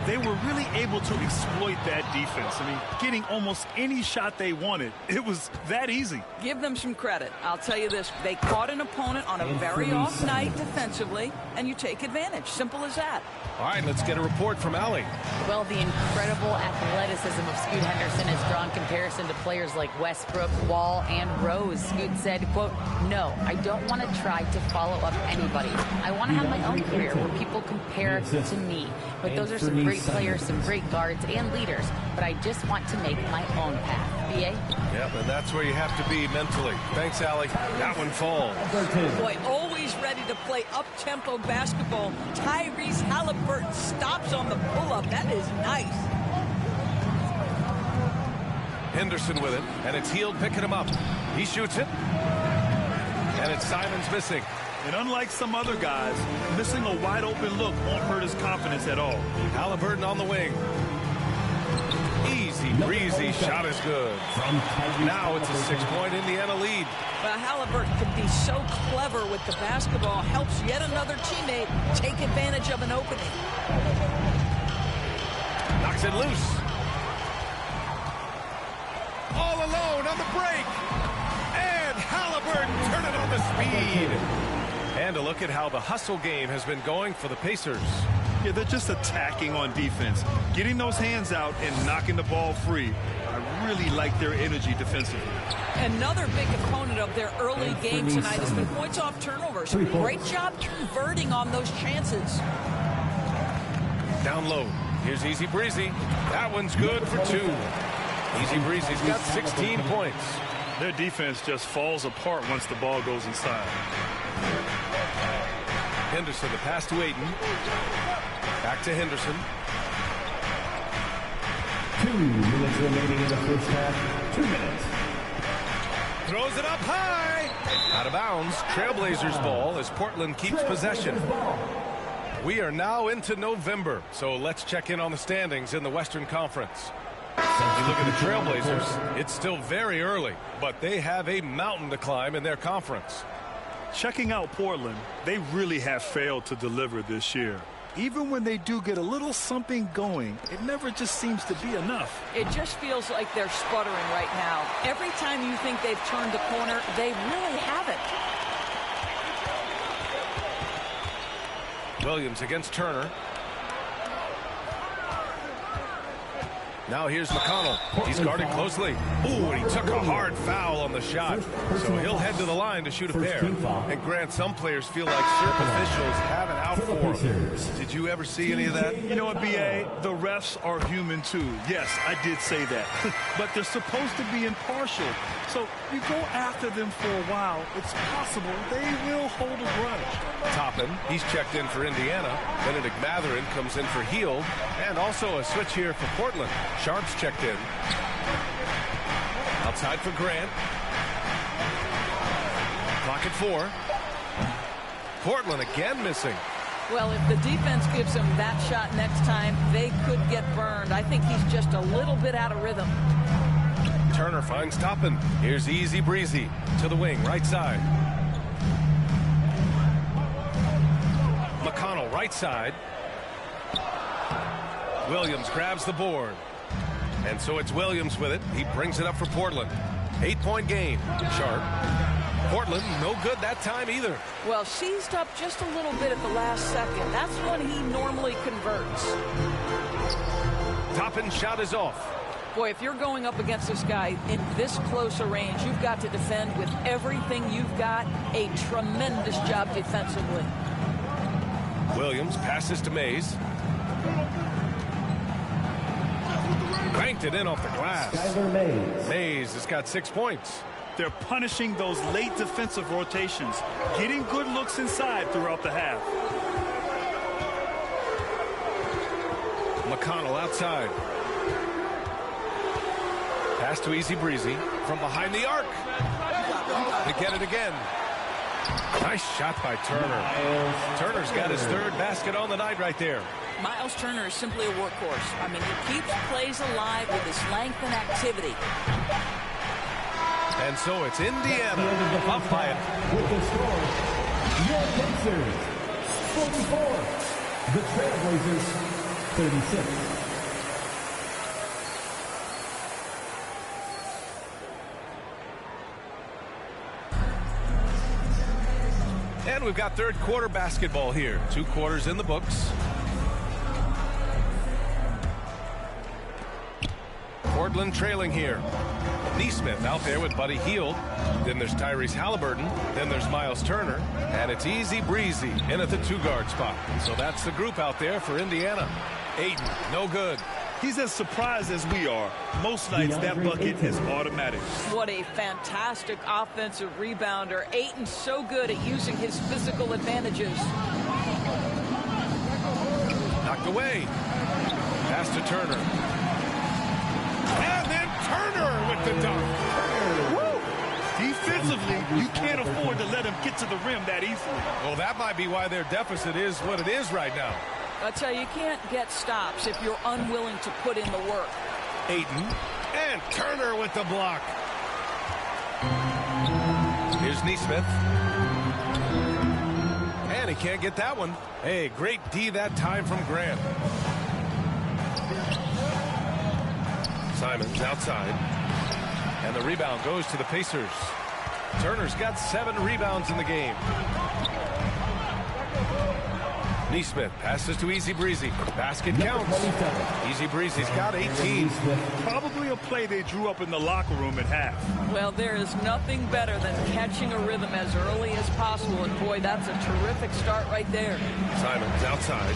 N: They were really able to exploit that defense. I mean, getting almost any shot they wanted. It was that easy.
M: Give them some credit. I'll tell you this. They caught an opponent on a very off night defensively, and you take advantage. Simple as that.
L: All right, let's get a report from Allie.
O: Well, the incredible athleticism of Scoot Henderson has drawn comparison to players like Westbrook, Wall, and Rose. Scoot said, quote, "No, I don't want to try to follow up anybody. I want to have my own career where people compare to me. But those are some great players, some great guards and leaders. But I just want to make my own path." BA?
L: Yep, and that's where you have to be mentally. Thanks, Allie. That one falls.
M: Boy, always ready to play up-tempo basketball. Tyrese Halliburton stops on the pull-up. That is nice.
L: Henderson with it, and it's Hield picking him up. He shoots it, and it's Simons missing.
N: And unlike some other guys, missing a wide-open look won't hurt his confidence at all.
L: Halliburton on the wing. Easy breezy, shot is good. Now it's a 6-point Indiana lead.
M: Well, Halliburton can be so clever with the basketball, helps yet another teammate take advantage of an opening.
L: Knocks it loose. All alone on the break. And Halliburton turning on the speed. And a look at how the hustle game has been going for the Pacers.
N: Yeah, they're just attacking on defense, getting those hands out and knocking the ball free. I really like their energy defensively.
M: Another big component of their early game tonight has been points off turnovers. Great job converting on those chances.
L: Down low. Here's Easy Breezy. That one's good for 2. Easy Breezy's got 16 points.
N: Their defense just falls apart once the ball goes inside.
L: Henderson, the pass to Ayton. Back to Henderson.
D: 2 minutes remaining in the first half. 2 minutes.
L: Throws it up high. Out of bounds. Trailblazers ball as Portland keeps possession. We are now into November, so let's check in on the standings in the Western Conference. You look at the Trailblazers, it's still very early, but they have a mountain to climb in their conference.
N: Checking out Portland, they really have failed to deliver this year. Even when they do get a little something going, it never just seems to be enough.
M: It just feels like they're sputtering right now. Every time you think they've turned the corner, they really haven't.
L: Williams against Turner. Now here's McConnell. He's guarded closely. Ooh, and he took a hard foul on the shot. So he'll head to the line to shoot a pair. And Grant, some players feel like certain officials have it out for them. Did you ever see any of that?
N: You know what, B.A.? The refs are human, too. Yes, I did say that. But they're supposed to be impartial. So you go after them for a while, it's possible they will hold a grudge.
L: Toppin, he's checked in for Indiana. Benedict Mathurin comes in for Hield. And also a switch here for Portland. Sharps checked in. Outside for Grant. Clock at 4. Portland again missing.
M: Well, if the defense gives him that shot next time, they could get burned. I think he's just a little bit out of rhythm.
L: Turner finds Toppin. Here's Easy Breezy to the wing, right side. McConnell, right side. Williams grabs the board. And so it's Williams with it. He brings it up for Portland. 8-point game. Sharp. Portland, no good that time either.
M: Well, seized up just a little bit at the last second. That's when he normally converts.
L: Toppin's shot is off.
M: Boy, if you're going up against this guy in this close a range, you've got to defend with everything you've got. A tremendous job defensively.
L: Williams passes to Mays. banked it in off the glass. Mays has got 6 points.
N: They're punishing those late defensive rotations, getting good looks inside throughout the half.
L: McConnell outside. Pass to Easy Breezy from behind the arc. They get it again. Nice shot by Turner. Turner's got his 3rd basket on the night right there.
M: Miles Turner is simply a workhorse. I mean, he keeps plays alive with his length and activity.
L: And so it's Indiana up by it.
D: With the score, your Pacers 44, the Trailblazers 36.
L: And we've got 3rd quarter basketball here. 2 quarters in the books. Portland trailing here. Neesmith out there with Buddy Hield. Then there's Tyrese Halliburton. Then there's Miles Turner. And it's Easy Breezy in at the 2-guard spot. So that's the group out there for Indiana. Ayton, no good.
N: He's as surprised as we are. Most nights that bucket is automatic.
M: What a fantastic offensive rebounder. Ayton's so good at using his physical advantages.
L: Knocked away. Pass to Turner. And then Turner with the dunk.
N: Woo! Defensively, you can't afford to let him get to the rim that easily.
L: Well, that might be why their deficit is what it is right now.
M: I tell you, you can't get stops if you're unwilling to put in the work.
L: Ayton and Turner with the block. Here's Neesmith. And he can't get that one. Hey, great D that time from Grant. Simons outside. And the rebound goes to the Pacers. Turner's got 7 rebounds in the game. Neesmith passes to Easy Breezy. Basket counts. Easy Breezy's got 18.
N: Probably a play they drew up in the locker room at half.
M: Well, there is nothing better than catching a rhythm as early as possible. And, boy, that's a terrific start right there.
L: Simons outside.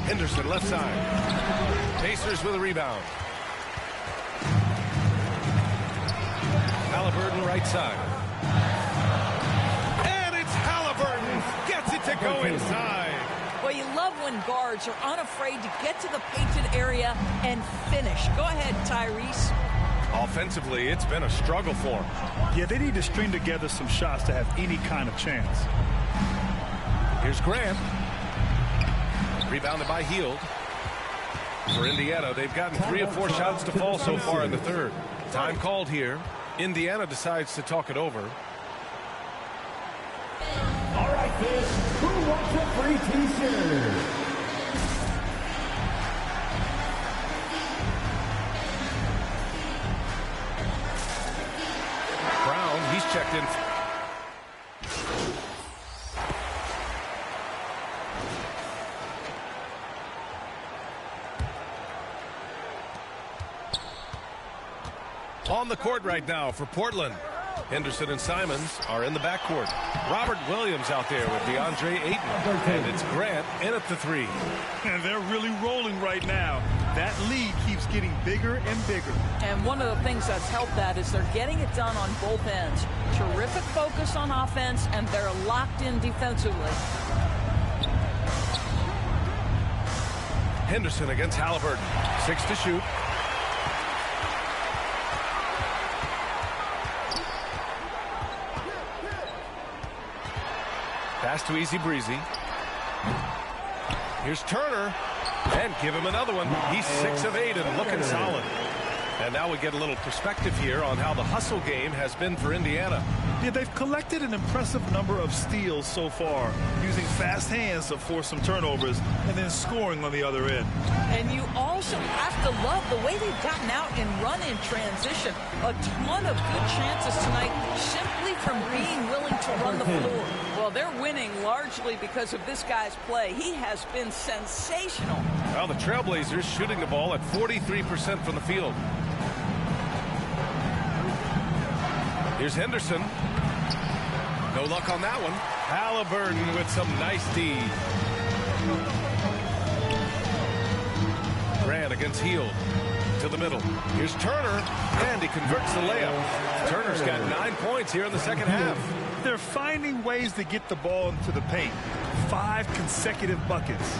L: Henderson left side. Pacers with a rebound. Halliburton right side. To go inside.
M: Well, you love when guards are unafraid to get to the painted area and finish. Go ahead, Tyrese.
L: Offensively, it's been a struggle for them.
N: Yeah, they need to string together some shots to have any kind of chance.
L: Here's Grant. Rebounded by Hield. For Indiana, they've gotten 3 of 4 shots to fall so far in the 3rd. Time called here. Indiana decides to talk it over.
D: All right, kids, who wants a free T-shirt?
L: Brown, he's checked in. On the court right now for Portland. Henderson and Simons are in the backcourt. Robert Williams out there with DeAndre Ayton. And it's Grant in at the 3.
N: And they're really rolling right now. That lead keeps getting bigger and bigger.
M: And one of the things that's helped that is they're getting it done on both ends. Terrific focus on offense, and they're locked in defensively.
L: Henderson against Halliburton. 6 to shoot. Pass to Easy Breezy. Here's Turner. And give him another one. He's 6 of 8 and looking solid. And now we get a little perspective here on how the hustle game has been for Indiana.
N: Yeah, they've collected an impressive number of steals so far, using fast hands to force some turnovers and then scoring on the other end.
M: And you also have to love the way they've gotten out and run in transition. A ton of good chances tonight simply from being willing to run the floor. Well, they're winning largely because of this guy's play. He has been sensational.
L: Well, the Trailblazers shooting the ball at 43% from the field. Here's Henderson. No luck on that one. Halliburton with some nice D. against Hield. To the middle. Here's Turner, and he converts the layup. Turner's got 9 points here in the second half.
N: They're finding ways to get the ball into the paint. 5 consecutive buckets.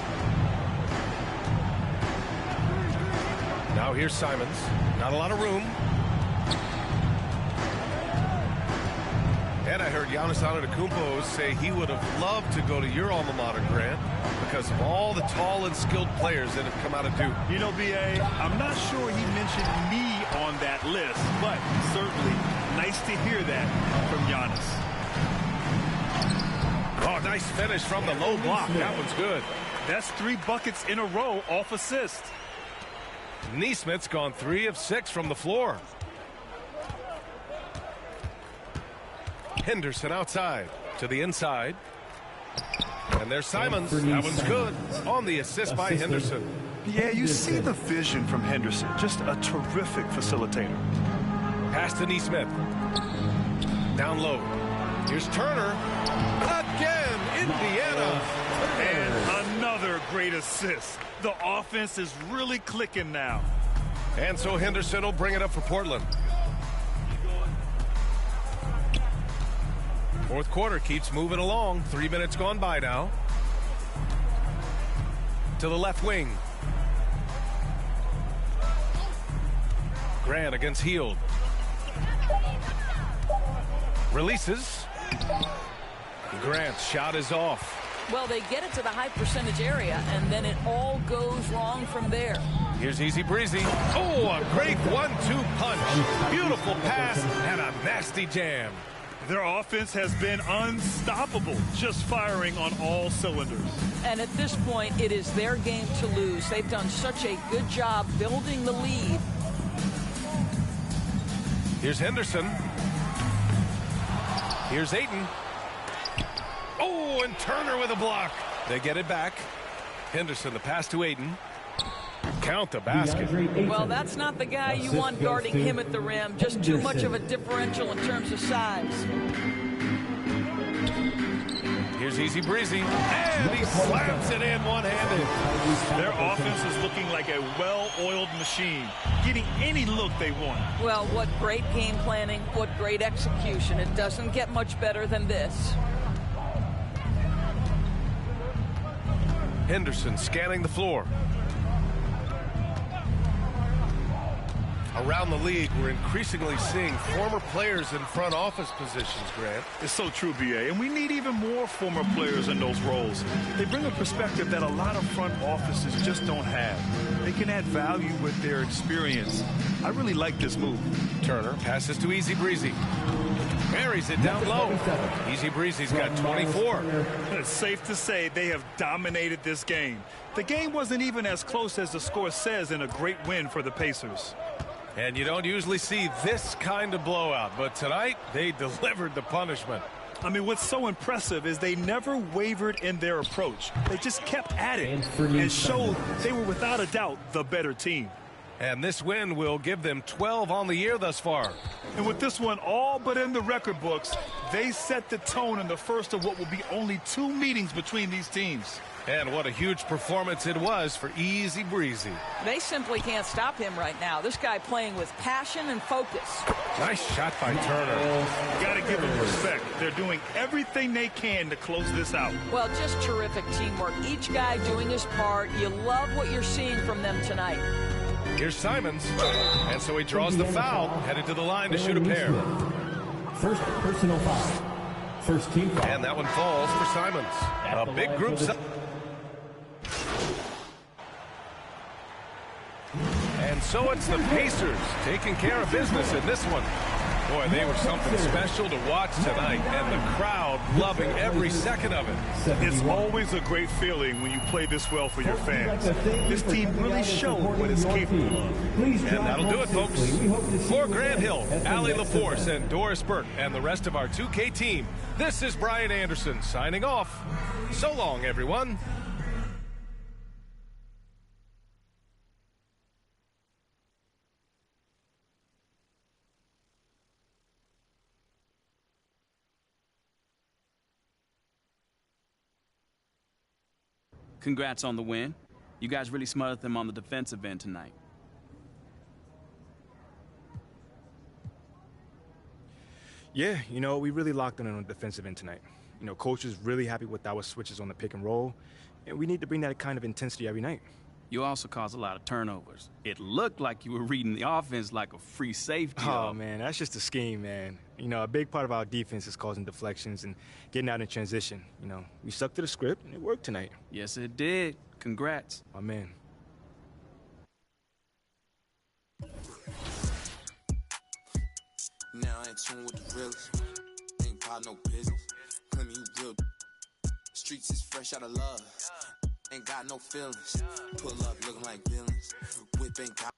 L: Now here's Simons. Not a lot of room. And I heard Giannis Antetokounmpo say he would have loved to go to your alma mater, Grant, because of all the tall and skilled players that have come out of Duke.
N: You know, B.A., I'm not sure he mentioned me on that list, but certainly nice to hear that from Giannis.
L: Oh, nice finish from the low block. That one's good.
N: That's 3 buckets in a row off assist.
L: Nesmith's gone 3 of 6 from the floor. Henderson outside to the inside. And there's Simons. That one's good on the assist by Henderson.
N: Yeah, you see the vision from Henderson. Just a terrific facilitator.
L: Pass to Nesmith. Down low. Here's Turner. Again, Indiana.
N: And another great assist. The offense is really clicking now.
L: And so Henderson will bring it up for Portland. Fourth quarter keeps moving along. 3 minutes gone by now. To the left wing. Grant against Hield. Releases. Grant's shot is off.
M: Well, they get it to the high percentage area, and then it all goes wrong from there.
L: Here's Easy Breezy. Oh, a great 1-2 punch. Beautiful pass and a nasty jam.
N: Their offense has been unstoppable, just firing on all cylinders.
M: And at this point, it is their game to lose. They've done such a good job building the lead.
L: Here's Henderson. Here's Ayton. Oh, and Turner with a block. They get it back. Henderson, the pass to Ayton. Count the basket.
M: Well, that's not the guy you want guarding him at the rim. Just too much of a differential in terms of size.
L: Here's Easy Breezy. And he slams it in one-handed.
N: Their offense is looking like a well-oiled machine, getting any look they want.
M: Well, what great game planning, what great execution. It doesn't get much better than this.
L: Henderson scanning the floor. Around the league, we're increasingly seeing former players in front office positions, Grant.
N: It's so true, B.A., and we need even more former players in those roles. They bring a perspective that a lot of front offices just don't have. They can add value with their experience. I really like this move.
L: Turner passes to Easy Breezy. Carries it down low. Easy Breezy's got 24.
N: It's safe to say they have dominated this game. The game wasn't even as close as the score says in a great win for the Pacers.
L: And you don't usually see this kind of blowout, but tonight they delivered the punishment.
N: I mean, what's so impressive is they never wavered in their approach. They just kept at it and showed they were without a doubt the better team.
L: And this win will give them 12 on the year thus far.
N: And with this one all but in the record books, they set the tone in the first of what will be only 2 meetings between these teams.
L: And what a huge performance it was for Easy Breezy.
M: They simply can't stop him right now. This guy playing with passion and focus.
L: Nice shot by Turner.
N: Got to give them respect. They're doing everything they can to close this out.
M: Well, just terrific teamwork. Each guy doing his part. You love what you're seeing from them tonight.
L: Here's Simons. And so he draws the foul, headed to the line to shoot a pair.
D: First personal foul. First team foul.
L: And that one falls for Simons. A big group. And so it's the Pacers taking care of business in this one. Boy, they were something special to watch tonight, and the crowd loving every second of it.
N: It's always a great feeling when you play this well for your fans. This team really showed what it's capable of.
L: And that'll do it, folks. For Grant Hill, Allie LaForce, and Doris Burke, and the rest of our 2K team, this is Brian Anderson signing off. So long, everyone.
G: Congrats on the win. You guys really smothered them on the defensive end tonight.
H: Yeah, you know, we really locked in on the defensive end tonight. You know, coach is really happy with our switches on the pick and roll, and we need to bring that kind of intensity every night.
G: You also caused a lot of turnovers. It looked like you were reading the offense like a free safety.
H: Oh, man, that's just a scheme, man. You know, a big part of our defense is causing deflections and getting out in transition. You know, we stuck to the script, and it worked tonight.
G: Yes, it did. Congrats.
H: My man.
I: Now I ain't tune with the realest. Ain't pop no business. Claim you real. Streets is fresh out of love. Ain't got no feelings. Pull up looking like villains. Whip ain't got.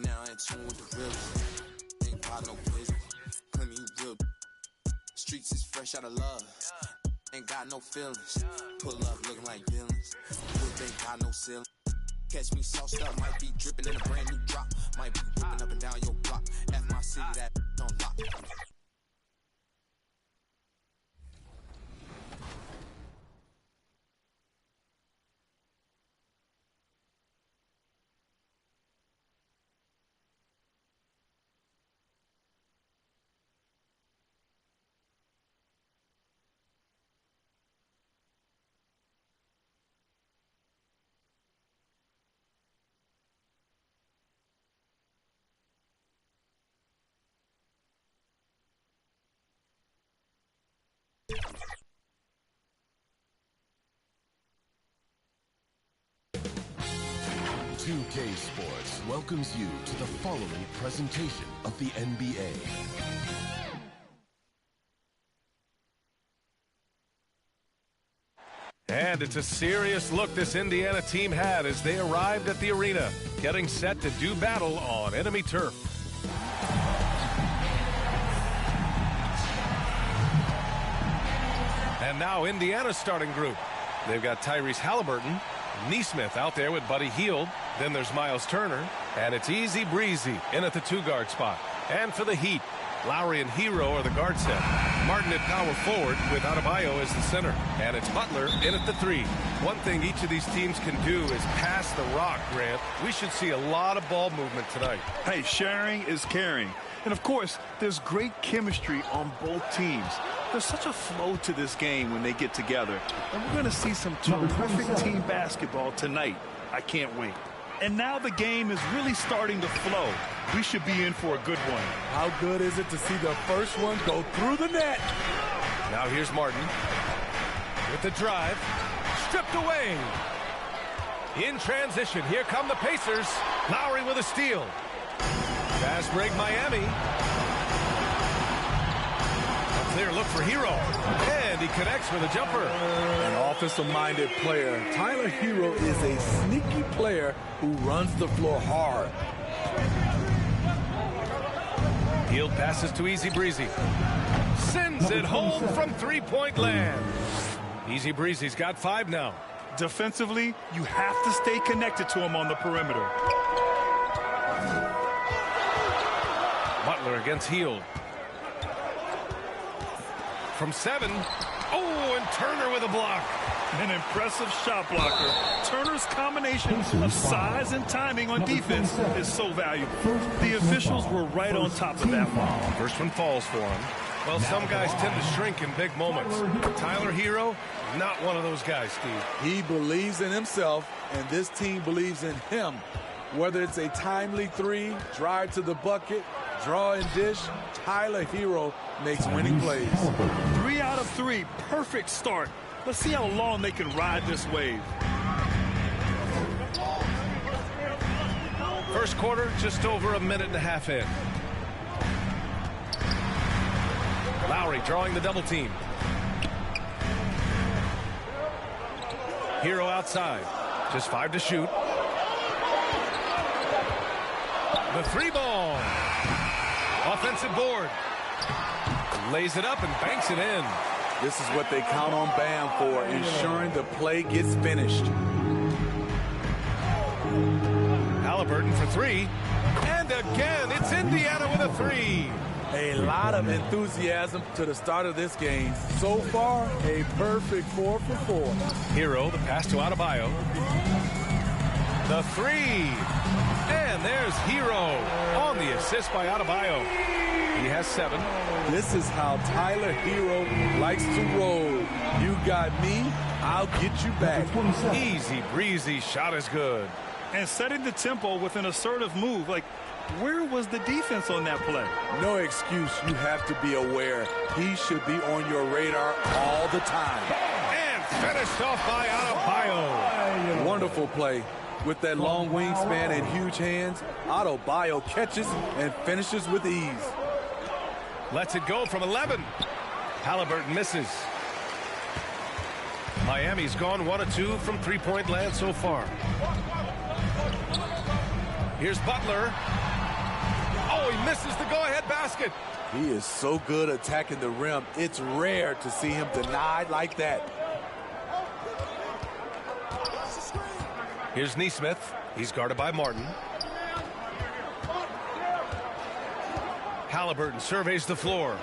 I: Now in tune with the realest. Ain't got no business. Claim you real. Streets is fresh out of love. Ain't got no feelings. Pull up looking like villains. Whip ain't got no ceiling. Catch me sauced up, might be dripping in a brand new drop. Might be whipping up and down your block. F my city, that don't lock.
T: K Sports welcomes you to the following presentation of the NBA.
L: And it's a serious look this Indiana team had as they arrived at the arena, getting set to do battle on enemy turf. And now Indiana's starting group. They've got Tyrese Halliburton, Nesmith out there with Buddy Hield. Then there's Miles Turner, and it's Easy Breezy in at the 2-guard spot. And for the Heat, Lowry and Hero are the guard set. Martin at power forward with Adebayo as the center. And it's Butler in at the 3. One thing each of these teams can do is pass the rock, Grant. We should see a lot of ball movement tonight.
N: Hey, sharing is caring. And, of course, there's great chemistry on both teams. There's such a flow to this game when they get together. And we're going to see some terrific team basketball tonight. I can't wait. And now the game is really starting to flow. We should be in for a good one.
P: How good is it to see the first one go through the net?
L: Now here's Martin with the drive. Stripped away. In transition, here come the Pacers. Lowry with a steal. Fast break Miami. A clear look for Hero. And he connects with a jumper.
P: An offensive-minded player. Tyler Hero is a sneaky player who runs the floor hard.
L: Hield passes to Easy Breezy. Sends it home from three-point land. Easy Breezy's got 5 now.
N: Defensively, you have to stay connected to him on the perimeter.
L: Butler against Hield. From 7. Oh, and Turner with a block.
N: An impressive shot blocker. Turner's combination of size and timing on defense is so valuable. The officials were right on top of that one.
L: First one falls for him. Well, some guys tend to shrink in big moments. Tyler Hero, not one of those guys, Steve.
P: He believes in himself, and this team believes in him. Whether it's a timely 3, drive to the bucket, draw and dish, Tyler Hero makes winning plays.
N: 3 out of 3, perfect start. Let's see how long they can ride this wave.
L: First quarter, just over a minute and a half in. Lowry drawing the double team. Hero outside. Just 5 to shoot. The 3-ball. Offensive board. Lays it up and banks it in.
P: This is what they count on Bam for, ensuring the play gets finished.
L: Halliburton for 3. And again, it's Indiana with a 3.
P: A lot of enthusiasm to the start of this game. So far, a perfect 4 for 4.
L: Hero, the pass to Adebayo. The 3. And there's Hero on the assist by Adebayo. He has 7.
P: This is how Tyler Hero likes to roll. You got me, I'll get you back.
L: Easy Breezy shot is good.
N: And setting the tempo with an assertive move. Like, where was the defense on that play?
P: No excuse. You have to be aware. He should be on your radar all the time.
L: And finished off by Adebayo.
P: Wonderful play. With that long wingspan and huge hands, Adebayo catches and finishes with ease.
L: Lets it go from 11. Halliburton misses. Miami's gone 1 of 2 from 3-point land so far. Here's Butler. 3 ball. Oh, he misses the go-ahead basket.
P: He is so good attacking the rim. It's rare to see him denied like that.
L: Here's Nesmith. He's guarded by Martin. Halliburton surveys the floor.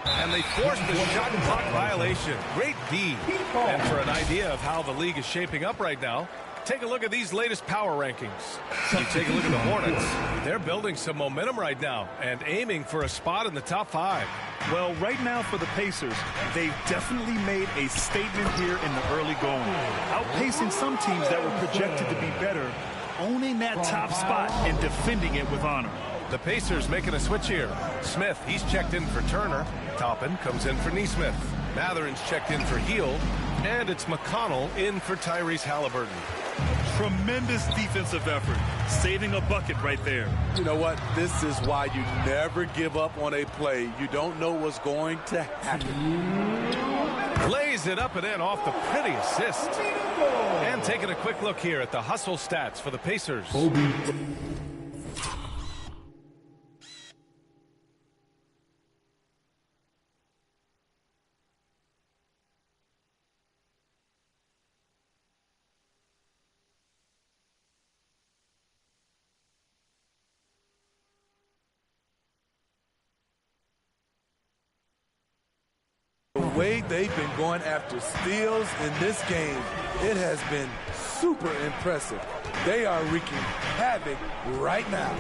L: And they forced the shot clock violation. Great D. And for an idea of how the league is shaping up right now, take a look at these latest power rankings. You take a look at the Hornets. They're building some momentum right now and aiming for a spot in the top 5.
N: Well, right now for the Pacers, they've definitely made a statement here in the early going. Outpacing some teams that were projected to be better, owning that top spot and defending it with honor.
L: The Pacers making a switch here. Smith, he's checked in for Turner. Toppin comes in for Nesmith. Matherin's checked in for Heel. And it's McConnell in for Tyrese Halliburton.
N: Tremendous defensive effort. Saving a bucket right there.
P: You know what? This is why you never give up on a play. You don't know what's going to happen.
L: Lays it up and in off the pretty assist. And taking a quick look here at the hustle stats for the Pacers.
P: The way they've been going after steals in this game, it has been super impressive. They are wreaking havoc right now.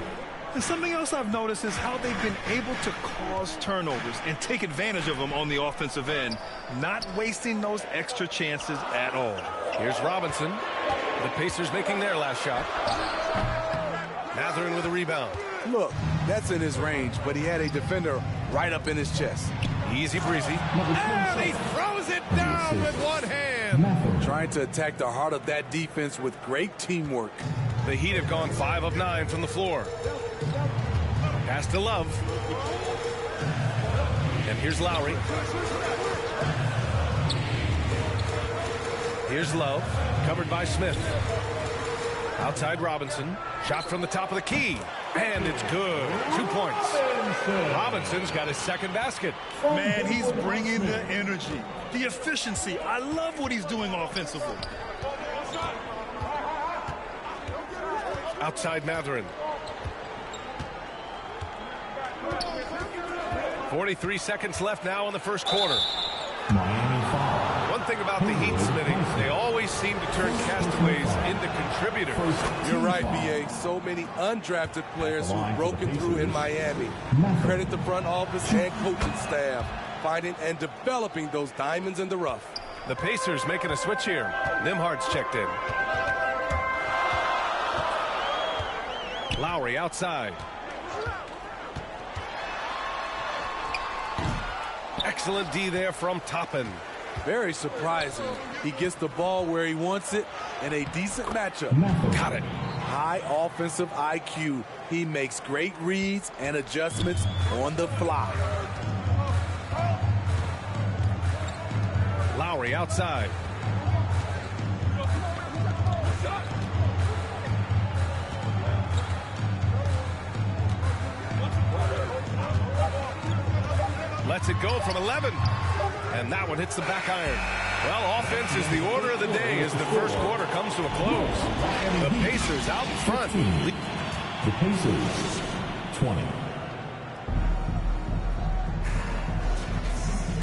N: And something else I've noticed is how they've been able to cause turnovers and take advantage of them on the offensive end, not wasting those extra chances at all.
L: Here's Robinson. The Pacers making their last shot. Matherin with a rebound.
P: Look, that's in his range, but he had a defender right up in his chest.
L: Easy breezy. And he throws it down with one hand.
P: Trying to attack the heart of that defense with great teamwork.
L: The Heat have gone 5 of 9 from the floor. Pass to Love. And here's Lowry. Here's Love, covered by Smith. Outside Robinson. Shot from the top of the key. And it's good. 2 points. Robinson's got his second basket.
N: Man, he's bringing the energy, the efficiency. I love what he's doing offensively.
L: Outside Matherin. 43 seconds left now in the first quarter. One thing about the Heat, Smitty, they always seem to turn castaways into contributors.
P: You're right, B.A. So many undrafted players who've broken through in Miami. Credit the front office and coaching staff, finding and developing those diamonds in the rough.
L: The Pacers making a switch here. Nimhard's checked in. Lowry outside. Excellent D there from Toppin.
P: Very surprising. He gets the ball where he wants it in a decent matchup.
L: Got it.
P: High offensive IQ. He makes great reads and adjustments on the fly.
L: Lowry outside. Lets it go from 11. And that one hits the back iron. Well, offense is the order of the day as the first quarter comes to a close. The Pacers out in front.
D: The Pacers, 20.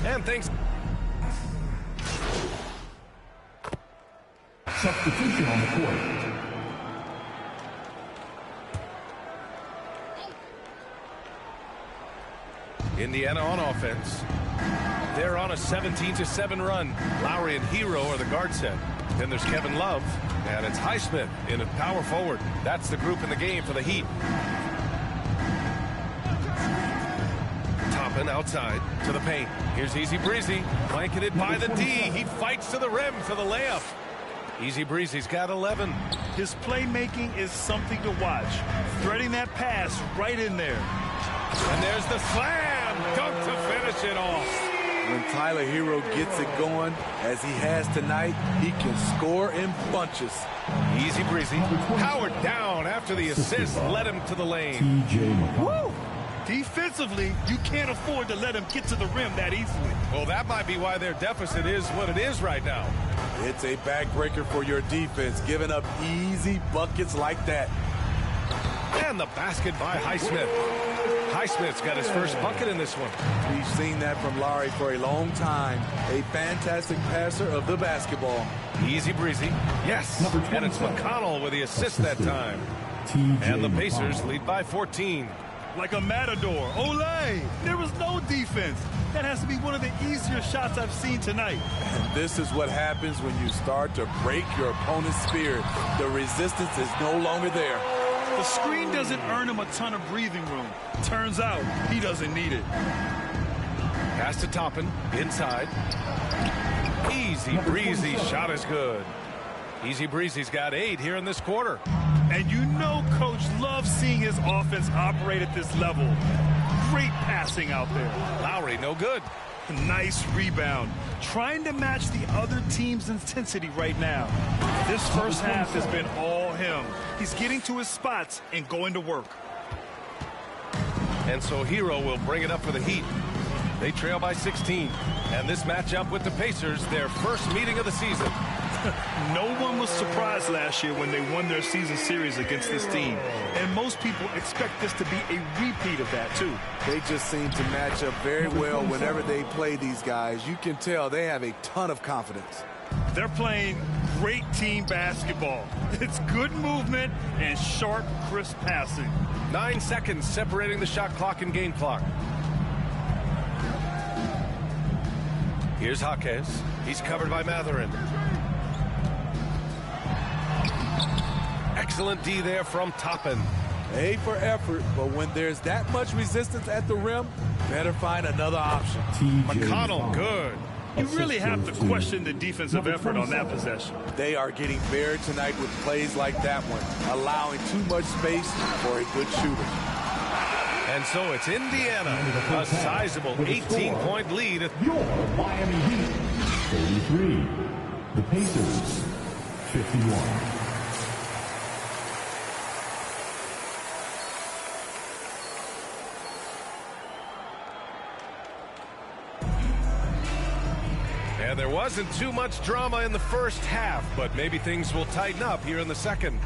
L: And thanks.
D: Substitution on the court.
L: Indiana on offense. They're on a 17-7 run. Lowry and Hero are the guard set. Then there's Kevin Love, and it's Highsmith in at power forward. That's the group in the game for the Heat. Toppin outside to the paint. Here's Easy Breezy, blanketed by the D. He fights to the rim for the layup. Easy Breezy's got 11.
N: His playmaking is something to watch. Threading that pass right in there.
L: And there's the slam. Dunk to finish it off.
P: When Tyler Hero gets it going, as he has tonight, he can score in bunches.
L: Easy breezy. Howard down after the assist led him to the lane.
N: Woo! Defensively, you can't afford to let him get to the rim that easily.
L: Well, that might be why their deficit is what it is right now.
P: It's a backbreaker for your defense, giving up easy buckets like that.
L: And the basket by Highsmith. Highsmith's got his first bucket in this one.
P: We've seen that from Lowry for a long time. A fantastic passer of the basketball.
L: Easy breezy. Yes. And it's McConnell with the assist that time. And the Pacers lead by 14.
N: Like a matador. Olay! There was no defense. That has to be one of the easier shots I've seen tonight.
P: And this is what happens when you start to break your opponent's spirit. The resistance is no longer there.
N: The screen doesn't earn him a ton of breathing room. Turns out he doesn't need it.
L: Pass to Toppin, inside. Easy breezy, shot is good. Easy breezy's got 8 here in this quarter.
N: And you know Coach loves seeing his offense operate at this level. Great passing out there.
L: Lowry, no good.
N: Nice rebound. Trying to match the other team's intensity right now. This first half has been all him. He's getting to his spots and going to work.
L: And so Hero will bring it up for the Heat. They trail by 16. And this matchup with the Pacers, their first meeting of the season.
N: No one was surprised last year when they won their season series against this team. And most people expect this to be a repeat of that, too.
P: They just seem to match up very well whenever they play these guys. You can tell they have a ton of confidence.
N: They're playing great team basketball. It's good movement and sharp, crisp passing.
L: 9 seconds separating the shot clock and game clock. Here's Jaquez. He's covered by Matherin. Excellent D there from Toppin.
P: A for effort, but when there's that much resistance at the rim, better find another option.
L: McConnell, good.
N: You really have to question the defensive effort on that possession.
P: They are getting buried tonight with plays like that one, allowing too much space for a good shooter.
L: And so it's Indiana, a sizable 18-point lead.
D: Your Miami Heat, 33. The Pacers, 51.
L: And there wasn't too much drama in the first half, but maybe things will tighten up here in the second.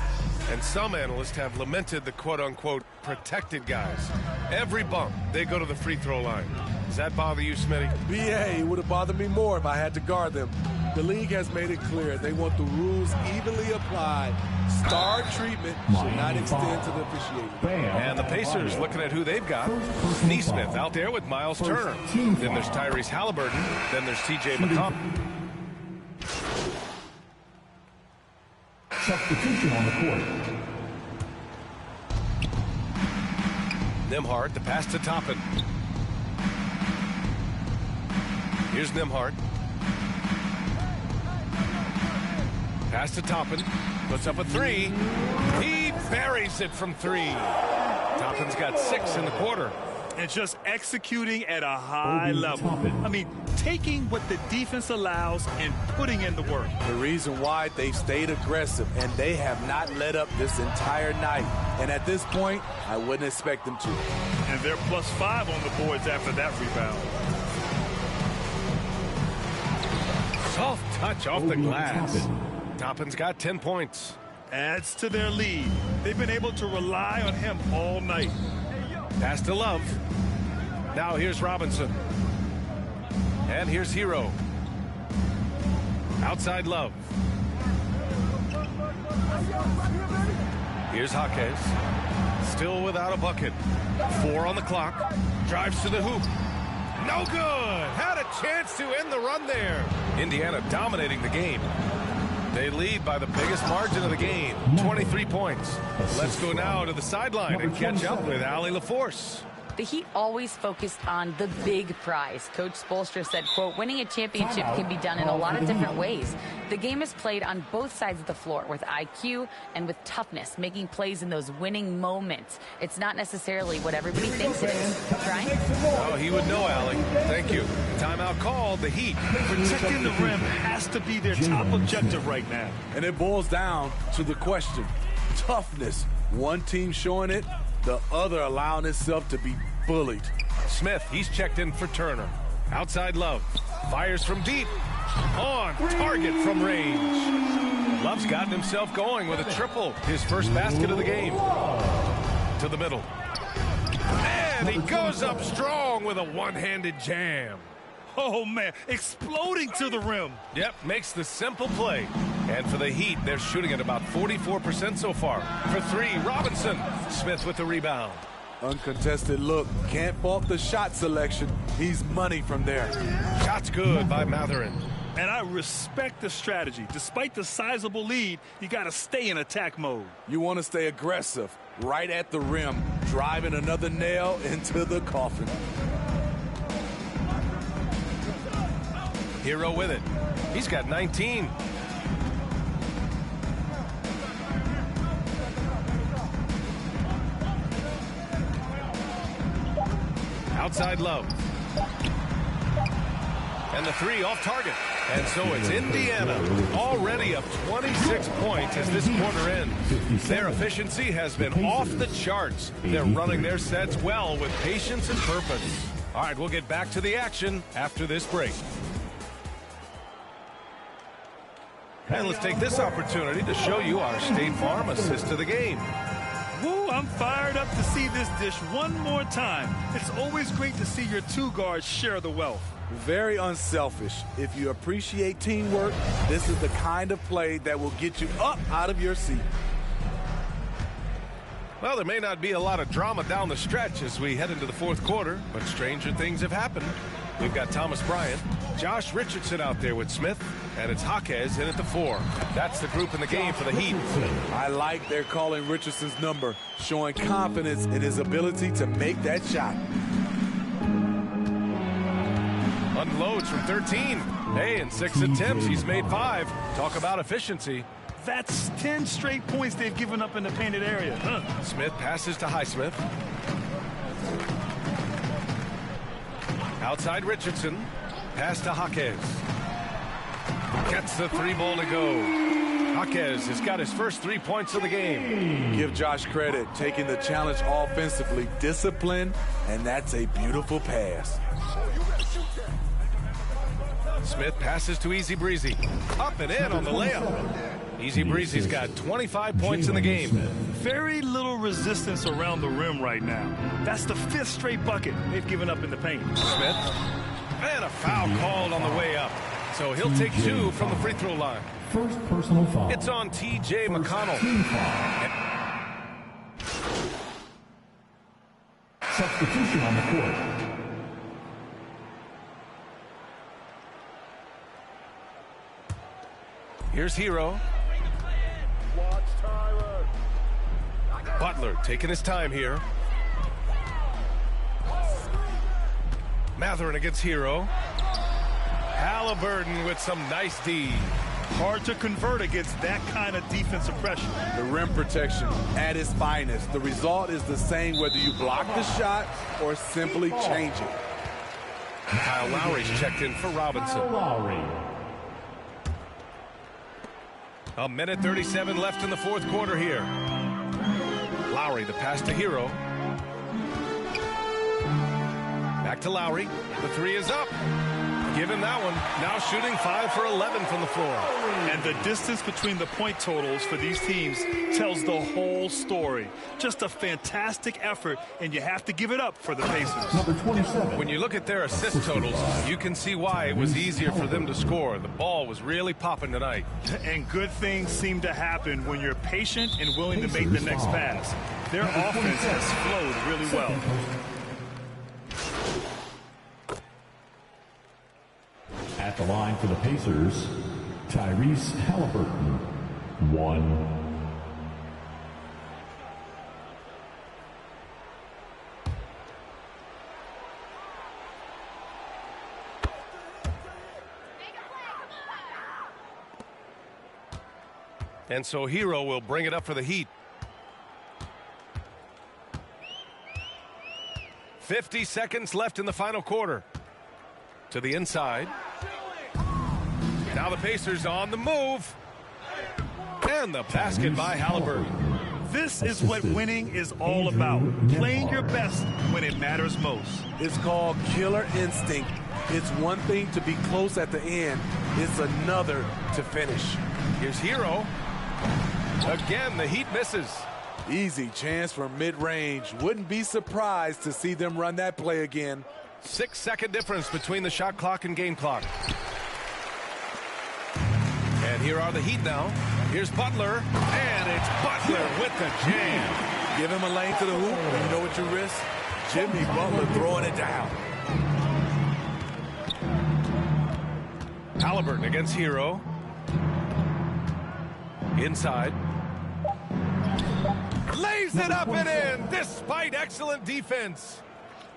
L: And some analysts have lamented the quote-unquote protected guys. Every bump, they go to the free throw line. Does that bother you, Smitty?
P: BA, it would have bothered me more if I had to guard them. The league has made it clear they want the rules evenly applied. Star treatment should not extend to the officiating.
L: And the Pacers looking at who they've got. Neesmith out there with Miles Turner. Then there's Tyrese Halliburton. Then there's TJ McConnell.
D: Substitution on the court.
L: Nembhard, the pass to Toppin. Here's Nembhard. Pass to Toppin. Puts up a 3. He buries it from 3. Toppin's got 6 in the quarter.
N: And just executing at a high level. I mean, taking what the defense allows and putting in the work.
P: The reason why they've stayed aggressive, and they have not let up this entire night. And at this point, I wouldn't expect them to.
N: And they're +5 on the boards after that rebound.
L: Soft touch off the glass. Toppin's got 10 points.
N: Adds to their lead. They've been able to rely on him all night.
L: Pass to Love. Now here's Robinson. And here's Hero. Outside Love. Here's Jaquez. Still without a bucket. 4 on the clock. Drives to the hoop. No good. Had a chance to end the run there. Indiana dominating the game. They lead by the biggest margin of the game, 23 points. Let's go now to the sideline and catch up with Allie LaForce.
O: The Heat always focused on the big prize. Coach Spoelstra said, quote, winning a championship can be done in a lot of different ways. The game is played on both sides of the floor with IQ and with toughness, making plays in those winning moments. It's not necessarily what everybody thinks it is. Brian?
L: Oh, he would know, Allie. Thank you. Timeout called. The Heat.
N: Protecting the rim has to be their top objective right now.
P: And it boils down to the question. Toughness. One team showing it, the other allowing itself to be bullied.
L: Smith, he's checked in for Turner. Outside Love. Fires from deep. On target from range. Love's gotten himself going with a triple. His first basket of the game. To the middle. And he goes up strong with a one-handed jam.
N: Oh, man, exploding to the rim.
L: Yep, makes the simple play. And for the Heat, they're shooting at about 44% so far. For three, Robinson. Smith with the rebound.
P: Uncontested look. Can't fault the shot selection. He's money from there.
L: Shot's good by Mathurin.
N: And I respect the strategy. Despite the sizable lead, you got to stay in attack mode.
P: You want to stay aggressive, right at the rim, driving another nail into the coffin.
L: Hero with it. He's got 19. Outside Love. And the three off target. And so it's Indiana already up 26 points as this quarter ends. Their efficiency has been off the charts. They're running their sets well with patience and purpose. All right, we'll get back to the action after this break. And let's take this opportunity to show you our State Farm assist to the game.
N: Woo, I'm fired up to see this dish one more time. It's always great to see your two guards share the wealth.
P: Very unselfish. If you appreciate teamwork, this is the kind of play that will get you up out of your seat.
L: Well, there may not be a lot of drama down the stretch as we head into the fourth quarter, but stranger things have happened. We've got Thomas Bryant, Josh Richardson out there with Smith, and it's Jaquez in at the 4. That's the group in the game for the Heat.
P: I like they're calling Richardson's number, showing confidence in his ability to make that shot.
L: Unloads from 13. Hey, in 6 attempts, he's made 5. Talk about efficiency.
N: That's 10 straight points they've given up in the painted area.
L: Smith passes to Highsmith. Outside Richardson. Pass to Jaquez. Gets the 3 ball to go. Jaquez has got his first 3 points of the game.
P: Give Josh credit, taking the challenge offensively, discipline, and that's a beautiful pass.
L: Smith passes to Easy Breezy. Up and in on the layup. Easy Breezy's got 25 points in the game.
N: Very little resistance around the rim right now. That's the 5th straight bucket they've given up in the paint.
L: Smith. And a foul called on the way up. So he'll take 2 from the free throw line.
D: First personal foul.
L: It's on T.J. McConnell.
D: Substitution on the court.
L: Here's Hero. Butler taking his time here. Mathurin against Hero. Halliburton with some nice D.
N: Hard to convert against that kind of defensive pressure.
P: The rim protection at its finest. The result is the same whether you block the shot or simply change it.
L: Kyle Lowry's checked in for Robinson. A minute 37 left in the fourth quarter here. Lowry, the pass to Hero. Back to Lowry. The 3 is up. Give him that one. Now shooting 5 for 11 from the floor.
N: And the distance between the point totals for these teams tells the whole story. Just a fantastic effort, and you have to give it up for the Pacers.
D: Number 27.
L: When you look at their assist totals, you can see why it was easier for them to score. The ball was really popping tonight.
N: And good things seem to happen when you're patient and willing to make the next pass. Their offense has flowed really well.
D: At the line for the Pacers, Tyrese Halliburton, 1.
L: And so Hero will bring it up for the Heat. 50 seconds left in the final quarter. To the inside. Now the Pacers on the move. And the basket by Halliburton.
N: This is what winning is all about. Playing your best when it matters most.
P: It's called killer instinct. It's one thing to be close at the end. It's another to finish.
L: Here's Hero. Again, the Heat misses.
P: Easy chance for mid-range. Wouldn't be surprised to see them run that play again.
L: 6-second difference between the shot clock and game clock. And here are the Heat now. Here's Butler, and it's Butler with the jam.
P: Give him a lane to the hoop, and you know what you risk? Jimmy Butler throwing it down.
L: Halliburton against Hero. Inside. Lays it up and in, despite excellent defense.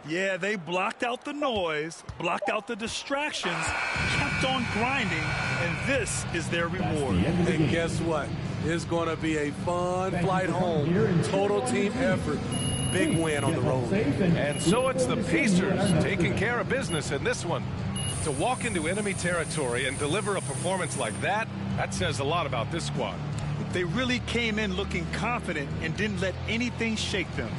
N: Yeah, they blocked out the noise, blocked out the distractions, kept on grinding, and this is their reward.
P: And guess what? It's going to be a fun flight home. Total team effort. Big win on the road.
L: And so it's the Pacers taking care of business in this one. To walk into enemy territory and deliver a performance like that, that says a lot about this squad.
N: They really came in looking confident and didn't let anything shake them.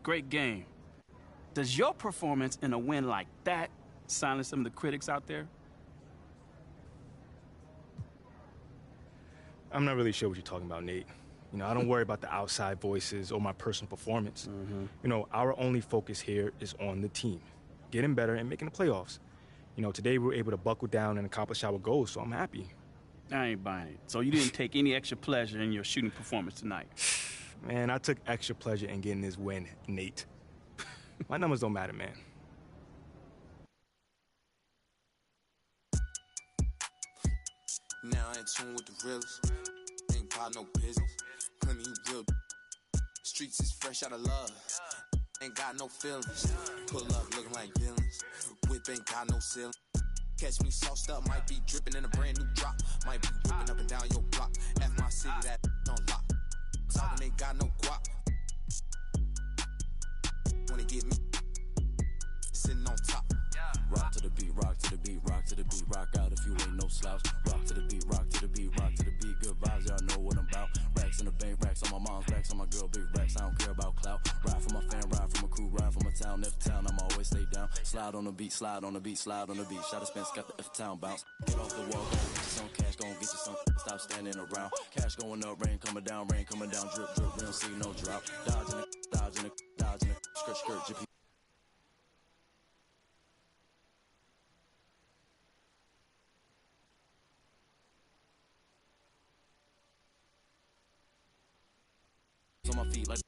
G: Great game. Does your performance in a win like that silence some of the critics out there?
H: I'm not really sure what you're talking about, Nate. You know, I don't worry about the outside voices or my personal performance. You know, our only focus here is on the team, getting better and making the playoffs. You know, today we were able to buckle down and accomplish our goals, so I'm happy.
G: I ain't buying it. So you didn't take any extra pleasure in your shooting performance tonight?
H: Man, I took extra pleasure in getting this win, Nate. My numbers don't matter, man.
I: Now I in tune with the realest. Ain't about no business. Claim you real. Streets is fresh out of love. Ain't got no feelings. Pull up looking like villains. Whip ain't got no ceiling. Catch me sauced up, might be dripping in a brand new drop. Might be whipping up and down your block. F my city, that on lock. Talking ain't got no guap. Wanna get me sitting on top.
J: Rock to the beat, rock to the beat, rock to the beat, rock out if you ain't no slouch. Rock to the beat, rock to the beat, rock to the beat. Good vibes, y'all know what I'm about. Racks in the bank, racks on my mom's, racks on my girl, big racks. I don't care about clout. Ride for my fan, ride for my crew, ride for my town. F town, I'm always stay down. Slide on the beat, slide on the beat, slide on the beat. Shot of Spence got the F town bounce. Get off the wall, go get you some cash, go get you some. Stop standing around. Cash going up, rain coming down, drip, drip. We don't see no drop. Dodging it, dodging it, dodging it. Skirt, skirt, jippy. On my feet like